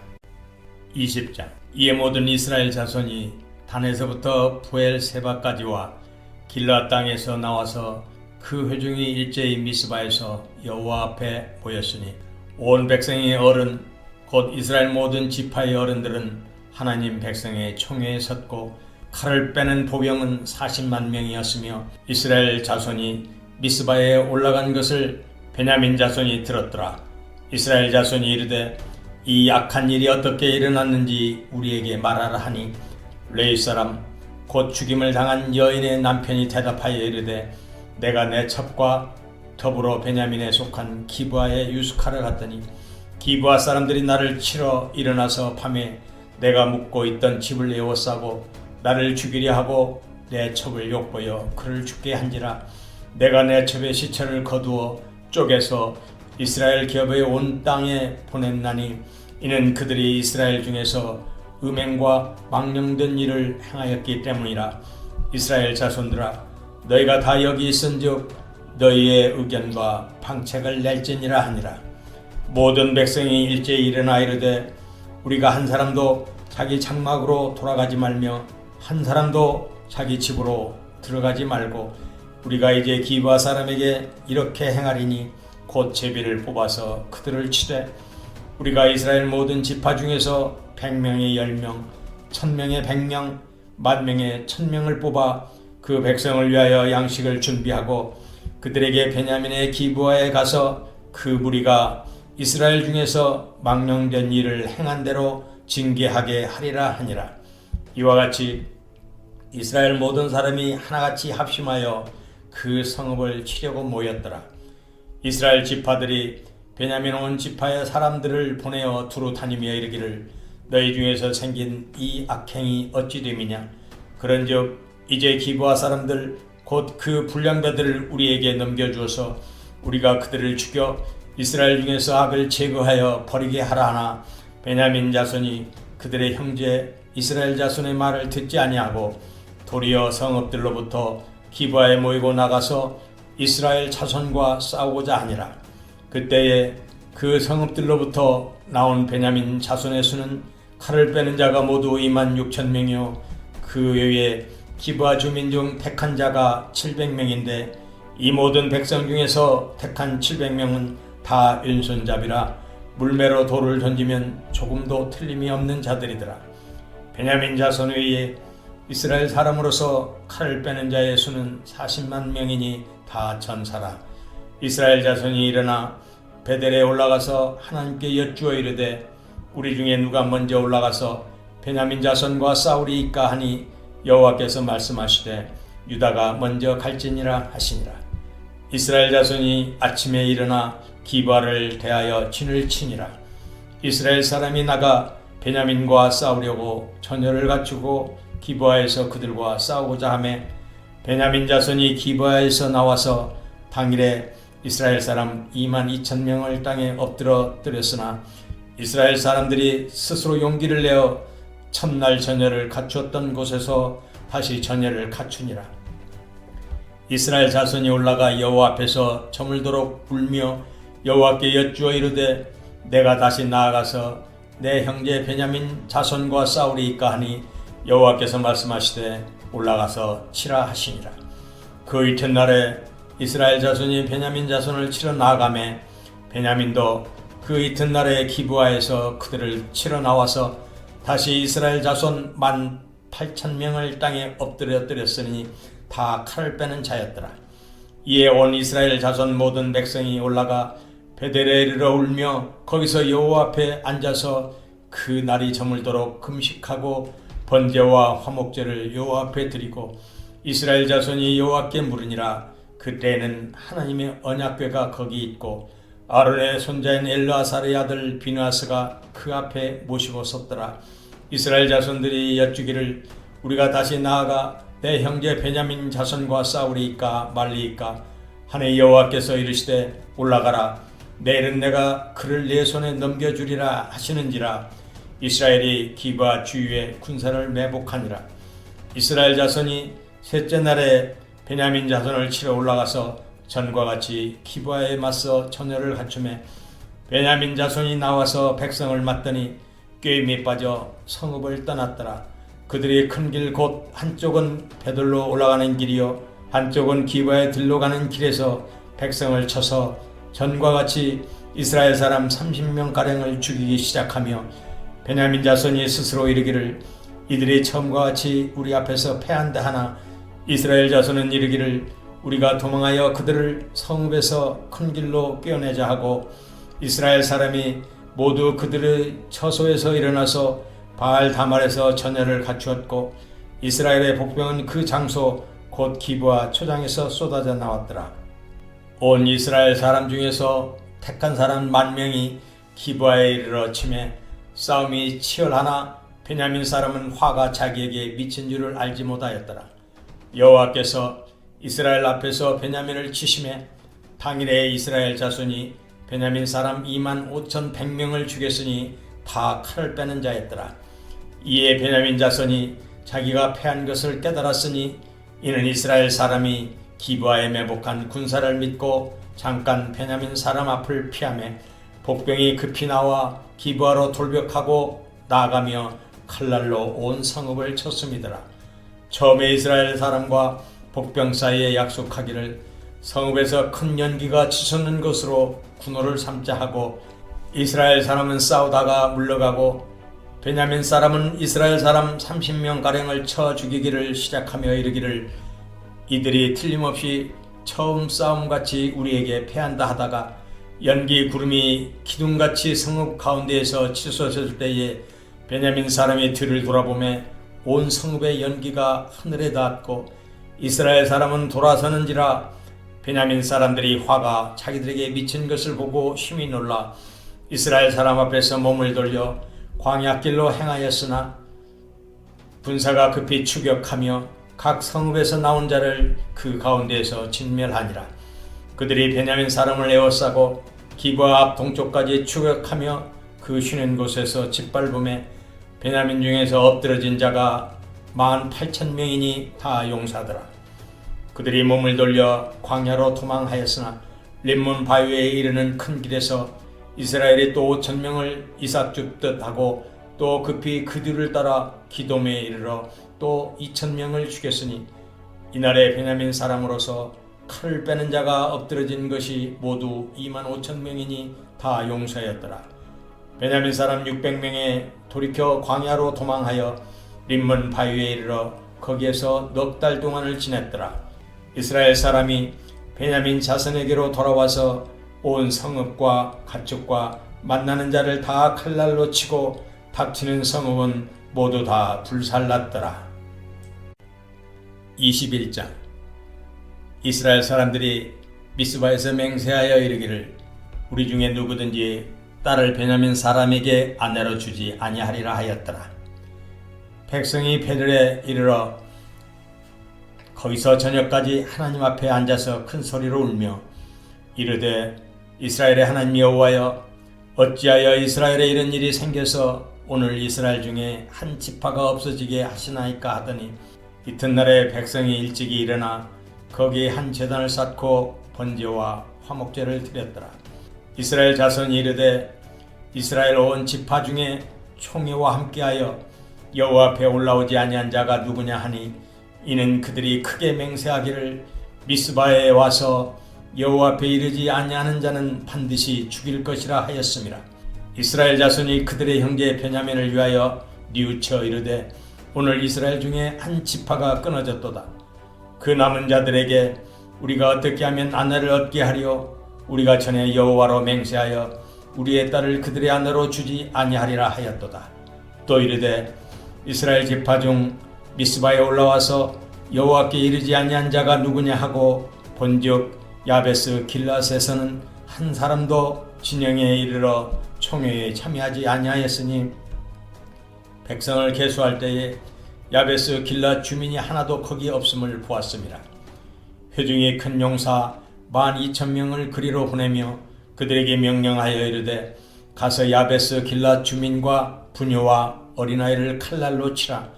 20장. 이에 모든 이스라엘 자손이 단에서부터 부엘세바까지와 길르앗 땅에서 나와서 그 회중이 일제히 미스바에서 여호와 앞에 모였으니 온 백성의 어른 곧 이스라엘 모든 지파의 어른들은 하나님 백성의 총회에 섰고 칼을 빼는 보병은 40만 명이었으며 이스라엘 자손이 미스바에 올라간 것을 베냐민 자손이 들었더라. 이스라엘 자손이 이르되 이 악한 일이 어떻게 일어났는지 우리에게 말하라 하니 레위 사람 곧 죽임을 당한 여인의 남편이 대답하여 이르되 내가 내 첩과 더불어 베냐민에 속한 기브아에 유숙하러 갔더니 기브아 사람들이 나를 치러 일어나서 밤에 내가 묵고 있던 집을 에워싸고 나를 죽이려 하고 내 첩을 욕보여 그를 죽게 한지라. 내가 내 첩의 시체를 거두어 쪼개서 이스라엘 기업의 온 땅에 보냈나니 이는 그들이 이스라엘 중에서 음행과 망령된 일을 행하였기 때문이라. 이스라엘 자손들아, 너희가 다 여기 있은즉 너희의 의견과 방책을 낼지니라 하니라. 모든 백성이 일제히 일어나 이르되 우리가 한 사람도 자기 장막으로 돌아가지 말며 한 사람도 자기 집으로 들어가지 말고 우리가 이제 기브아 사람에게 이렇게 행하리니 곧 제비를 뽑아서 그들을 치되 우리가 이스라엘 모든 지파 중에서 100명에 10명, 1000명에 100명, 10,000명에 1000명을 뽑아 그 백성을 위하여 양식을 준비하고 그들에게 베냐민의 기브아에 가서 그 무리가 이스라엘 중에서 망령된 일을 행한 대로 징계하게 하리라 하니라. 이와 같이 이스라엘 모든 사람이 하나같이 합심하여 그 성읍을 치려고 모였더라. 이스라엘 지파들이 베냐민 온 지파의 사람들을 보내어 두루 다니며 이르기를 너희 중에서 생긴 이 악행이 어찌 됨이냐. 그런즉 이제 기브아 사람들 곧 그 불량배들을 우리에게 넘겨주어서 우리가 그들을 죽여 이스라엘 중에서 악을 제거하여 버리게 하라 하나 베냐민 자손이 그들의 형제 이스라엘 자손의 말을 듣지 아니하고 도리어 성읍들로부터 기브아에 모이고 나가서 이스라엘 자손과 싸우고자 하니라. 그때에 그 성읍들로부터 나온 베냐민 자손의 수는 칼을 빼는 자가 모두 26,000명이요 그 외에 기브아 주민 중 택한 자가 700명인데 이 모든 백성 중에서 택한 700명은 다 왼손잡이라 물매로 돌을 던지면 조금도 틀림이 없는 자들이더라. 베냐민 자손 외에 이스라엘 사람으로서 칼을 빼는 자의 수는 40만 명이니 다 전사라. 이스라엘 자손이 일어나 베델에 올라가서 하나님께 여쭈어 이르되 우리 중에 누가 먼저 올라가서 베냐민 자손과 싸우리이까 하니 여호와께서 말씀하시되 유다가 먼저 갈지니라 하시니라. 이스라엘 자손이 아침에 일어나 기브아를 대하여 진을 치니라. 이스라엘 사람이 나가 베냐민과 싸우려고 전열을 갖추고 기브아에서 그들과 싸우고자 하매 베냐민 자손이 기브아에서 나와서 당일에 이스라엘 사람 22,000명을 땅에 엎드러뜨렸으나 이스라엘 사람들이 스스로 용기를 내어 첫날 전열을 갖추었던 곳에서 다시 전열을 갖추니라. 이스라엘 자손이 올라가 여호와 앞에서 저물도록 울며 여호와께 여쭈어 이르되 내가 다시 나아가서 내 형제 베냐민 자손과 싸우리이까 하니 여호와께서 말씀하시되 올라가서 치라 하시니라. 그 이튿날에 이스라엘 자손이 베냐민 자손을 치러 나아가매 베냐민도 그 이튿날에 기브아에서 그들을 치러 나와서 다시 이스라엘 자손 18,000명을 땅에 엎드려뜨렸으니 다 칼을 빼는 자였더라. 이에 온 이스라엘 자손 모든 백성이 올라가 베델에 이르러 울며 거기서 여호와 앞에 앉아서 그 날이 저물도록 금식하고 번제와 화목제를 여호와 앞에 드리고 이스라엘 자손이 여호와께 물으니라. 그때에는 하나님의 언약궤가 거기 있고 아론의 손자인 엘르아살의 아들 비느하스가 그 앞에 모시고 섰더라. 이스라엘 자손들이 여쭈기를 우리가 다시 나아가 내 형제 베냐민 자손과 싸우리이까 말리이까 하니 여호와께서 이르시되 올라가라. 내일은 내가 그를 내 손에 넘겨주리라 하시는지라. 이스라엘이 기브아 주위에 군사를 매복하니라. 이스라엘 자손이 셋째 날에 베냐민 자손을 치러 올라가서 전과 같이 기브아에 맞서 전열을 갖추매 베냐민 자손이 나와서 백성을 맞더니 꾀임이 빠져 성읍을 떠났더라. 그들이 큰 길 곧 한쪽은 베들로 올라가는 길이요 한쪽은 기브아에 들러 가는 길에서 백성을 쳐서 전과 같이 이스라엘 사람 30명가량을 죽이기 시작하며 베냐민 자손이 스스로 이르기를 이들이 처음과 같이 우리 앞에서 패한다 하나 이스라엘 자손은 이르기를 우리가 도망하여 그들을 성읍에서 큰 길로 꿰어내자 하고 이스라엘 사람이 모두 그들의 처소에서 일어나서 바알 다말에서 전열을 갖추었고 이스라엘의 복병은 그 장소 곧 기브아 초장에서 쏟아져 나왔더라. 온 이스라엘 사람 중에서 택한 사람 10,000명이 기브아에 이르러 치매 싸움이 치열하나 베냐민 사람은 화가 자기에게 미친 줄을 알지 못하였더라. 여호와께서 이스라엘 앞에서 베냐민을 치심해 당일에 이스라엘 자손이 베냐민 사람 25,100명을 죽였으니 다 칼을 빼는 자였더라. 이에 베냐민 자손이 자기가 패한 것을 깨달았으니 이는 이스라엘 사람이 기브아에 매복한 군사를 믿고 잠깐 베냐민 사람 앞을 피하며 복병이 급히 나와 기브아로 돌격하고 나아가며 칼날로 온 성읍을 쳤음이더라. 처음에 이스라엘 사람과 복병 사이에 약속하기를 성읍에서 큰 연기가 치솟는 것으로 군호를 삼자 하고 이스라엘 사람은 싸우다가 물러가고 베냐민 사람은 이스라엘 사람 30명가량을 쳐 죽이기를 시작하며 이르기를 이들이 틀림없이 처음 싸움같이 우리에게 패한다 하다가 연기 구름이 기둥같이 성읍 가운데에서 치솟을 때에 베냐민 사람이 뒤를 돌아보매 온 성읍의 연기가 하늘에 닿았고 이스라엘 사람은 돌아서는지라 베냐민 사람들이 화가 자기들에게 미친 것을 보고 심히 놀라 이스라엘 사람 앞에서 몸을 돌려 광야길로 행하였으나 군사가 급히 추격하며 각 성읍에서 나온 자를 그 가운데에서 진멸하니라. 그들이 베냐민 사람을 에워싸고 기브아 앞 동쪽까지 추격하며 그 쉬는 곳에서 짓밟음에 베냐민 중에서 엎드러진 자가 18,000명이니 다 용사더라. 그들이 몸을 돌려 광야로 도망하였으나 림몬 바위에 이르는 큰 길에서 이스라엘이 또 5,000명을 이삭 줍듯 하고 또 급히 그 뒤를 따라 기돔에 이르러 또 2,000명을 죽였으니 이날에 베냐민 사람으로서 칼을 빼는 자가 엎드러진 것이 모두 25,000명이니 다 용사였더라. 베냐민 사람 600명에 돌이켜 광야로 도망하여 림몬 바위에 이르러 거기에서 넉 달 동안을 지냈더라. 이스라엘 사람이 베냐민 자손에게로 돌아와서 온 성읍과 가축과 만나는 자를 다 칼날로 치고 닥치는 성읍은 모두 다 불살랐더라. 21장 이스라엘 사람들이 미스바에서 맹세하여 이르기를 우리 중에 누구든지 딸을 베냐민 사람에게 아내로 주지 아니하리라 하였더라. 백성이 베들에 이르러 거기서 저녁까지 하나님 앞에 앉아서 큰 소리로 울며 이르되 이스라엘의 하나님 여호와여 어찌하여 이스라엘에 이런 일이 생겨서 오늘 이스라엘 중에 한 지파가 없어지게 하시나이까 하더니 이튿날에 백성이 일찍이 일어나 거기에 한 제단을 쌓고 번제와 화목제를 드렸더라. 이스라엘 자손이 이르되 이스라엘 온 지파 중에 총회와 함께하여 여호와 앞에 올라오지 아니한 자가 누구냐 하니 이는 그들이 크게 맹세하기를 미스바에 와서 여호와 앞에 이르지 아니하는 자는 반드시 죽일 것이라 하였음이라. 이스라엘 자손이 그들의 형제 베냐민을 위하여 뉘우쳐 이르되 오늘 이스라엘 중에 한 지파가 끊어졌도다. 그 남은 자들에게 우리가 어떻게 하면 아내를 얻게 하리요 우리가 전에 여호와로 맹세하여 우리의 딸을 그들의 아내로 주지 아니하리라 하였도다. 또 이르되 이스라엘 지파 중 미스바에 올라와서 여호와께 이르지 아니한 자가 누구냐 하고 본즉 야베스 길앗에서는 한 사람도 진영에 이르러 총회에 참여하지 아니하였으니 백성을 계수할 때에 야베스 길앗 주민이 하나도 거기 없음을 보았습니다. 회중이 큰 용사 12,000명을 그리로 보내며 그들에게 명령하여 이르되 가서 야베스 길앗 주민과 부녀와 어린아이를 칼날로 치라.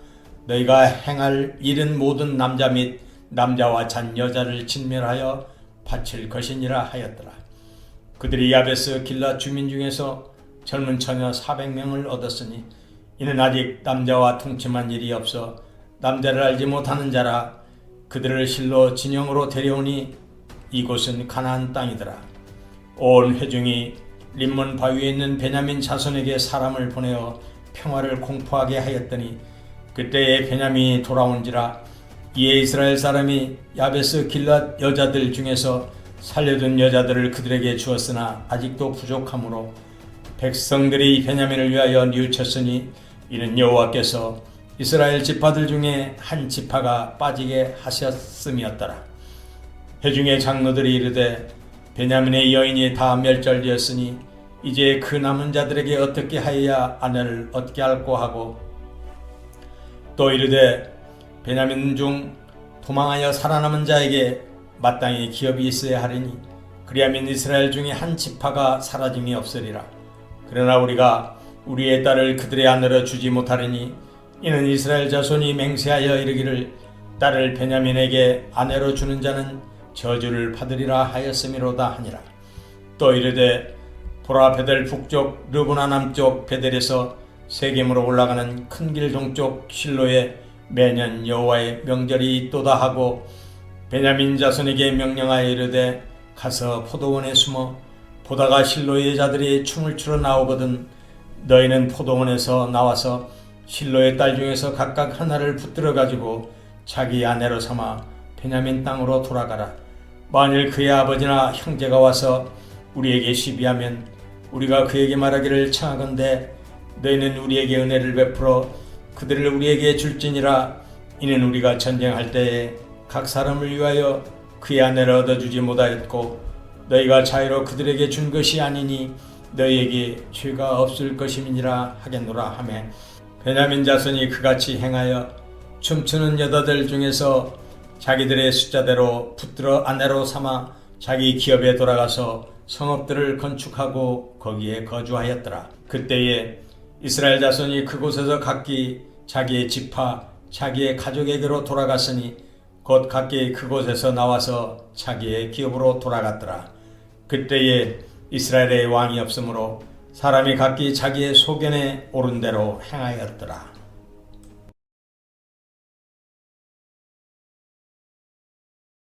너희가 행할 일은 모든 남자 및 남자와 잔 여자를 진멸하여 바칠 것이니라 하였더라. 그들이 야베스 길앗 주민 중에서 젊은 처녀 400명을 얻었으니 이는 아직 남자와 통침한 일이 없어 남자를 알지 못하는 자라. 그들을 실로 진영으로 데려오니 이곳은 가나안 땅이더라. 온 회중이 림몬 바위에 있는 베냐민 자손에게 사람을 보내어 평화를 공포하게 하였더니 그때에 베냐민이 돌아온지라. 이에 이스라엘 사람이 야베스 길앗 여자들 중에서 살려둔 여자들을 그들에게 주었으나 아직도 부족하므로 백성들이 베냐민을 위하여 뉘우쳤으니 이는 여호와께서 이스라엘 지파들 중에 한 지파가 빠지게 하셨음이었더라. 회중의 장로들이 이르되 베냐민의 여인이 다 멸절되었으니 이제 그 남은 자들에게 어떻게 하여야 아내를 얻게 할꼬 하고 또 이르되 베냐민 중 도망하여 살아남은 자에게 마땅히 기업이 있어야 하리니 그리하면 이스라엘 중에 한 지파가 사라짐이 없으리라. 그러나 우리가 우리의 딸을 그들의 아내로 주지 못하리니 이는 이스라엘 자손이 맹세하여 이르기를 딸을 베냐민에게 아내로 주는 자는 저주를 받으리라 하였음이로다 하니라. 또 이르되 보라 베델 북쪽 르브나 남쪽 베델에서 세겜으로 올라가는 큰 길 동쪽 실로에 매년 여호와의 명절이 있도다 하고 베냐민 자손에게 명령하여 이르되 가서 포도원에 숨어 보다가 실로의 여자들이 춤을 추러 나오거든 너희는 포도원에서 나와서 실로의 딸 중에서 각각 하나를 붙들어 가지고 자기 아내로 삼아 베냐민 땅으로 돌아가라. 만일 그의 아버지나 형제가 와서 우리에게 시비하면 우리가 그에게 말하기를 청하건대 너희는 우리에게 은혜를 베풀어 그들을 우리에게 줄지니라. 이는 우리가 전쟁할 때에 각 사람을 위하여 그의 아내를 얻어주지 못하였고 너희가 자유로 그들에게 준 것이 아니니 너희에게 죄가 없을 것임이니라 하겠노라 하매 베냐민 자손이 그같이 행하여 춤추는 여자들 중에서 자기들의 숫자대로 붙들어 아내로 삼아 자기 기업에 돌아가서 성읍들을 건축하고 거기에 거주하였더라. 그때에 이스라엘 자손이 그곳에서 각기 자기의 지파 자기의 가족에게로 돌아갔으니 곧 각기 그곳에서 나와서 자기의 기업으로 돌아갔더라. 그때에 이스라엘의 왕이 없으므로 사람이 각기 자기의 소견에 오른 대로 행하였더라.